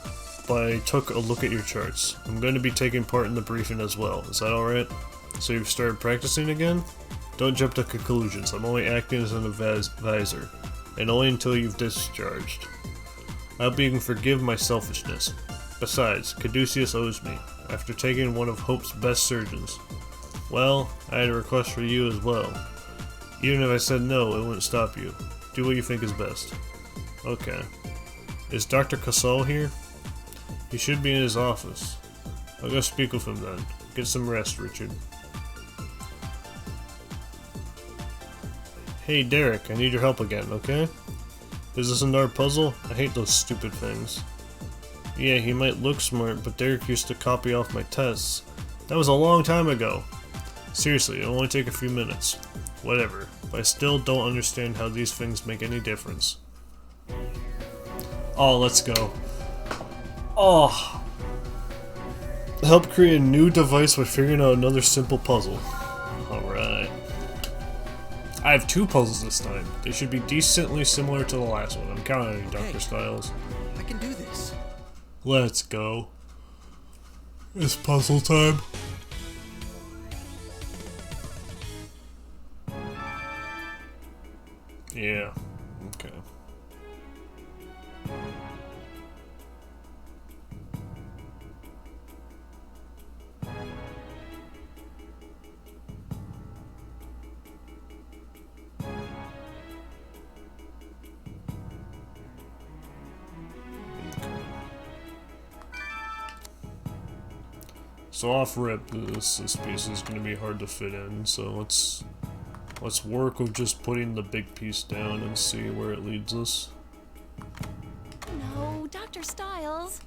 but I took a look at your charts. I'm going to be taking part in the briefing as well. Is that alright? So you've started practicing again? Don't jump to conclusions. I'm only acting as an advisor, and only until you've discharged. I hope you can forgive my selfishness. Besides, Caduceus owes me, after taking one of Hope's best surgeons. Well, I had a request for you as well. Even if I said no, it wouldn't stop you. Do what you think is best. Okay. Is Dr. Casal here? He should be in his office. I'll go speak with him then. Get some rest, Richard. Hey Derek, I need your help again, okay? Is this another puzzle? I hate those stupid things. Yeah, he might look smart, but Derek used to copy off my tests. That was a long time ago. Seriously, it'll only take a few minutes. Whatever, but I still don't understand how these things make any difference. Oh, let's go. Oh. Help create a new device by figuring out another simple puzzle. Alright. I have two puzzles this time. They should be decently similar to the last one. I'm counting on you, Dr. Styles. I can do this. Let's go. It's puzzle time. Yeah. Okay. So off rip, this piece is going to be hard to fit in, so let's work with just putting the big piece down and see where it leads us. No, Dr. Styles.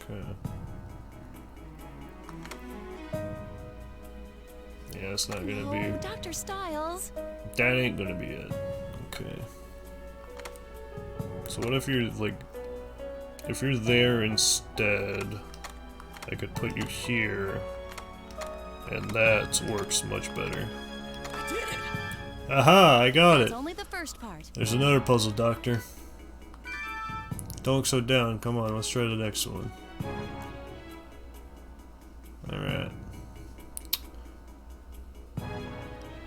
Okay. Yeah, it's not gonna No, be. Dr. Styles. That ain't gonna be it. Okay. So what if you're like, if you're there instead, I could put you here, and that works much better. I did it. Aha! I got It's it. only the first part. There's another puzzle, Doctor. Don't look so down. Come on, let's try the next one. Alright.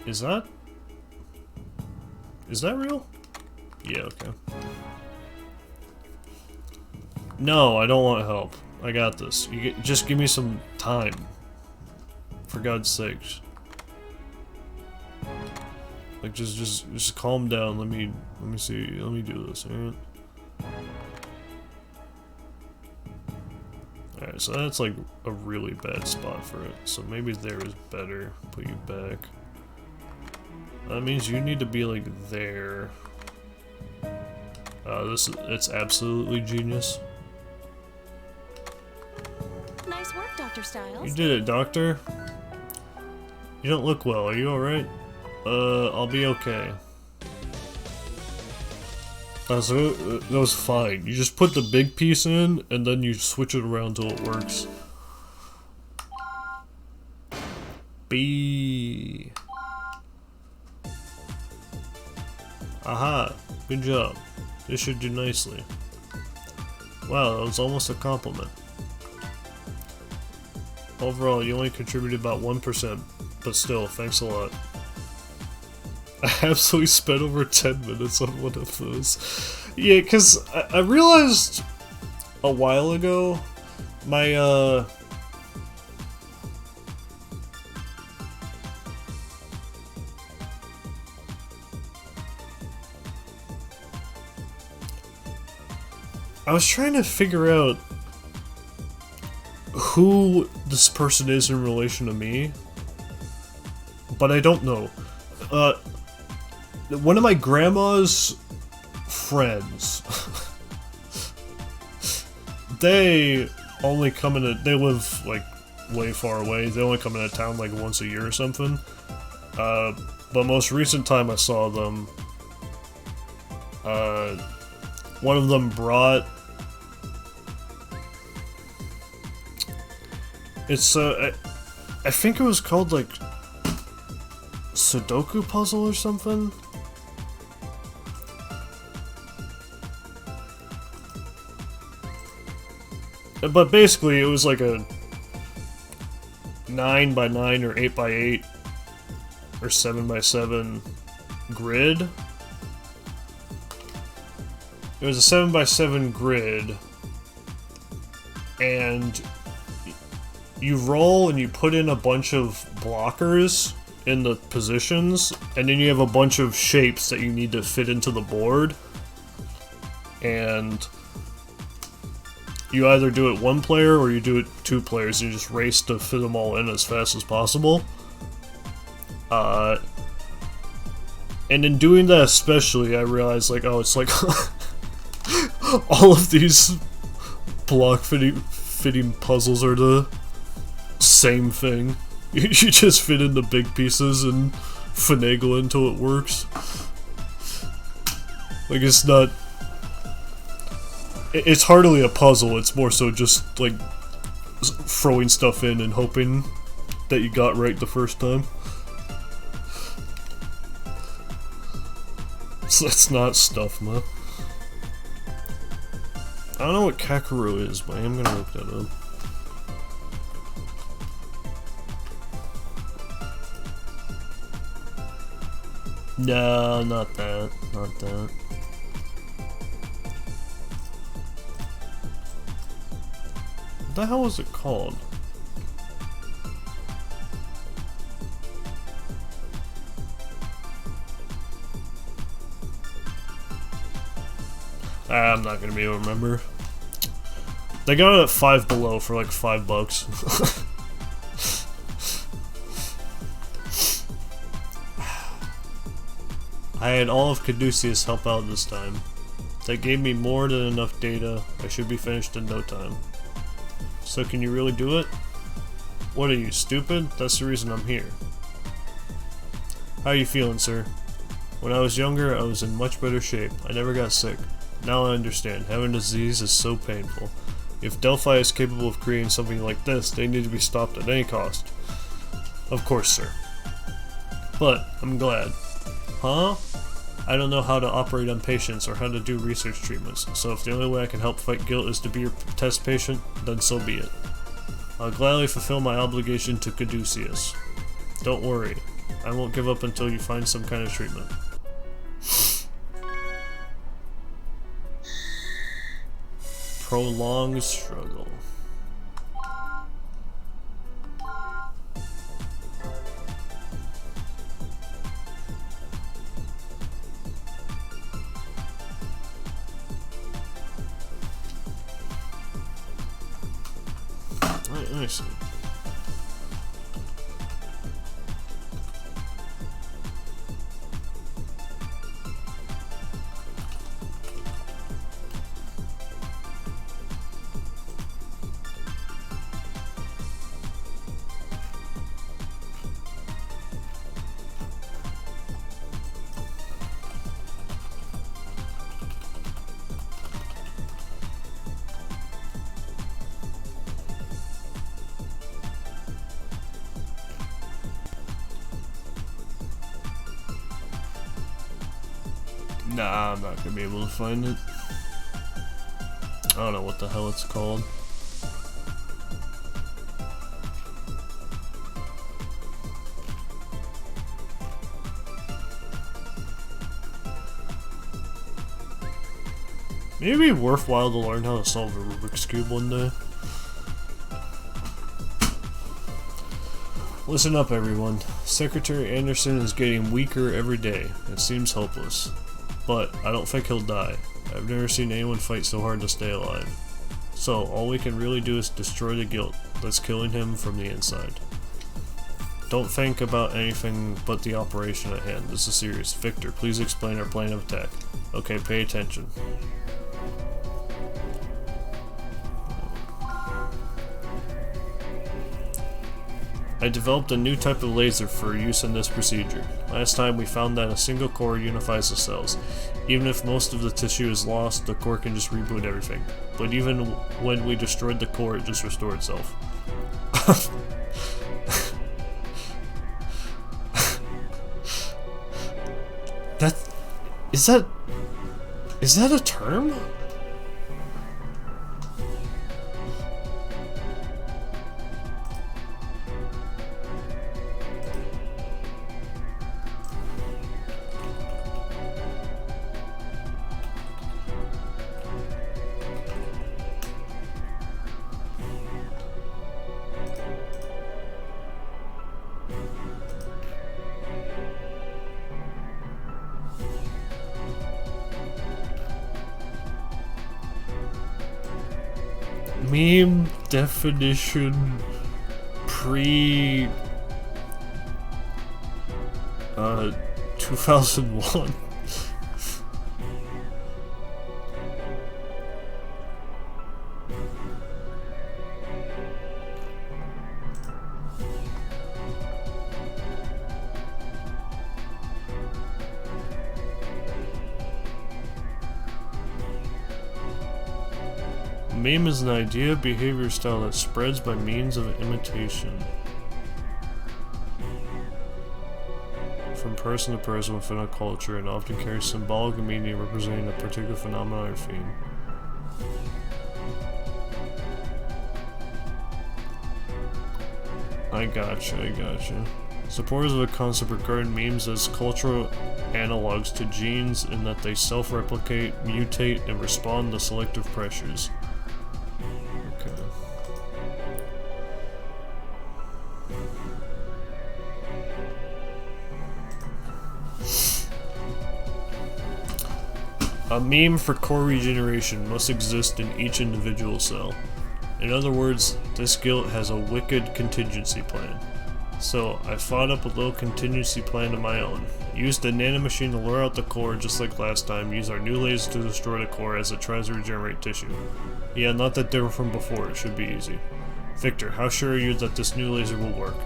Is that Is that real? Yeah, okay. No, I don't want help. I got this. Just give me some time. For God's sakes. Like, just calm down. Let me see. Let me do this, alright? Alright, so that's like a really bad spot for it. So maybe there is better. Put you back. That means you need to be like there. It's absolutely genius. Nice work, Dr. Styles. You did it, Doctor. You don't look well. Are you alright? I'll be okay. That was fine. You just put the big piece in, and then you switch it around till it works. B. Aha! Good job. This should do nicely. Wow, that was almost a compliment. Overall, you only contributed about 1%, but still, thanks a lot. I absolutely spent over 10 minutes on one of those. Yeah, because I realized a while ago, my, I was trying to figure out who this person is in relation to me, but I don't know. One of my grandma's friends, they only come in they live like way far away, they only come into town like once a year or something, but most recent time I saw them, one of them brought, it's I think it was called like Sudoku puzzle or something? But basically it was like a 9x9 or 8x8 or 7x7 grid. It was a 7x7 grid, and you roll and you put in a bunch of blockers in the positions, and then you have a bunch of shapes that you need to fit into the board, and you either do it one player or you do it two players, and you just race to fit them all in as fast as possible. And in doing that especially, I realized like, oh, it's like all of these block fitting puzzles are the same thing. You just fit in the big pieces and finagle until it works. Like, it's not... It's hardly a puzzle, it's more so just, like, throwing stuff in and hoping that you got right the first time. So that's not stuff, man. I don't know what Kakarot is, but I am gonna look that up. No, not that. Not that. What the hell was it called? I'm not gonna be able to remember. They got it at Five Below for like $5. I had all of Caduceus help out this time. That gave me more than enough data. I should be finished in no time. So can you really do it? What are you, stupid? That's the reason I'm here. How are you feeling, sir? When I was younger, I was in much better shape. I never got sick. Now I understand. Having a disease is so painful. If Delphi is capable of creating something like this, they need to be stopped at any cost. Of course, sir. But, I'm glad. Huh? I don't know how to operate on patients or how to do research treatments, so if the only way I can help fight guilt is to be your test patient, then so be it. I'll gladly fulfill my obligation to Caduceus. Don't worry, I won't give up until you find some kind of treatment. prolonged struggle. I see. Nah, I'm not gonna be able to find it. I don't know what the hell it's called. Maybe it'd be worthwhile to learn how to solve a Rubik's Cube one day. Listen up, everyone. Secretary Anderson is getting weaker every day. It seems hopeless. But I don't think he'll die. I've never seen anyone fight so hard to stay alive. So, all we can really do is destroy the guilt that's killing him from the inside. Don't think about anything but the operation at hand. This is serious. Victor, please explain our plan of attack. Okay, pay attention. I developed a new type of laser for use in this procedure. Last time we found that a single core unifies the cells. Even if most of the tissue is lost, the core can just reboot everything. But even when we destroyed the core, it just restored itself. Is that a term? Meme definition pre 2001. Meme is an idea, behavior style that spreads by means of imitation. From person to person within a culture and often carries symbolic meaning representing a particular phenomenon or theme. I gotcha. Supporters of the concept regard memes as cultural analogs to genes in that they self-replicate, mutate, and respond to selective pressures. A meme for core regeneration must exist in each individual cell. In other words, this guild has a wicked contingency plan. So I thought up a little contingency plan of my own. Used a nanomachine to lure out the core just like last time, use our new laser to destroy the core as it tries to regenerate tissue. Yeah, not that different from before, it should be easy. Victor, how sure are you that this new laser will work?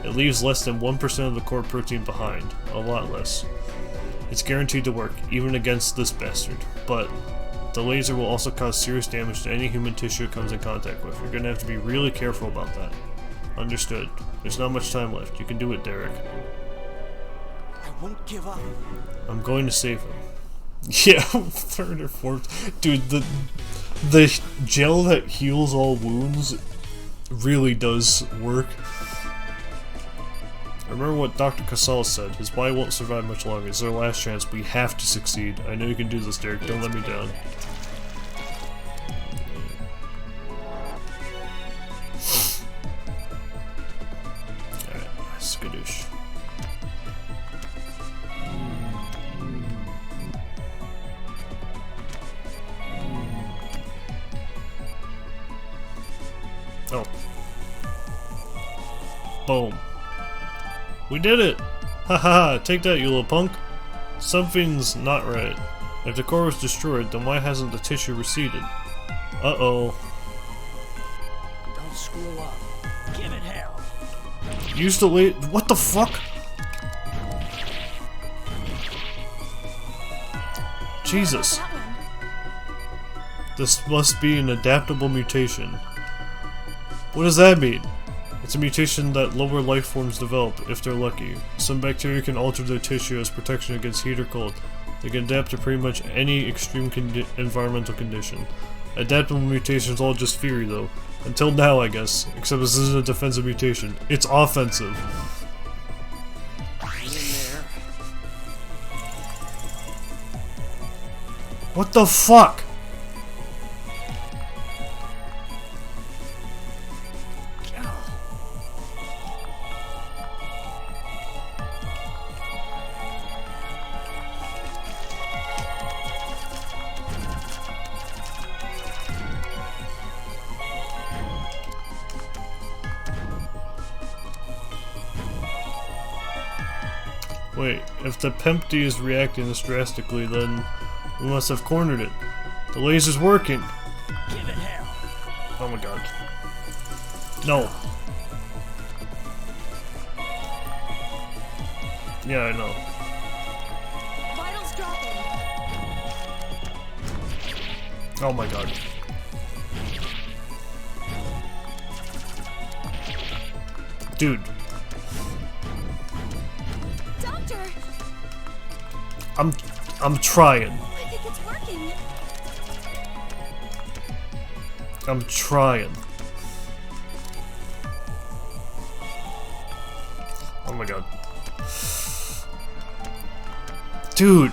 It leaves less than 1% of the core protein behind, a lot less. It's guaranteed to work, even against this bastard, but the laser will also cause serious damage to any human tissue it comes in contact with. You're gonna have to be really careful about that. Understood. There's not much time left. You can do it, Derek. I won't give up. I'm going to save him. Yeah, third or fourth. Dude, the gel that heals all wounds really does work. Remember what Dr. Casal said, his body won't survive much longer. It's our last chance. We have to succeed. I know you can do this, Derek. Don't let me down. skittish. Oh. Boom. We did it! Haha, take that, you little punk. Something's not right. If the core was destroyed, then why hasn't the tissue receded? Uh-oh. Don't screw up. Give it hell. Use the late. What the fuck? Jesus. That one. This must be an adaptable mutation. What does that mean? It's a mutation that lower life forms develop, if they're lucky. Some bacteria can alter their tissue as protection against heat or cold. They can adapt to pretty much any extreme environmental condition. Adaptable mutations all just theory though. Until now, I guess. Except this isn't a defensive mutation. It's offensive. Hang in there. What the fuck? Wait, if the Pempty is reacting this drastically, then we must have cornered it. The laser's working. Give it hell. Oh my god. No. Yeah, I know. Vitals dropping. Oh my god. Dude, Doctor, I'm trying. I think it's working. I'm trying. Oh my god. Dude.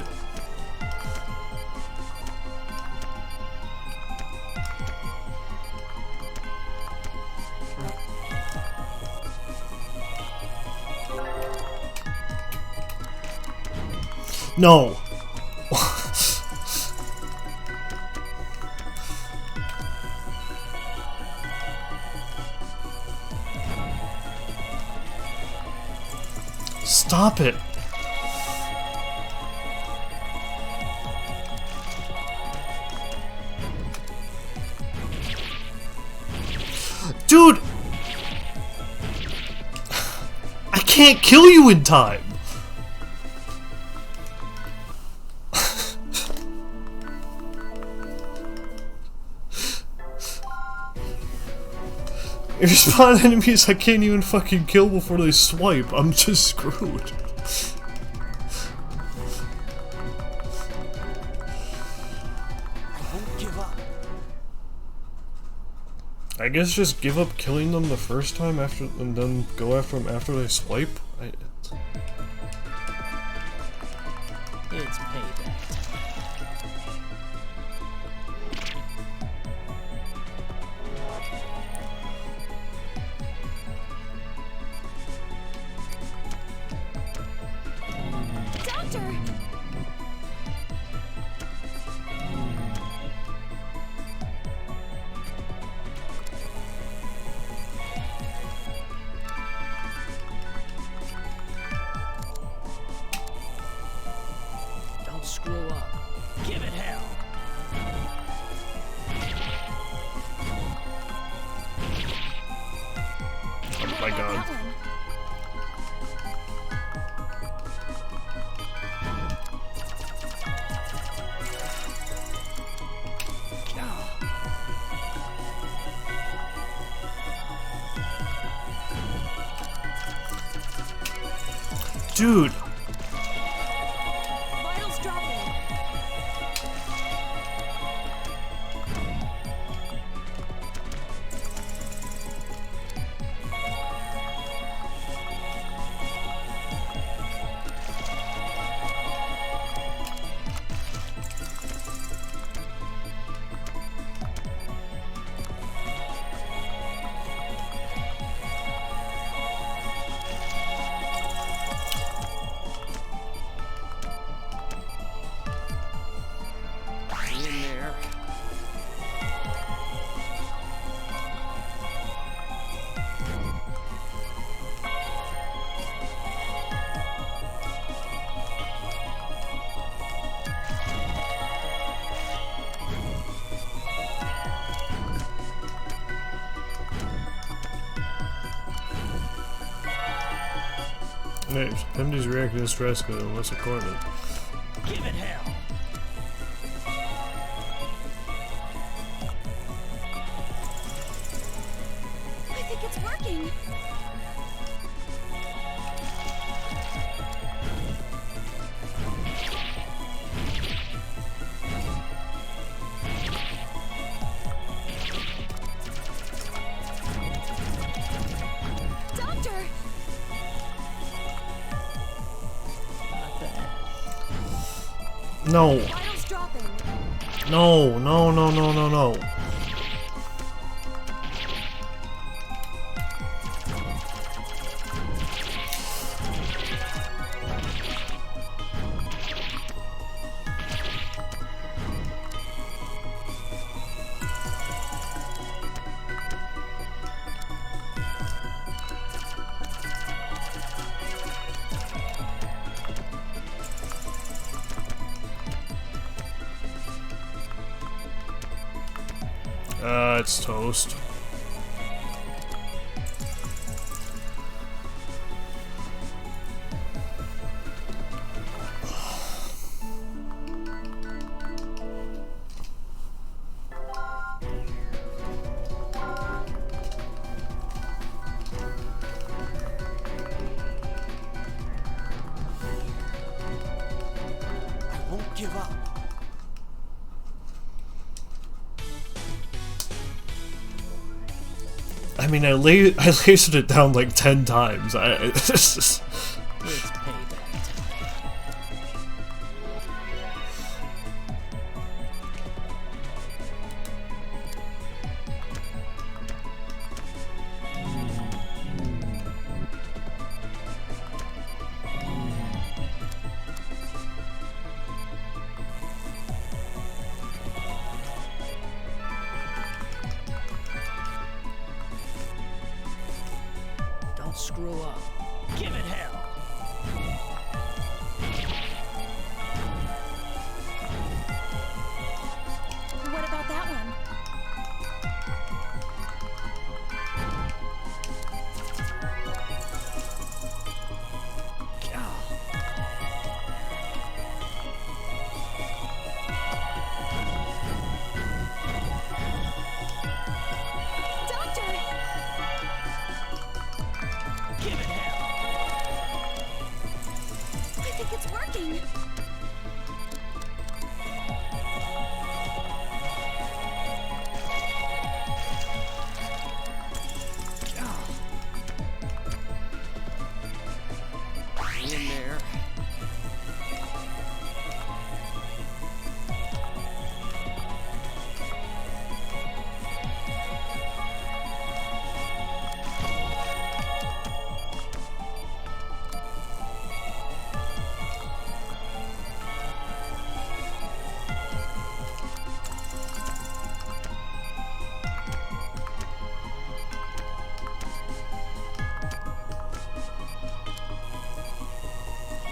No. Stop it. Dude. I can't kill you in time. If you spawn enemies I can't even fucking kill before they swipe, I'm just screwed. I won't give up. I guess just give up killing them the first time after, and then go after them after they swipe? It's payback. Doctor, Don't screw up. Give it hell. Oh my god. that one. Dude. Vitals dropping. Hey, MD's reacting to stress because of what's recorded. Give it hell. I think it's working. Doctor! Not bad. No, Vitals dropping. no, no, no, no, no, no. It's toast. I won't give up. I mean, I lasered it down like 10 times. It's just... It's payback time. Don't screw up. Give it hell. What about that one? Doctor! Give it hell. I think it's working. In there.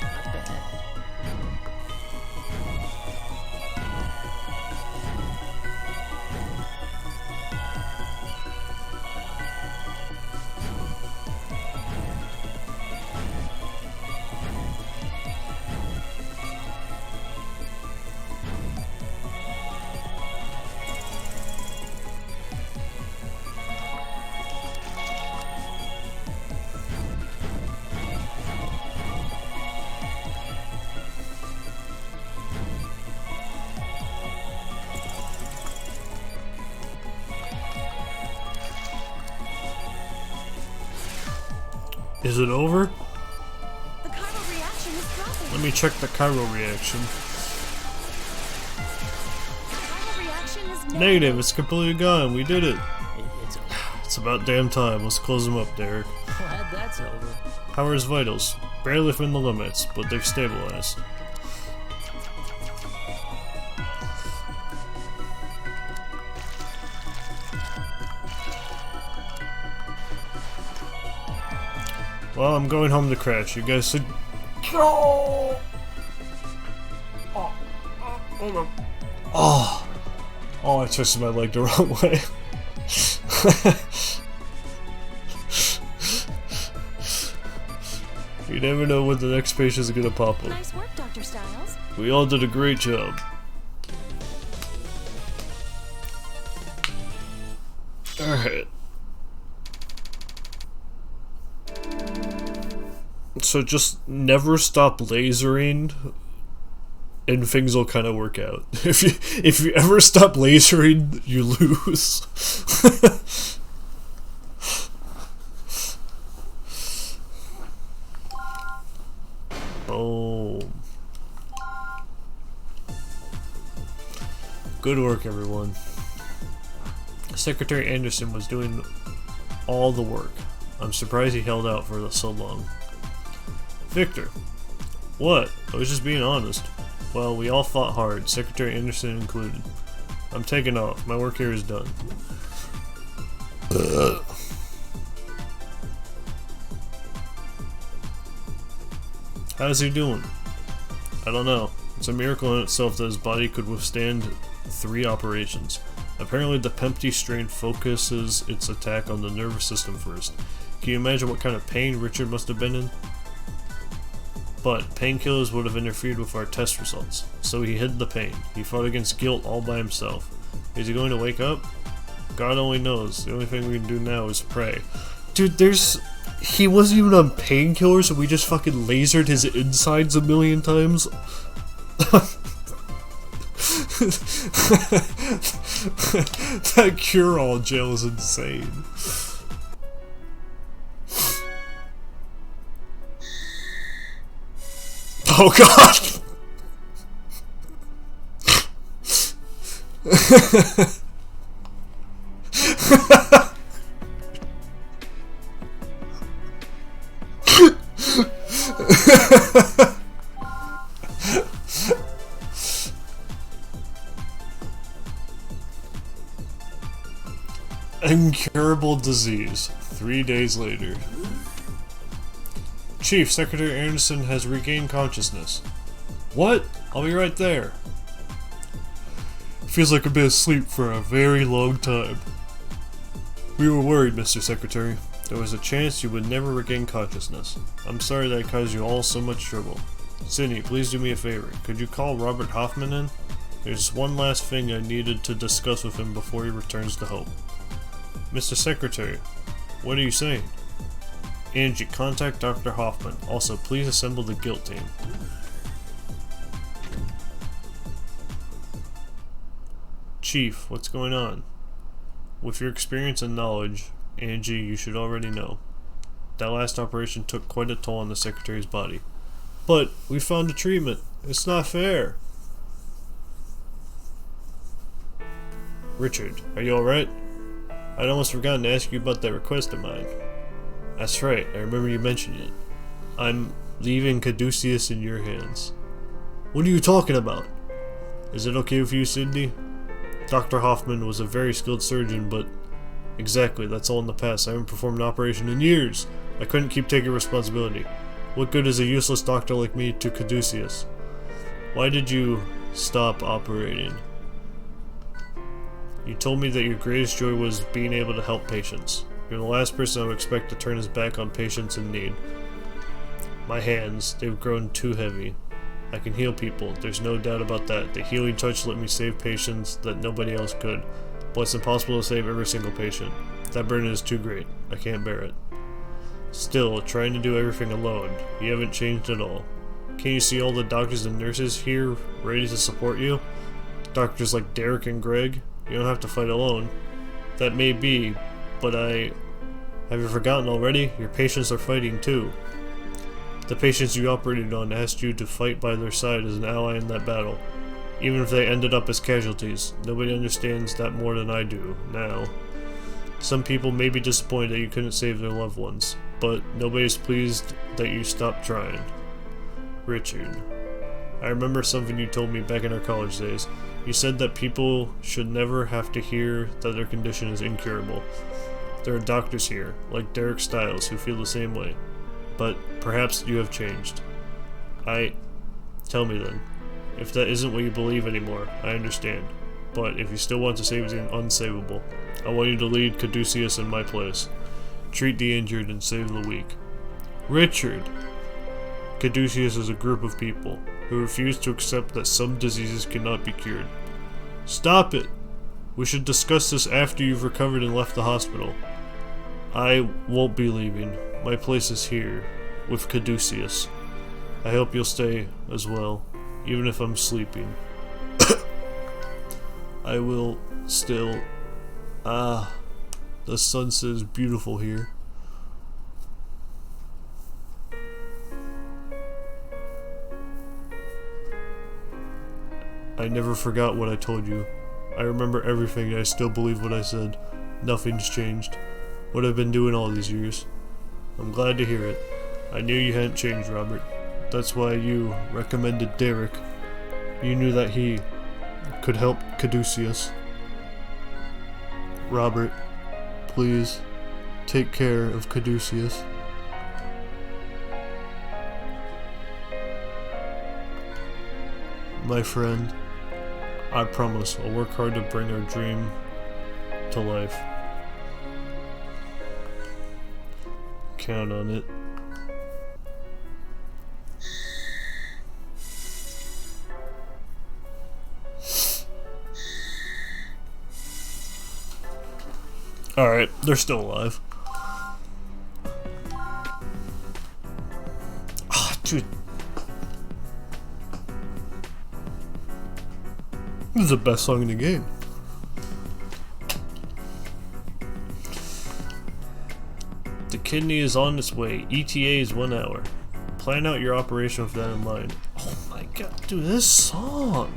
Not bad. Is it over? The chiral reaction is dropping. Let me check the chiral reaction. Chiral reaction is Negative, it's completely gone. We did it. It's over. It's about damn time. Let's close them up, Derek. Glad that's over. Power's vitals. Barely within the limits, but they've stabilized. Well, I'm going home to crash. You guys should. Oh, I twisted my leg the wrong way. You never know when the next patient's gonna pop up. Nice work, Dr. Styles. We all did a great job. Alright. So just never stop lasering and things will kind of work out. If you ever stop lasering, you lose. Boom. Good work, everyone. Secretary Anderson was doing all the work. I'm surprised he held out for so long. Victor. What? I was just being honest. Well, we all fought hard, Secretary Anderson included. I'm taking off. My work here is done. How's he doing? I don't know. It's a miracle in itself that his body could withstand 3 operations. Apparently the Pempty strain focuses its attack on the nervous system first. Can you imagine what kind of pain Richard must have been in? But painkillers would have interfered with our test results, so he hid the pain. He fought against guilt all by himself. Is he going to wake up? God only knows. The only thing we can do now is pray. Dude, he wasn't even on painkillers, and we just fucking lasered his insides a million times? That cure-all gel is insane. Oh god! Incurable disease. 3 days later. Chief, Secretary Anderson has regained consciousness. What? I'll be right there. Feels like I've been asleep for a very long time. We were worried, Mr. Secretary. There was a chance you would never regain consciousness. I'm sorry that I caused you all so much trouble. Sydney, please do me a favor. Could you call Robert Hoffman in? There's one last thing I needed to discuss with him before he returns to Hope. Mr. Secretary, what are you saying? Angie, contact Dr. Hoffman. Also, please assemble the guilt team. Chief, what's going on? With your experience and knowledge, Angie, you should already know. That last operation took quite a toll on the Secretary's body. But, we found a treatment. It's not fair. Richard, are you alright? I'd almost forgotten to ask you about that request of mine. That's right, I remember you mentioned it. I'm leaving Caduceus in your hands. What are you talking about? Is it okay with you, Cindy? Dr. Hoffman was a very skilled surgeon, but... Exactly, that's all in the past. I haven't performed an operation in years. I couldn't keep taking responsibility. What good is a useless doctor like me to Caduceus? Why did you stop operating? You told me that your greatest joy was being able to help patients. You're the last person I would expect to turn his back on patients in need. My hands, they've grown too heavy. I can heal people, there's no doubt about that. The healing touch let me save patients that nobody else could. But it's impossible to save every single patient. That burden is too great. I can't bear it. Still, trying to do everything alone. You haven't changed at all. Can you see all the doctors and nurses here ready to support you? Doctors like Derek and Greg? You don't have to fight alone. That may be, but have you forgotten already? Your patients are fighting too. The patients you operated on asked you to fight by their side as an ally in that battle. Even if they ended up as casualties, nobody understands that more than I do, now. Some people may be disappointed that you couldn't save their loved ones, but nobody's pleased that you stopped trying. Richard. I remember something you told me back in our college days. You said that people should never have to hear that their condition is incurable. There are doctors here, like Derek Styles, who feel the same way. But perhaps you have changed. Tell me then. If that isn't what you believe anymore, I understand. But if you still want to save the unsavable, I want you to lead Caduceus in my place. Treat the injured and save the weak. Richard! Caduceus is a group of people who refuse to accept that some diseases cannot be cured. Stop it! We should discuss this after you've recovered and left the hospital. I won't be leaving. My place is here, with Caduceus. I hope you'll stay as well, even if I'm sleeping. I will still... the sunset is beautiful here. I never forgot what I told you. I remember everything and I still believe what I said. Nothing's changed. What I've been doing all these years. I'm glad to hear it. I knew you hadn't changed, Robert. That's why you recommended Derek. You knew that he could help Caduceus. Robert, please take care of Caduceus. My friend, I promise I'll work hard to bring our dream to life. Count on it. Alright, they're still alive. Ah, dude. This is the best song in the game. The kidney is on its way. ETA is 1 hour. Plan out your operation with that in mind. Oh my god, dude, this song!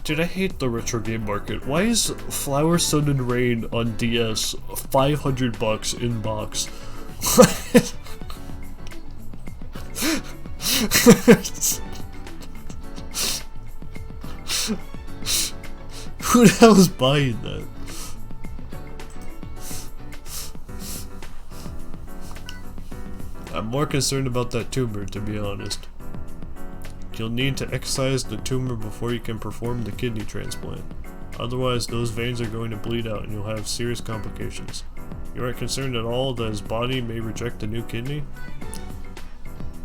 Dude, I hate the retro game market. Why is Flower, Sun, and Rain on DS $500 in box? Who the hell is buying that? I'm more concerned about that tumor, to be honest. You'll need to excise the tumor before you can perform the kidney transplant. Otherwise, those veins are going to bleed out and you'll have serious complications. You aren't concerned at all that his body may reject the new kidney?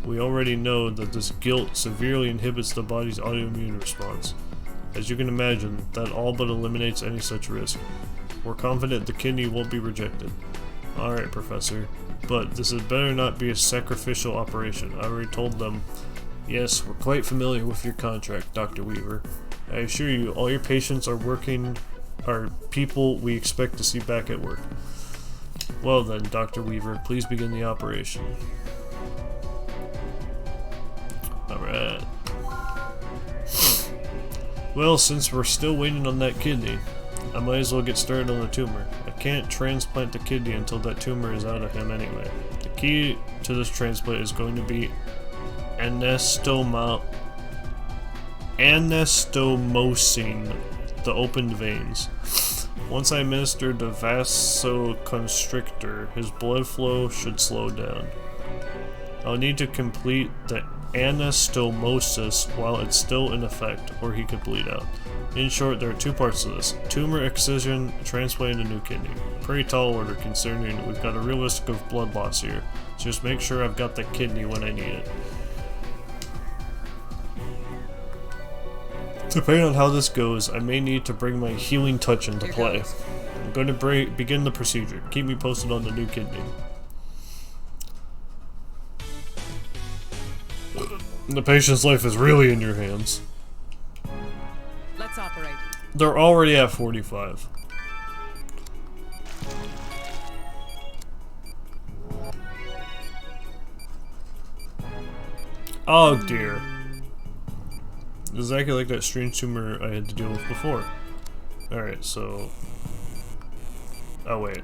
We already know that this guilt severely inhibits the body's autoimmune response. As you can imagine, that all but eliminates any such risk. We're confident the kidney won't be rejected. Alright, Professor, but this had better not be a sacrificial operation. I already told them. Yes, we're quite familiar with your contract, Dr. Weaver. I assure you, all your patients are people we expect to see back at work. Well then, Dr. Weaver, please begin the operation. Alright. Well, since we're still waiting on that kidney, I might as well get started on the tumor. I can't transplant the kidney until that tumor is out of him anyway. The key to this transplant is going to be anastomosing the opened veins. Once I administer the vasoconstrictor, his blood flow should slow down. I'll need to complete the anastomosis while it's still in effect, or he could bleed out. In short, there are two parts to this. Tumor excision, transplant a new kidney. Pretty tall order considering we've got a real risk of blood loss here. So just make sure I've got the kidney when I need it. Depending on how this goes, I may need to bring my healing touch into play. I'm going to begin the procedure. Keep me posted on the new kidney. The patient's life is really in your hands. Let's operate. They're already at 45. Oh dear. Exactly like that strange tumor I had to deal with before. Alright, so... Oh, wait.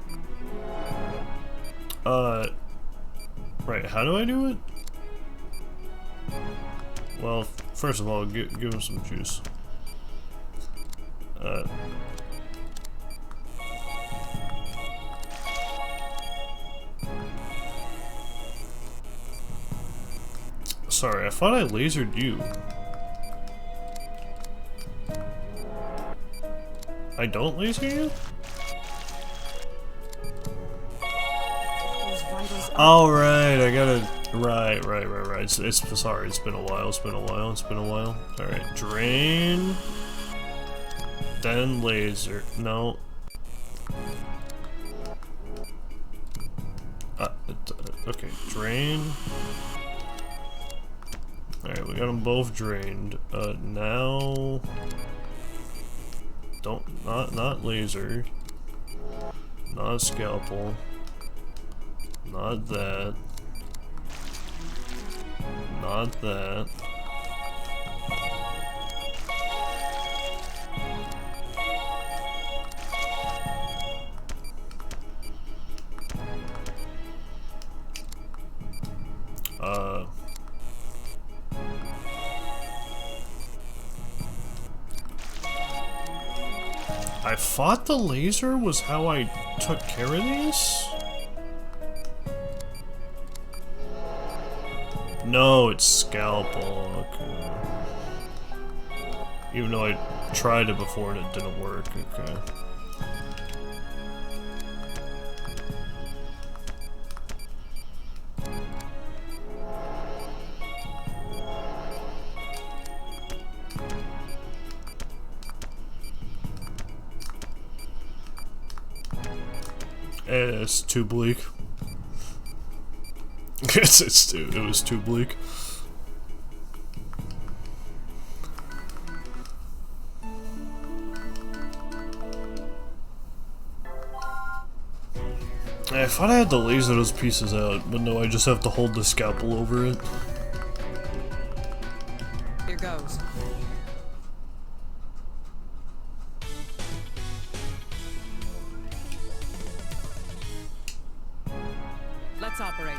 Right, how do I do it? Well, first of all, give him some juice. Sorry, I thought I lasered you. I don't laser you? Those vitals up. Oh, right, I gotta... Right. It's sorry, it's been a while. Alright, drain... Then laser. No. Okay, drain... Alright, we got them both drained. Now... Not laser. Not scalpel. Not that. Not that. I thought the laser was how I took care of these? No, it's scalpel, okay. Even though I tried it before and it didn't work, okay. It's too bleak. It was too bleak. I thought I had to laser those pieces out, but no, I just have to hold the scalpel over it. Here goes. Let's operate.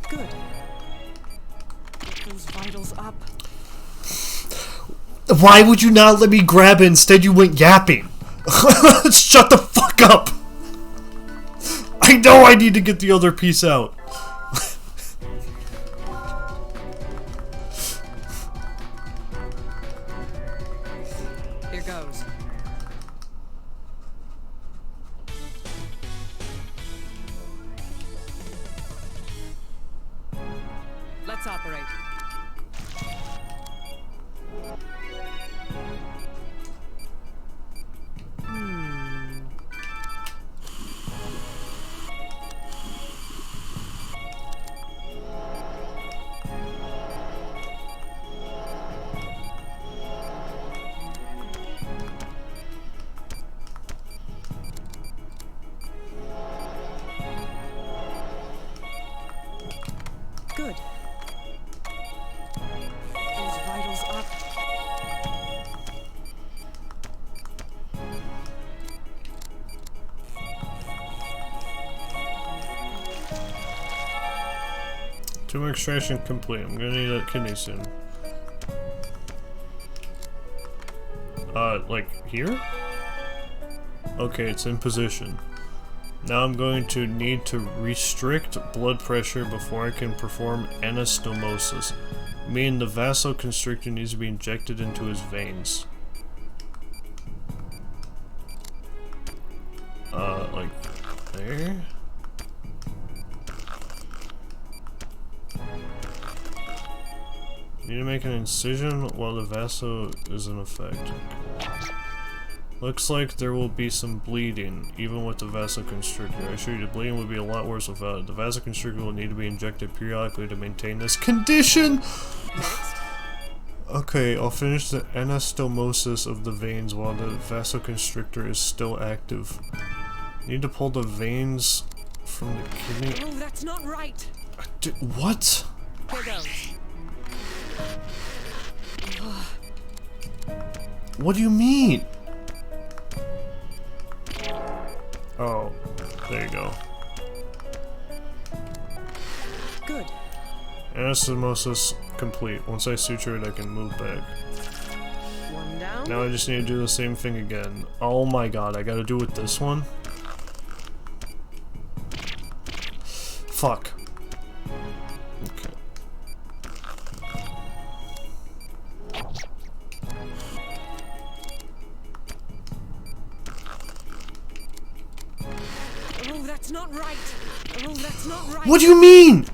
Good. Those vitals up. Why would you not let me grab it? Instead you went yapping. Shut the fuck up! I know I need to get the other piece out. Here goes. Let's operate. Good. Those vitals up. Tumor extraction complete. I'm gonna need a kidney soon. Like here? Okay, it's in position. Now I'm going to need to restrict blood pressure before I can perform anastomosis, meaning the vasoconstrictor needs to be injected into his veins. Like there? Need to make an incision while the vaso is in effect. Looks like there will be some bleeding, even with the vasoconstrictor. I assure you the bleeding would be a lot worse without it. The vasoconstrictor will need to be injected periodically to maintain this condition! Next. Okay, I'll finish the anastomosis of the veins while the vasoconstrictor is still active. Need to pull the veins from the kidney. Oh, that's not right. What? Here goes. What do you mean? Oh, there you go. Good. Anastomosis complete. Once I suture it, I can move back. One down. Now I just need to do the same thing again. Oh my god, I gotta do it with this one? Fuck. Okay. Oh, that's not right. Oh, that's not right. What do you mean?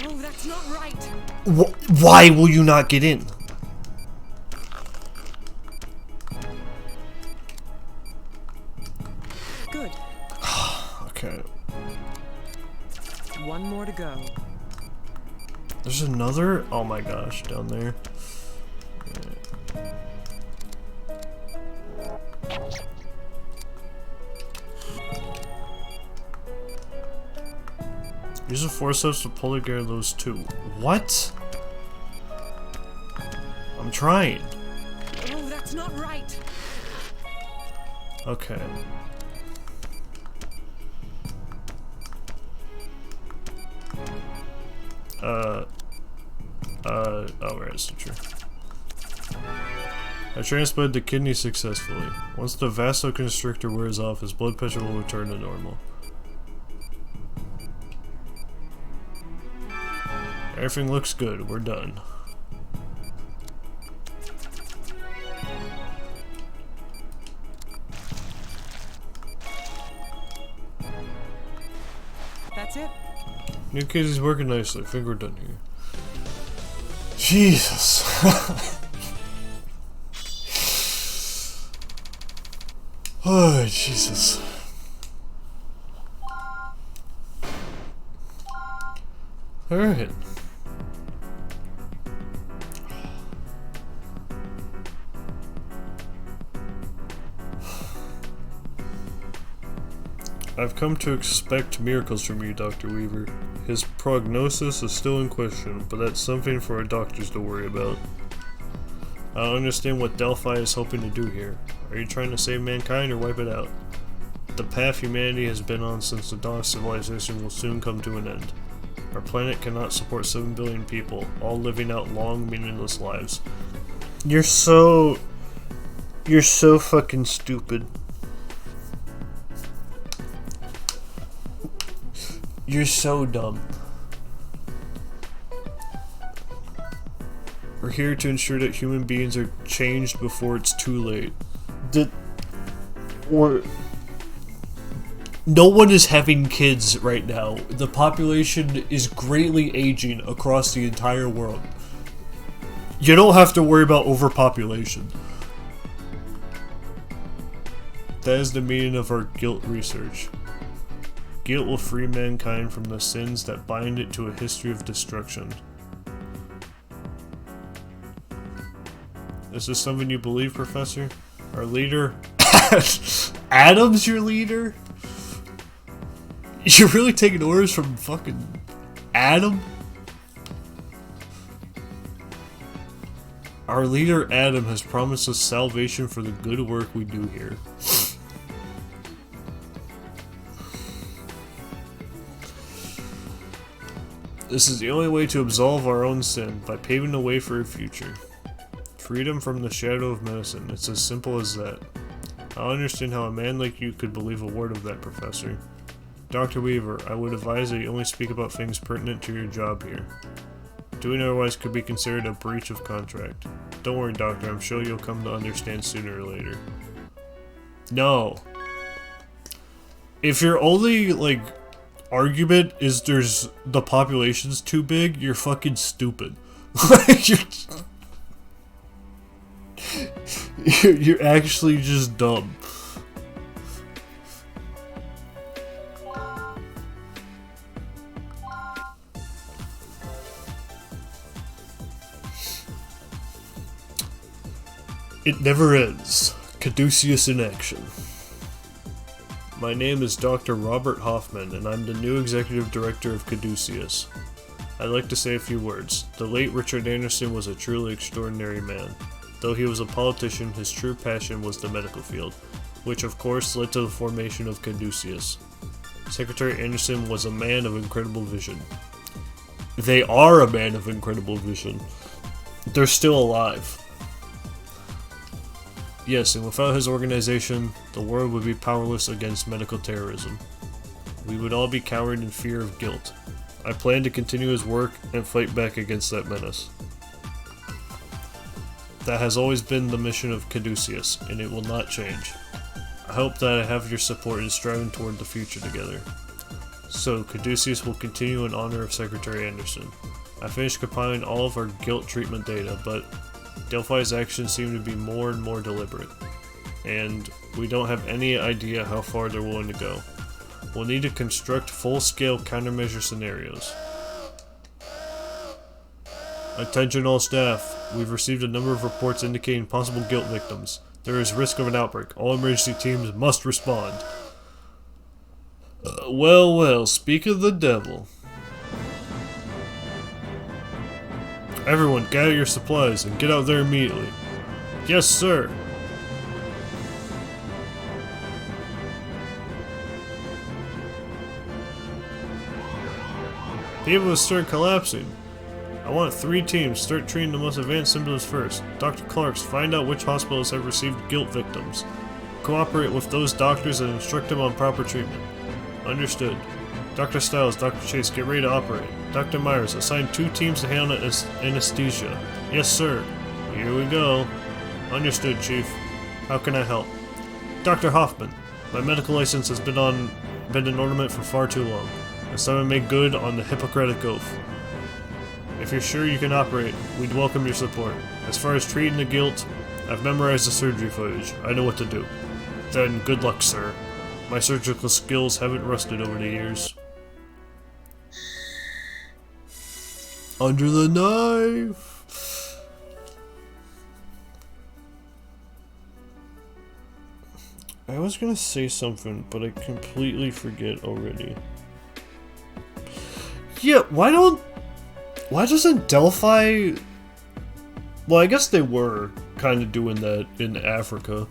Oh, that's not right. Why will you not get in? Good. Okay. One more to go. There's another? Oh my gosh, down there. Use the forceps to pull together those two. What? I'm trying. Oh, that's not right. Okay. Oh, right, suture. I transplanted the kidney successfully. Once the vasoconstrictor wears off, his blood pressure will return to normal. Everything looks good. We're done. That's it. New kid is working nicely. I think we're done here. Jesus. Oh, Jesus. Alright. I've come to expect miracles from you, Dr. Weaver. His prognosis is still in question, but that's something for our doctors to worry about. I don't understand what Delphi is hoping to do here. Are you trying to save mankind or wipe it out? The path humanity has been on since the dawn of civilization will soon come to an end. Our planet cannot support 7 billion people, all living out long, meaningless lives. You're so fucking stupid. You're so dumb. We're here to ensure that human beings are changed before it's too late. No one is having kids right now. The population is greatly aging across the entire world. You don't have to worry about overpopulation. That is the meaning of our guilt research. Guilt will free mankind from the sins that bind it to a history of destruction. Is this something you believe, Professor? Our leader? Adam's your leader? You're really taking orders from fucking Adam? Our leader Adam has promised us salvation for the good work we do here. This is the only way to absolve our own sin, by paving the way for a future. Freedom from the shadow of medicine. It's as simple as that. I don't understand how a man like you could believe a word of that, Professor. Dr. Weaver, I would advise that you only speak about things pertinent to your job here. Doing otherwise could be considered a breach of contract. Don't worry, Doctor, I'm sure you'll come to understand sooner or later. No. If your only, like, argument is the population's too big, you're fucking stupid. Like, you're actually just dumb. It never ends. Caduceus in action. My name is Dr. Robert Hoffman, and I'm the new executive director of Caduceus. I'd like to say a few words. The late Richard Anderson was a truly extraordinary man. Though he was a politician, his true passion was the medical field, which of course led to the formation of Caduceus. Secretary Anderson was a man of incredible vision. They are a man of incredible vision. They're still alive. Yes, and without his organization, the world would be powerless against medical terrorism. We would all be cowered in fear of guilt. I plan to continue his work and fight back against that menace. That has always been the mission of Caduceus, and it will not change. I hope that I have your support in striving toward the future together. So, Caduceus will continue in honor of Secretary Anderson. I finished compiling all of our guilt treatment data, but Delphi's actions seem to be more and more deliberate, and we don't have any idea how far they're willing to go. We'll need to construct full-scale countermeasure scenarios. Attention all staff. We've received a number of reports indicating possible guilt victims. There is risk of an outbreak. All emergency teams must respond. Well, speak of the devil. Everyone, gather your supplies and get out there immediately. Yes, sir. People will start collapsing. I want 3 teams. Start treating the most advanced symptoms first. Dr. Clarks, find out which hospitals have received guilt victims. Cooperate with those doctors and instruct them on proper treatment. Understood. Dr. Stiles, Dr. Chase, get ready to operate. Dr. Myers, assign 2 teams to handle anesthesia. Yes, sir. Here we go. Understood, Chief. How can I help? Dr. Hoffman, my medical license has been an ornament for far too long. Assignment made good on the Hippocratic Oath. If you're sure you can operate, we'd welcome your support. As far as treating the guilt, I've memorized the surgery footage. I know what to do. Then, good luck, sir. My surgical skills haven't rusted over the years. Under the knife! I was gonna say something, but I completely forget already. Yeah, why doesn't Delphi... Well, I guess they were kind of doing that in Africa.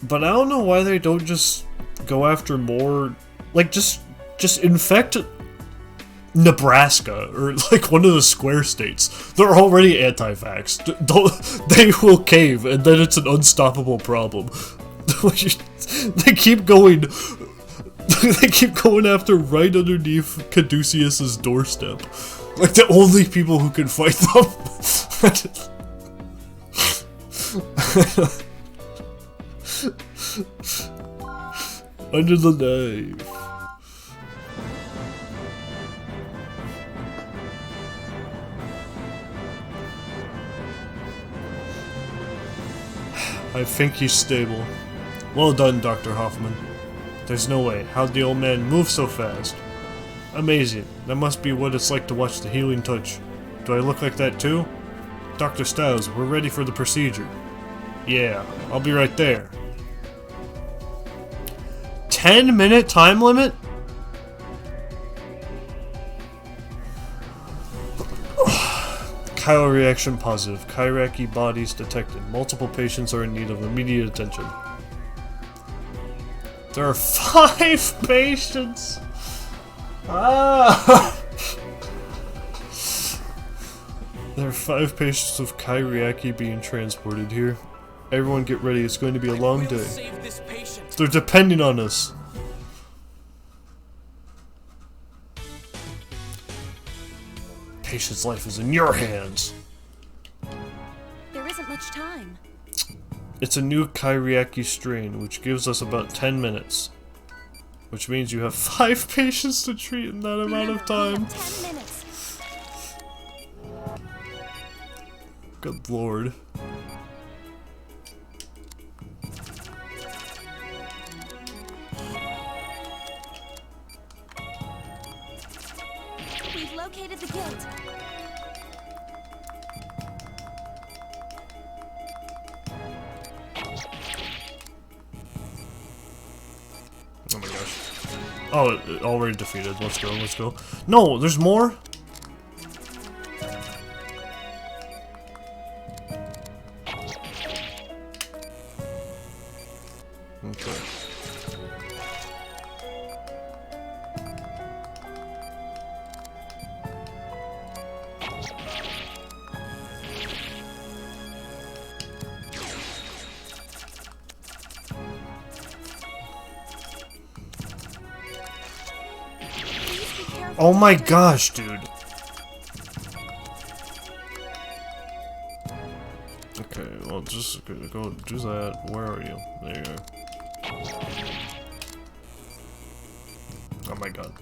But I don't know why they don't just go after more... Like, just infect Nebraska, or like one of the square states. They're already anti-vax. They will cave, and then it's an unstoppable problem. They keep going... They keep going after right underneath Caduceus's doorstep. Like the only people who can fight them. Under the knife. I think he's stable. Well done, Dr. Hoffman. There's no way. How'd the old man move so fast? Amazing. That must be what it's like to watch the healing touch. Do I look like that too? Dr. Stiles, we're ready for the procedure. Yeah, I'll be right there. 10-minute time limit? Chiro reaction positive. Chiraki bodies detected. Multiple patients are in need of immediate attention. There are 5 patients! Ah! There are 5 patients of Kyriaki being transported here. Everyone get ready, it's going to be a long day. Save this patient. They're depending on us. Patient's life is in your hands. There isn't much time. It's a new Kyriaki strain, which gives us about 10 minutes. Which means you have 5 patients to treat in that amount of time. 10 minutes. Good lord. We've located the guild. Oh my gosh. Oh, already defeated. Let's go, let's go. No, there's more? Okay. Oh my gosh, dude. Okay, well, just go do that. Where are you? There you are. Oh my god.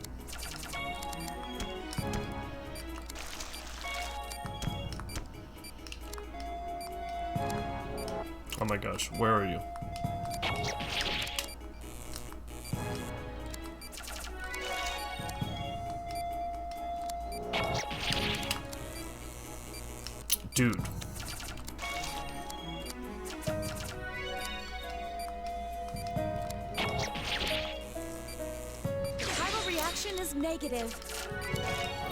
Oh my gosh, where are you? Dude. Chiral reaction is negative.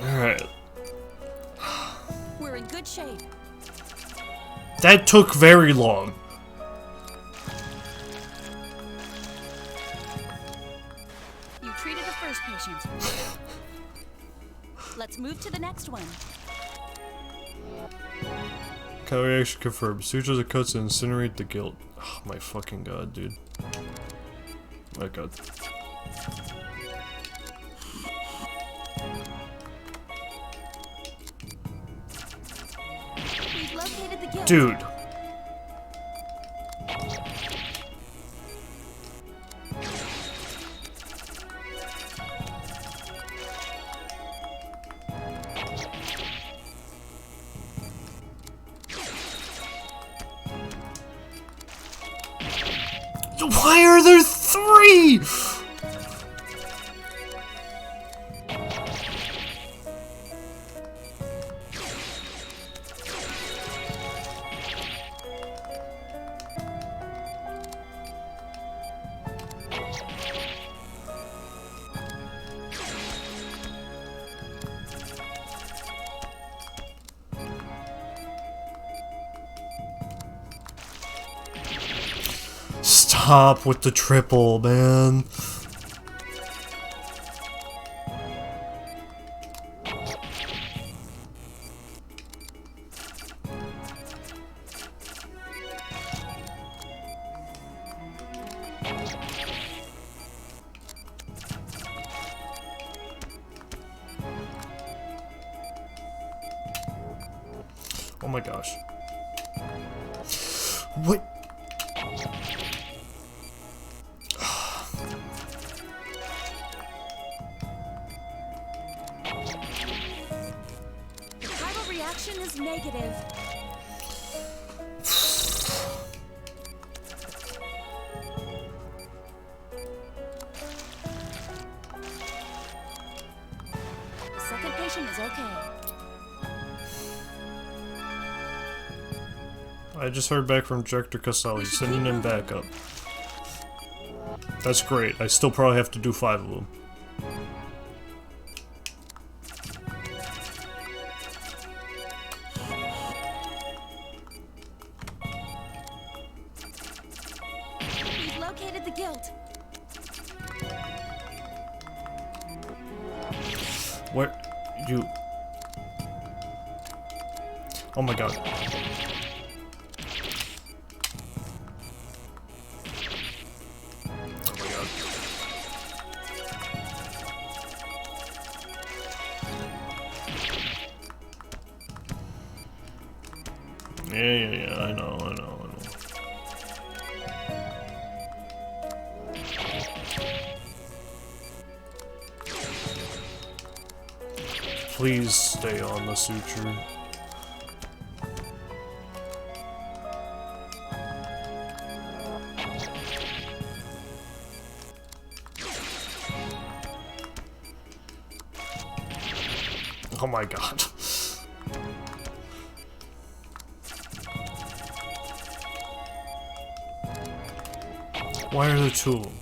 Alright. We're in good shape. That took very long. You treated the first patient. Let's move to the next one. Chemical reaction confirmed. Sutures and cuts to incinerate the guilt. Oh my fucking god, dude. My god. We've located the guild. Dude. Why are there three? Stop with the triple, man. Oh my gosh. What? The chiral reaction is negative. The second patient is okay. I just heard back from Director Casali, sending him back up. That's great. I still probably have to do 5 of them. We've located the guild. Where you? Oh my god. Oh my god. Yeah, I know. Please stay on the suture. Oh my god. Why are there 2 of them?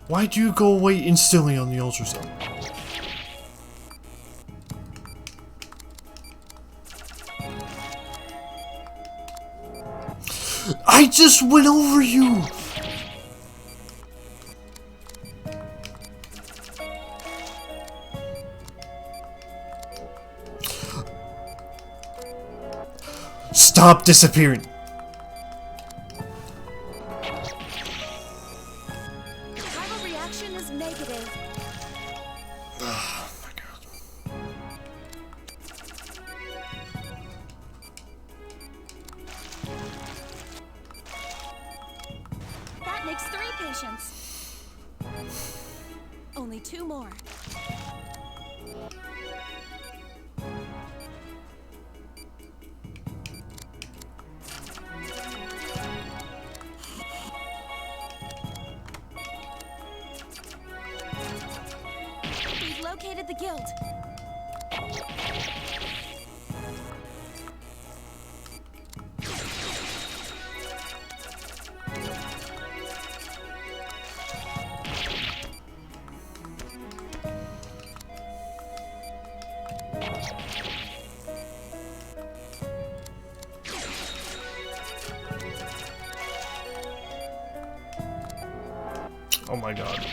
Why'd you go away instantly on the ultrasound? I just went over you! Stop disappearing! Viral reaction is negative. Oh my god. That makes 3 patients. Only 2 more. We've located the guild. Oh my god.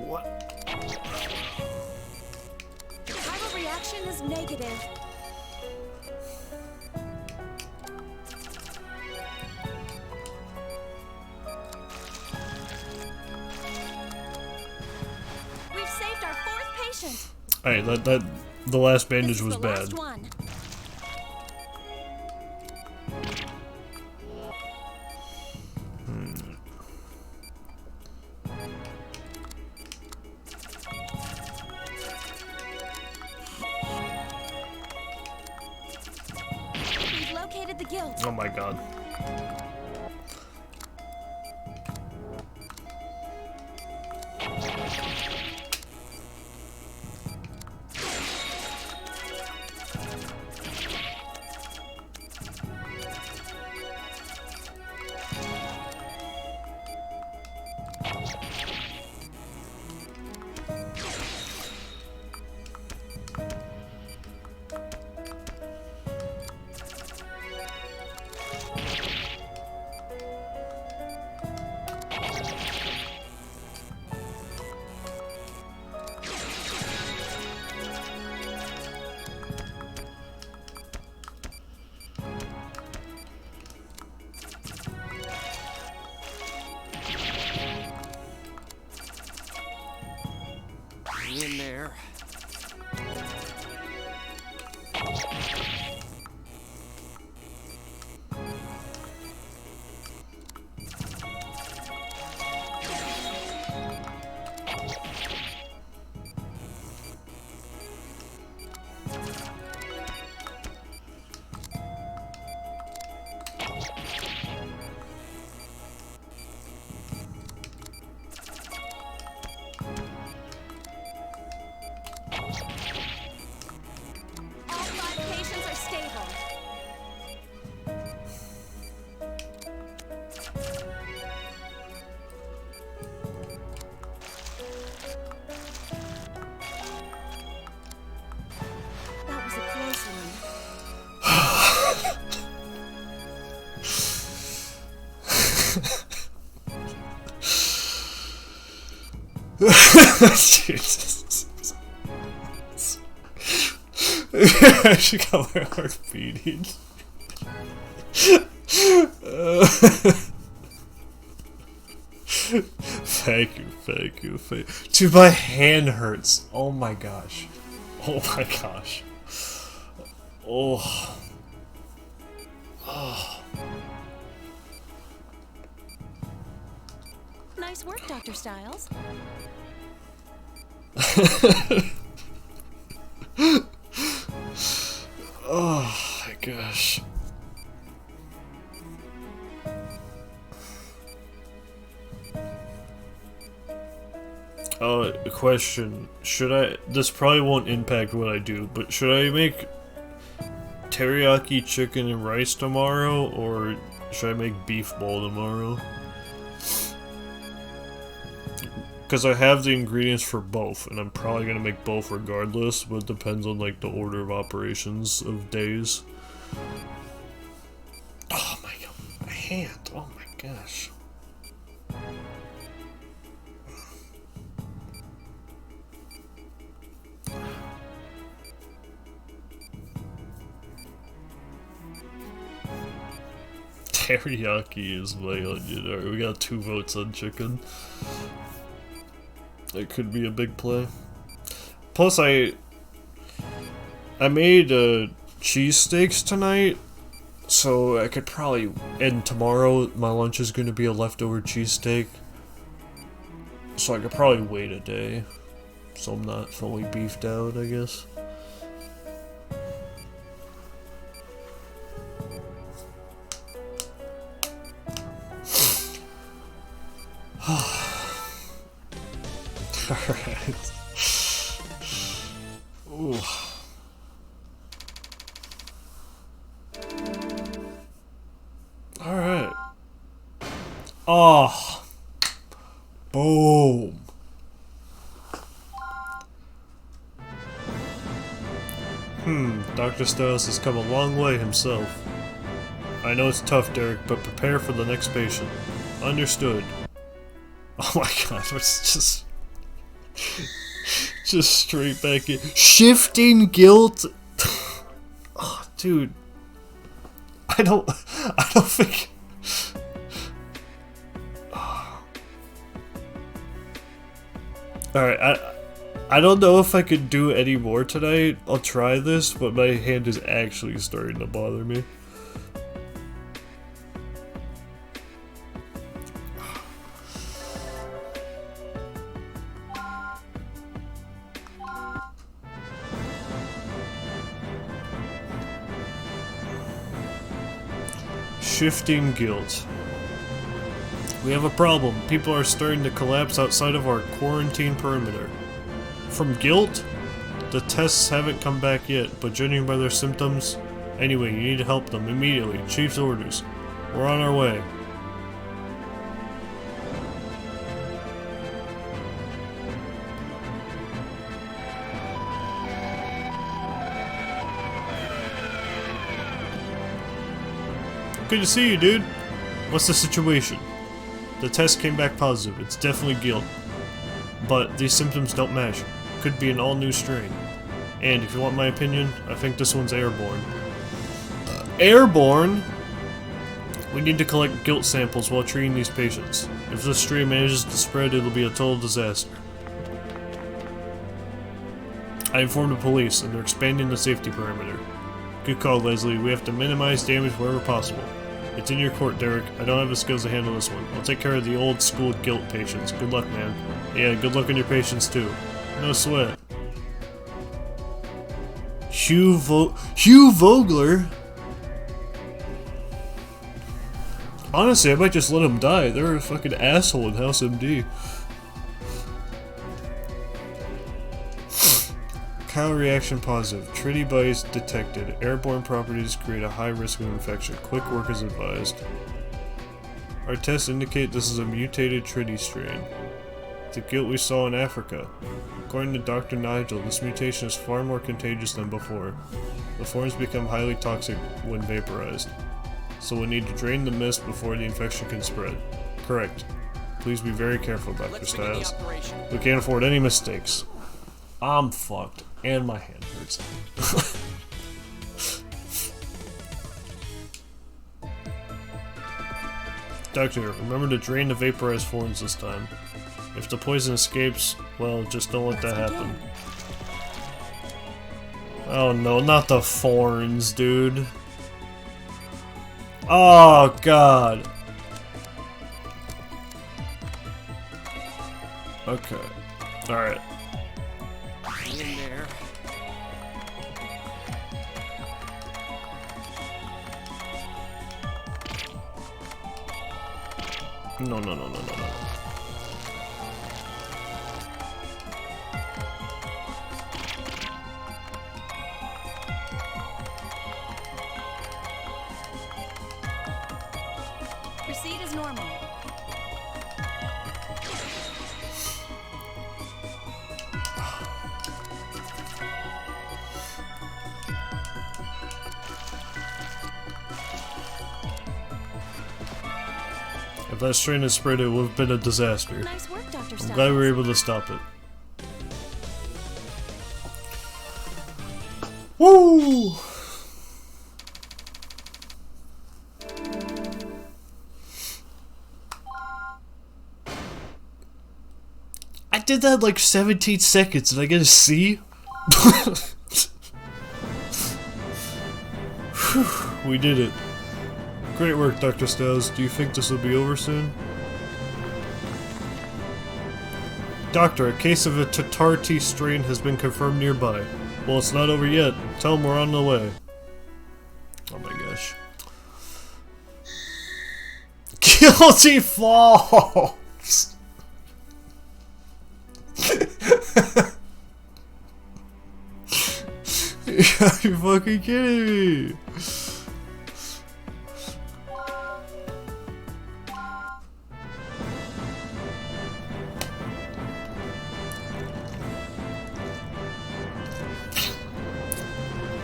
What? Viral reaction is negative. We've saved our 4th patient. Hey, the last This bandage is was the bad. last one. We've located the guild. Oh my god. In there. All 5 patients are stable. That was a close one. Jesus. She got my heart beating. Thank you. Dude, my hand hurts. Oh my gosh. Oh my gosh. Oh. Oh. Nice work, Dr. Styles. Oh my gosh. Question. Should I... This probably won't impact what I do, but should I make teriyaki chicken and rice tomorrow, or should I make beef bowl tomorrow? Because I have the ingredients for both, and I'm probably going to make both regardless, but it depends on, like, the order of operations of days. Oh my god, my hand, oh my gosh. Teriyaki is my onion. Alright, we got 2 votes on chicken. That could be a big play. Plus, I made cheesesteaks tonight, so I could probably... And tomorrow, my lunch is going to be a leftover cheesesteak. So I could probably wait a day. So I'm not fully beefed out, I guess. Alright. Ooh. Alright. Oh. Boom. Dr. Styles has come a long way himself. I know it's tough, Derek, but prepare for the next patient. Understood. Oh my god, it's just straight back in. Shifting guilt. Oh, dude. I don't think. Alright, I don't know if I could do any more tonight. I'll try this, but my hand is actually starting to bother me. Shifting guilt. We have a problem. People are starting to collapse outside of our quarantine perimeter. From guilt? The tests haven't come back yet, but judging by their symptoms... Anyway, you need to help them immediately. Chief's orders. We're on our way. Good to see you, dude. What's the situation? The test came back positive. It's definitely guilt. But these symptoms don't match. Could be an all-new strain. And if you want my opinion, I think this one's airborne. Airborne? We need to collect guilt samples while treating these patients. If this strain manages to spread, it'll be a total disaster. I informed the police, and they're expanding the safety perimeter. Good call, Leslie. We have to minimize damage wherever possible. It's in your court, Derek. I don't have the skills to handle this one. I'll take care of the old-school guilt patients. Good luck, man. Yeah, good luck on your patients, too. No sweat. Hugh Vogler? Honestly, I might just let him die. They're a fucking asshole in House MD. Kyle reaction positive. Tritty bites detected. Airborne properties create a high risk of infection. Quick work is advised. Our tests indicate this is a mutated Tritty strain. The guilt we saw in Africa. According to Dr. Nigel, this mutation is far more contagious than before. The forms become highly toxic when vaporized. So we need to drain the mist before the infection can spread. Correct. Please be very careful, Dr. Let's begin the Styles. operation. We can't afford any mistakes. I'm fucked. And my hand hurts. Doctor, remember to drain the vaporized forms this time. If the poison escapes, well, just don't let that happen. Oh no, not the thorns, dude. Oh god. Okay. Alright. In there. No, no, no, no, no, no. Proceed as normal. If that strain had spread, it would have been a disaster. Nice work, Dr. I'm Stiles. glad we were able to stop it. Woo! I did that in like 17 seconds and I get a C? Whew, we did it. Great work, Dr. Stiles. Do you think this will be over soon? Doctor, a case of a Tatarti strain has been confirmed nearby. Well, it's not over yet. Tell him we're on the way. Oh my gosh. Guilty Falls! You gotta be fucking kidding me!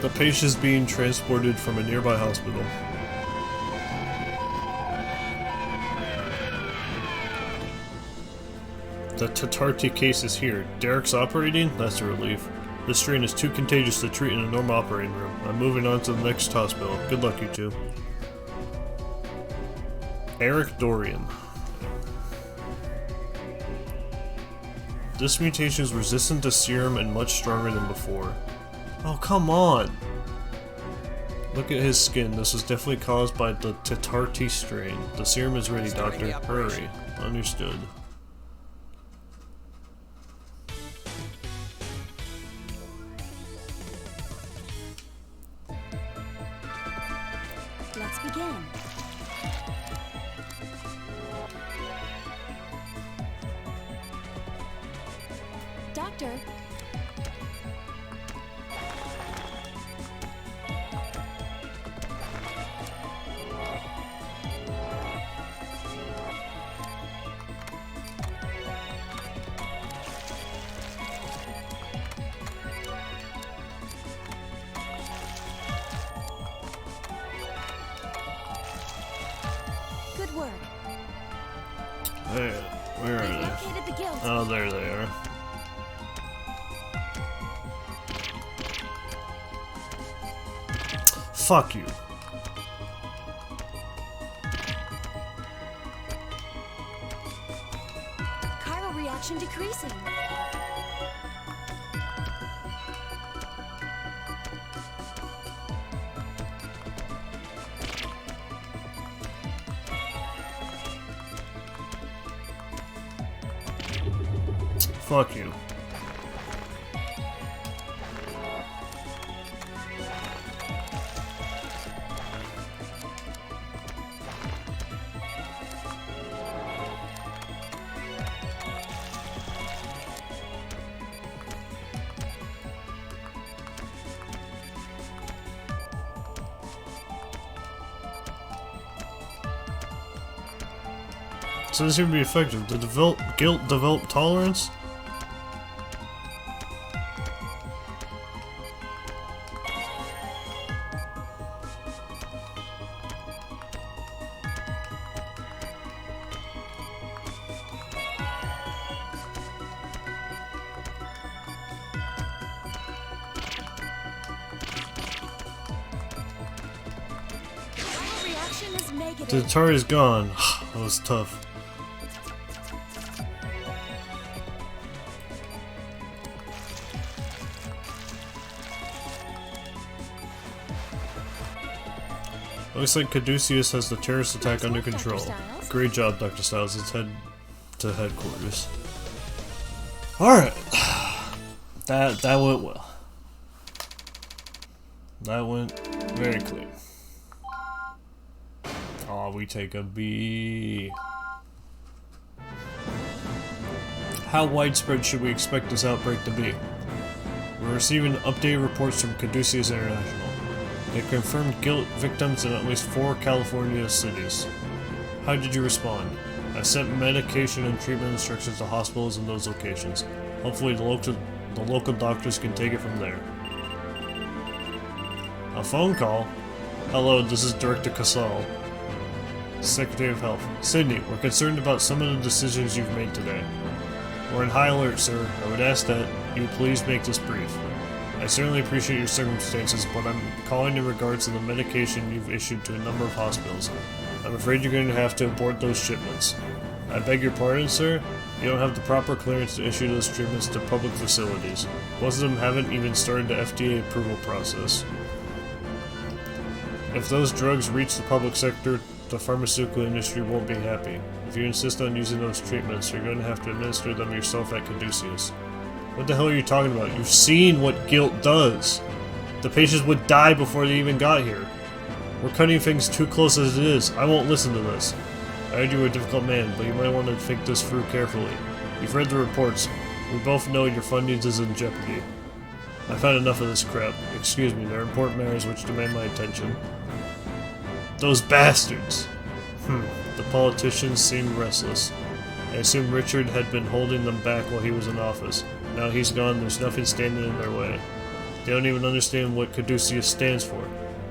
The patient is being transported from a nearby hospital. The Tatarti case is here. Derek's operating? That's a relief. This strain is too contagious to treat in a normal operating room. I'm moving on to the next hospital. Good luck, you two. Eric Dorian. This mutation is resistant to serum and much stronger than before. Oh, come on! Look at his skin. This was definitely caused by the Tatarti strain. The serum is ready, Doctor. Hurry. Understood. Let's begin. Doctor. Good work. Hey, where are We've they? located the guild. Oh, there they are. Fuck you. Chiral reaction decreasing. Fuck you. So this seems to be effective. The guilt develop tolerance? negative. Atari's gone. That was tough. Looks like Caduceus has the terrorist attack under control. Styles. Great job, Dr. Styles. Let's head to headquarters. Alright. That went well. That went very clean. Oh, we take a B. How widespread should we expect this outbreak to be? We're receiving updated reports from Caduceus International. They confirmed guilt victims in at least 4 California cities. How did you respond? I sent medication and treatment instructions to hospitals in those locations. Hopefully the local doctors can take it from there. A phone call? Hello, this is Director Casal, Secretary of Health. Sydney, we're concerned about some of the decisions you've made today. We're in high alert, sir. I would ask that you please make this brief. I certainly appreciate your circumstances, but I'm calling in regards to the medication you've issued to a number of hospitals. I'm afraid you're going to have to abort those shipments. I beg your pardon, sir? You don't have the proper clearance to issue those treatments to public facilities. Most of them haven't even started the FDA approval process. If those drugs reach the public sector, the pharmaceutical industry won't be happy. If you insist on using those treatments, you're going to have to administer them yourself at Caduceus. What the hell are you talking about? You've seen what guilt does. The patients would die before they even got here. We're cutting things too close as it is. I won't listen to this. I heard you were a difficult man, but you might want to think this through carefully. You've read the reports. We both know your funding is in jeopardy. I've had enough of this crap. Excuse me, there are important matters which demand my attention. Those bastards! The politicians seem restless. I assume Richard had been holding them back while he was in office. Now he's gone, there's nothing standing in their way. They don't even understand what Caduceus stands for.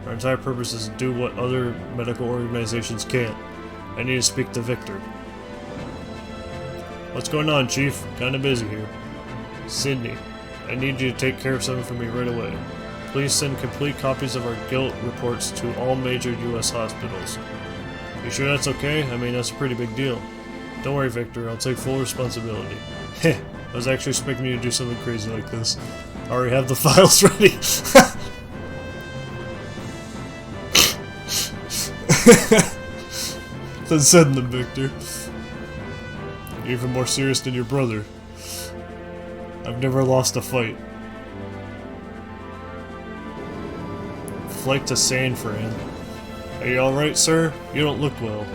Our entire purpose is to do what other medical organizations can't. I need to speak to Victor. What's going on, Chief? Kinda busy here. Sydney, I need you to take care of something for me right away. Please send complete copies of our guilt reports to all major U.S. hospitals. You sure that's okay? I mean, that's a pretty big deal. Don't worry, Victor. I'll take full responsibility. Heh, I was actually expecting you to do something crazy like this. I already have the files ready. Then send them, Victor. You're even more serious than your brother. I've never lost a fight. Flight to San Fran. Are you alright, sir? You don't look well.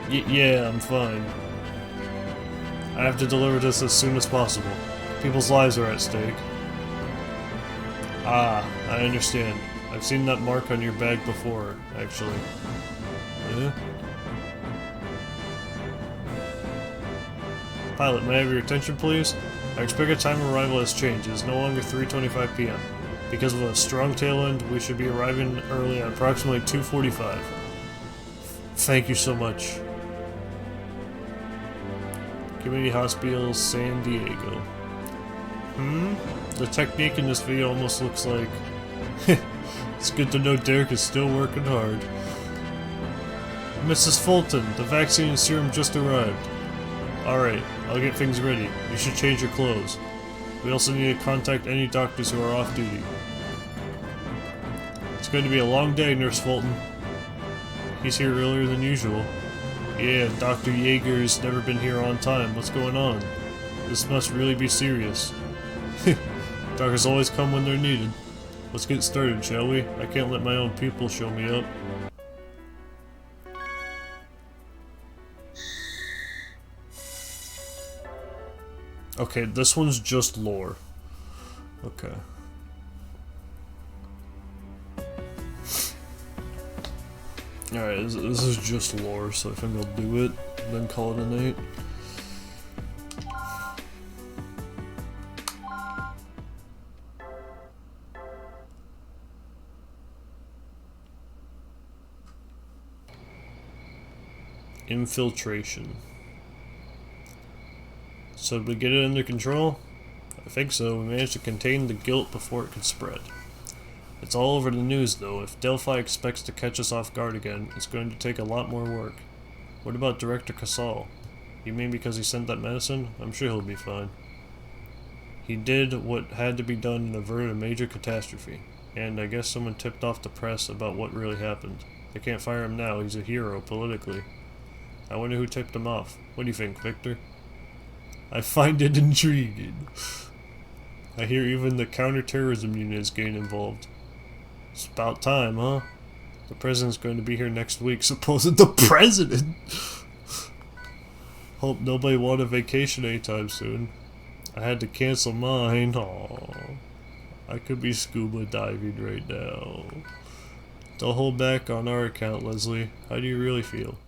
Yeah, I'm fine. I have to deliver this as soon as possible. People's lives are at stake. Ah, I understand. I've seen that mark on your bag before, actually. Pilot, may I have your attention, please? Our expected time of arrival has changed. It is no longer 3:25 p.m. Because of a strong tailwind, we should be arriving early at approximately 2:45. Thank you so much. Community Hospital, San Diego. The technique in this video almost looks like... It's good to know Derek is still working hard. Mrs. Fulton, the vaccine and serum just arrived. Alright, I'll get things ready. You should change your clothes. We also need to contact any doctors who are off duty. It's going to be a long day, Nurse Fulton. He's here earlier than usual. Yeah, Dr. Yeager's never been here on time. What's going on? This must really be serious. Doctors always come when they're needed. Let's get started, shall we? I can't let my own people show me up. Okay, this one's just lore. Okay. Alright, this is just lore, so I think I'll do it, and then call it a night. Infiltration. So did we get it under control? I think so. We managed to contain the guilt before it could spread. It's all over the news though. If Delphi expects to catch us off guard again, it's going to take a lot more work. What about Director Casal? You mean because he sent that medicine? I'm sure he'll be fine. He did what had to be done and avert a major catastrophe. And I guess someone tipped off the press about what really happened. They can't fire him now, he's a hero politically. I wonder who tipped him off. What do you think, Victor? I find it intriguing. I hear even the counterterrorism unit is getting involved. It's about time, huh? The president's going to be here next week. Supposed the president? Hope nobody wanted a vacation anytime soon. I had to cancel mine. Aww. I could be scuba diving right now. Don't hold back on our account, Leslie. How do you really feel?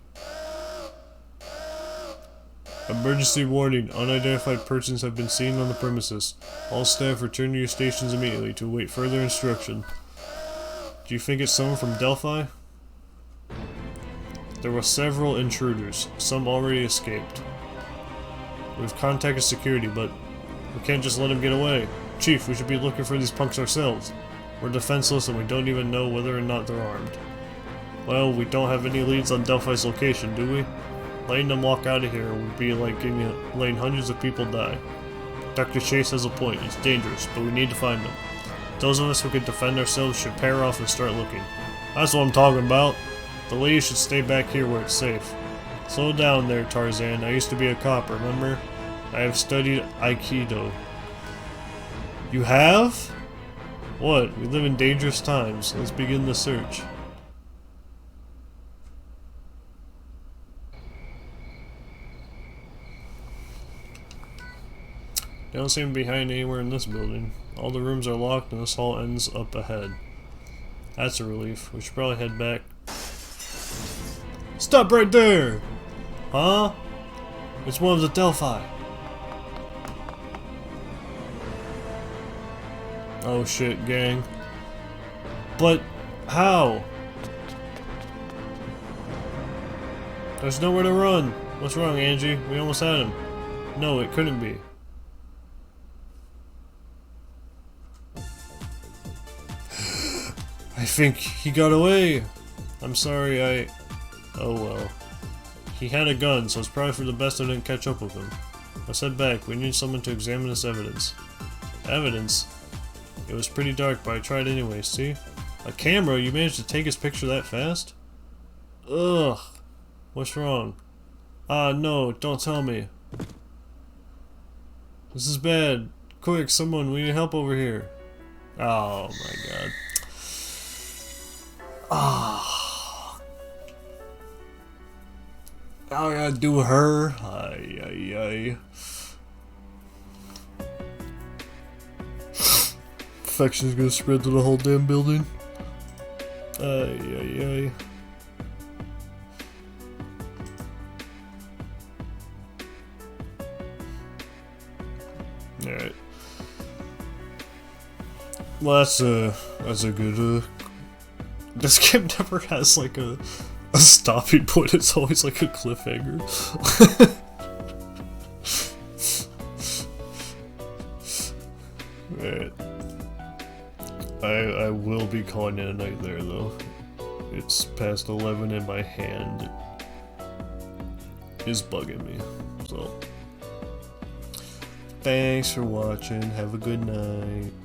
Emergency warning. Unidentified persons have been seen on the premises. All staff return to your stations immediately to await further instruction. Do you think it's someone from Delphi? There were several intruders. Some already escaped. We've contacted security, but we can't just let them get away. Chief, we should be looking for these punks ourselves. We're defenseless and we don't even know whether or not they're armed. Well, we don't have any leads on Delphi's location, do we? Letting them walk out of here would be like letting hundreds of people die. Dr. Chase has a point. It's dangerous, but we need to find them. Those of us who can defend ourselves should pair off and start looking. That's what I'm talking about. The ladies should stay back here where it's safe. Slow down there, Tarzan. I used to be a cop, remember? I have studied Aikido. You have? What? We live in dangerous times. Let's begin the search. They don't seem to be hiding anywhere in this building. All the rooms are locked and this hall ends up ahead. That's a relief. We should probably head back. Stop right there! Huh? It's one of the Delphi. Oh shit, gang. But how? There's nowhere to run. What's wrong, Angie? We almost had him. No, it couldn't be. I think he got away. I'm sorry, oh well. He had a gun, so it's probably for the best I didn't catch up with him. Let's head back. We need someone to examine this evidence. Evidence? It was pretty dark, but I tried anyway, see? A camera? You managed to take his picture that fast? Ugh. What's wrong? Ah, no, don't tell me. This is bad. Quick, someone, we need help over here. Oh my god. Ah. Now I gotta do her. Ay, ay, ay. Infection's gonna spread to the whole damn building. Ay, ay, ay. Alright. Well, that's a good, this game never has, like, a stopping point. It's always, like, a cliffhanger. Alright. I will be calling it a night there, though. It's past 11 and my hand is bugging me, so... Thanks for watching. Have a good night.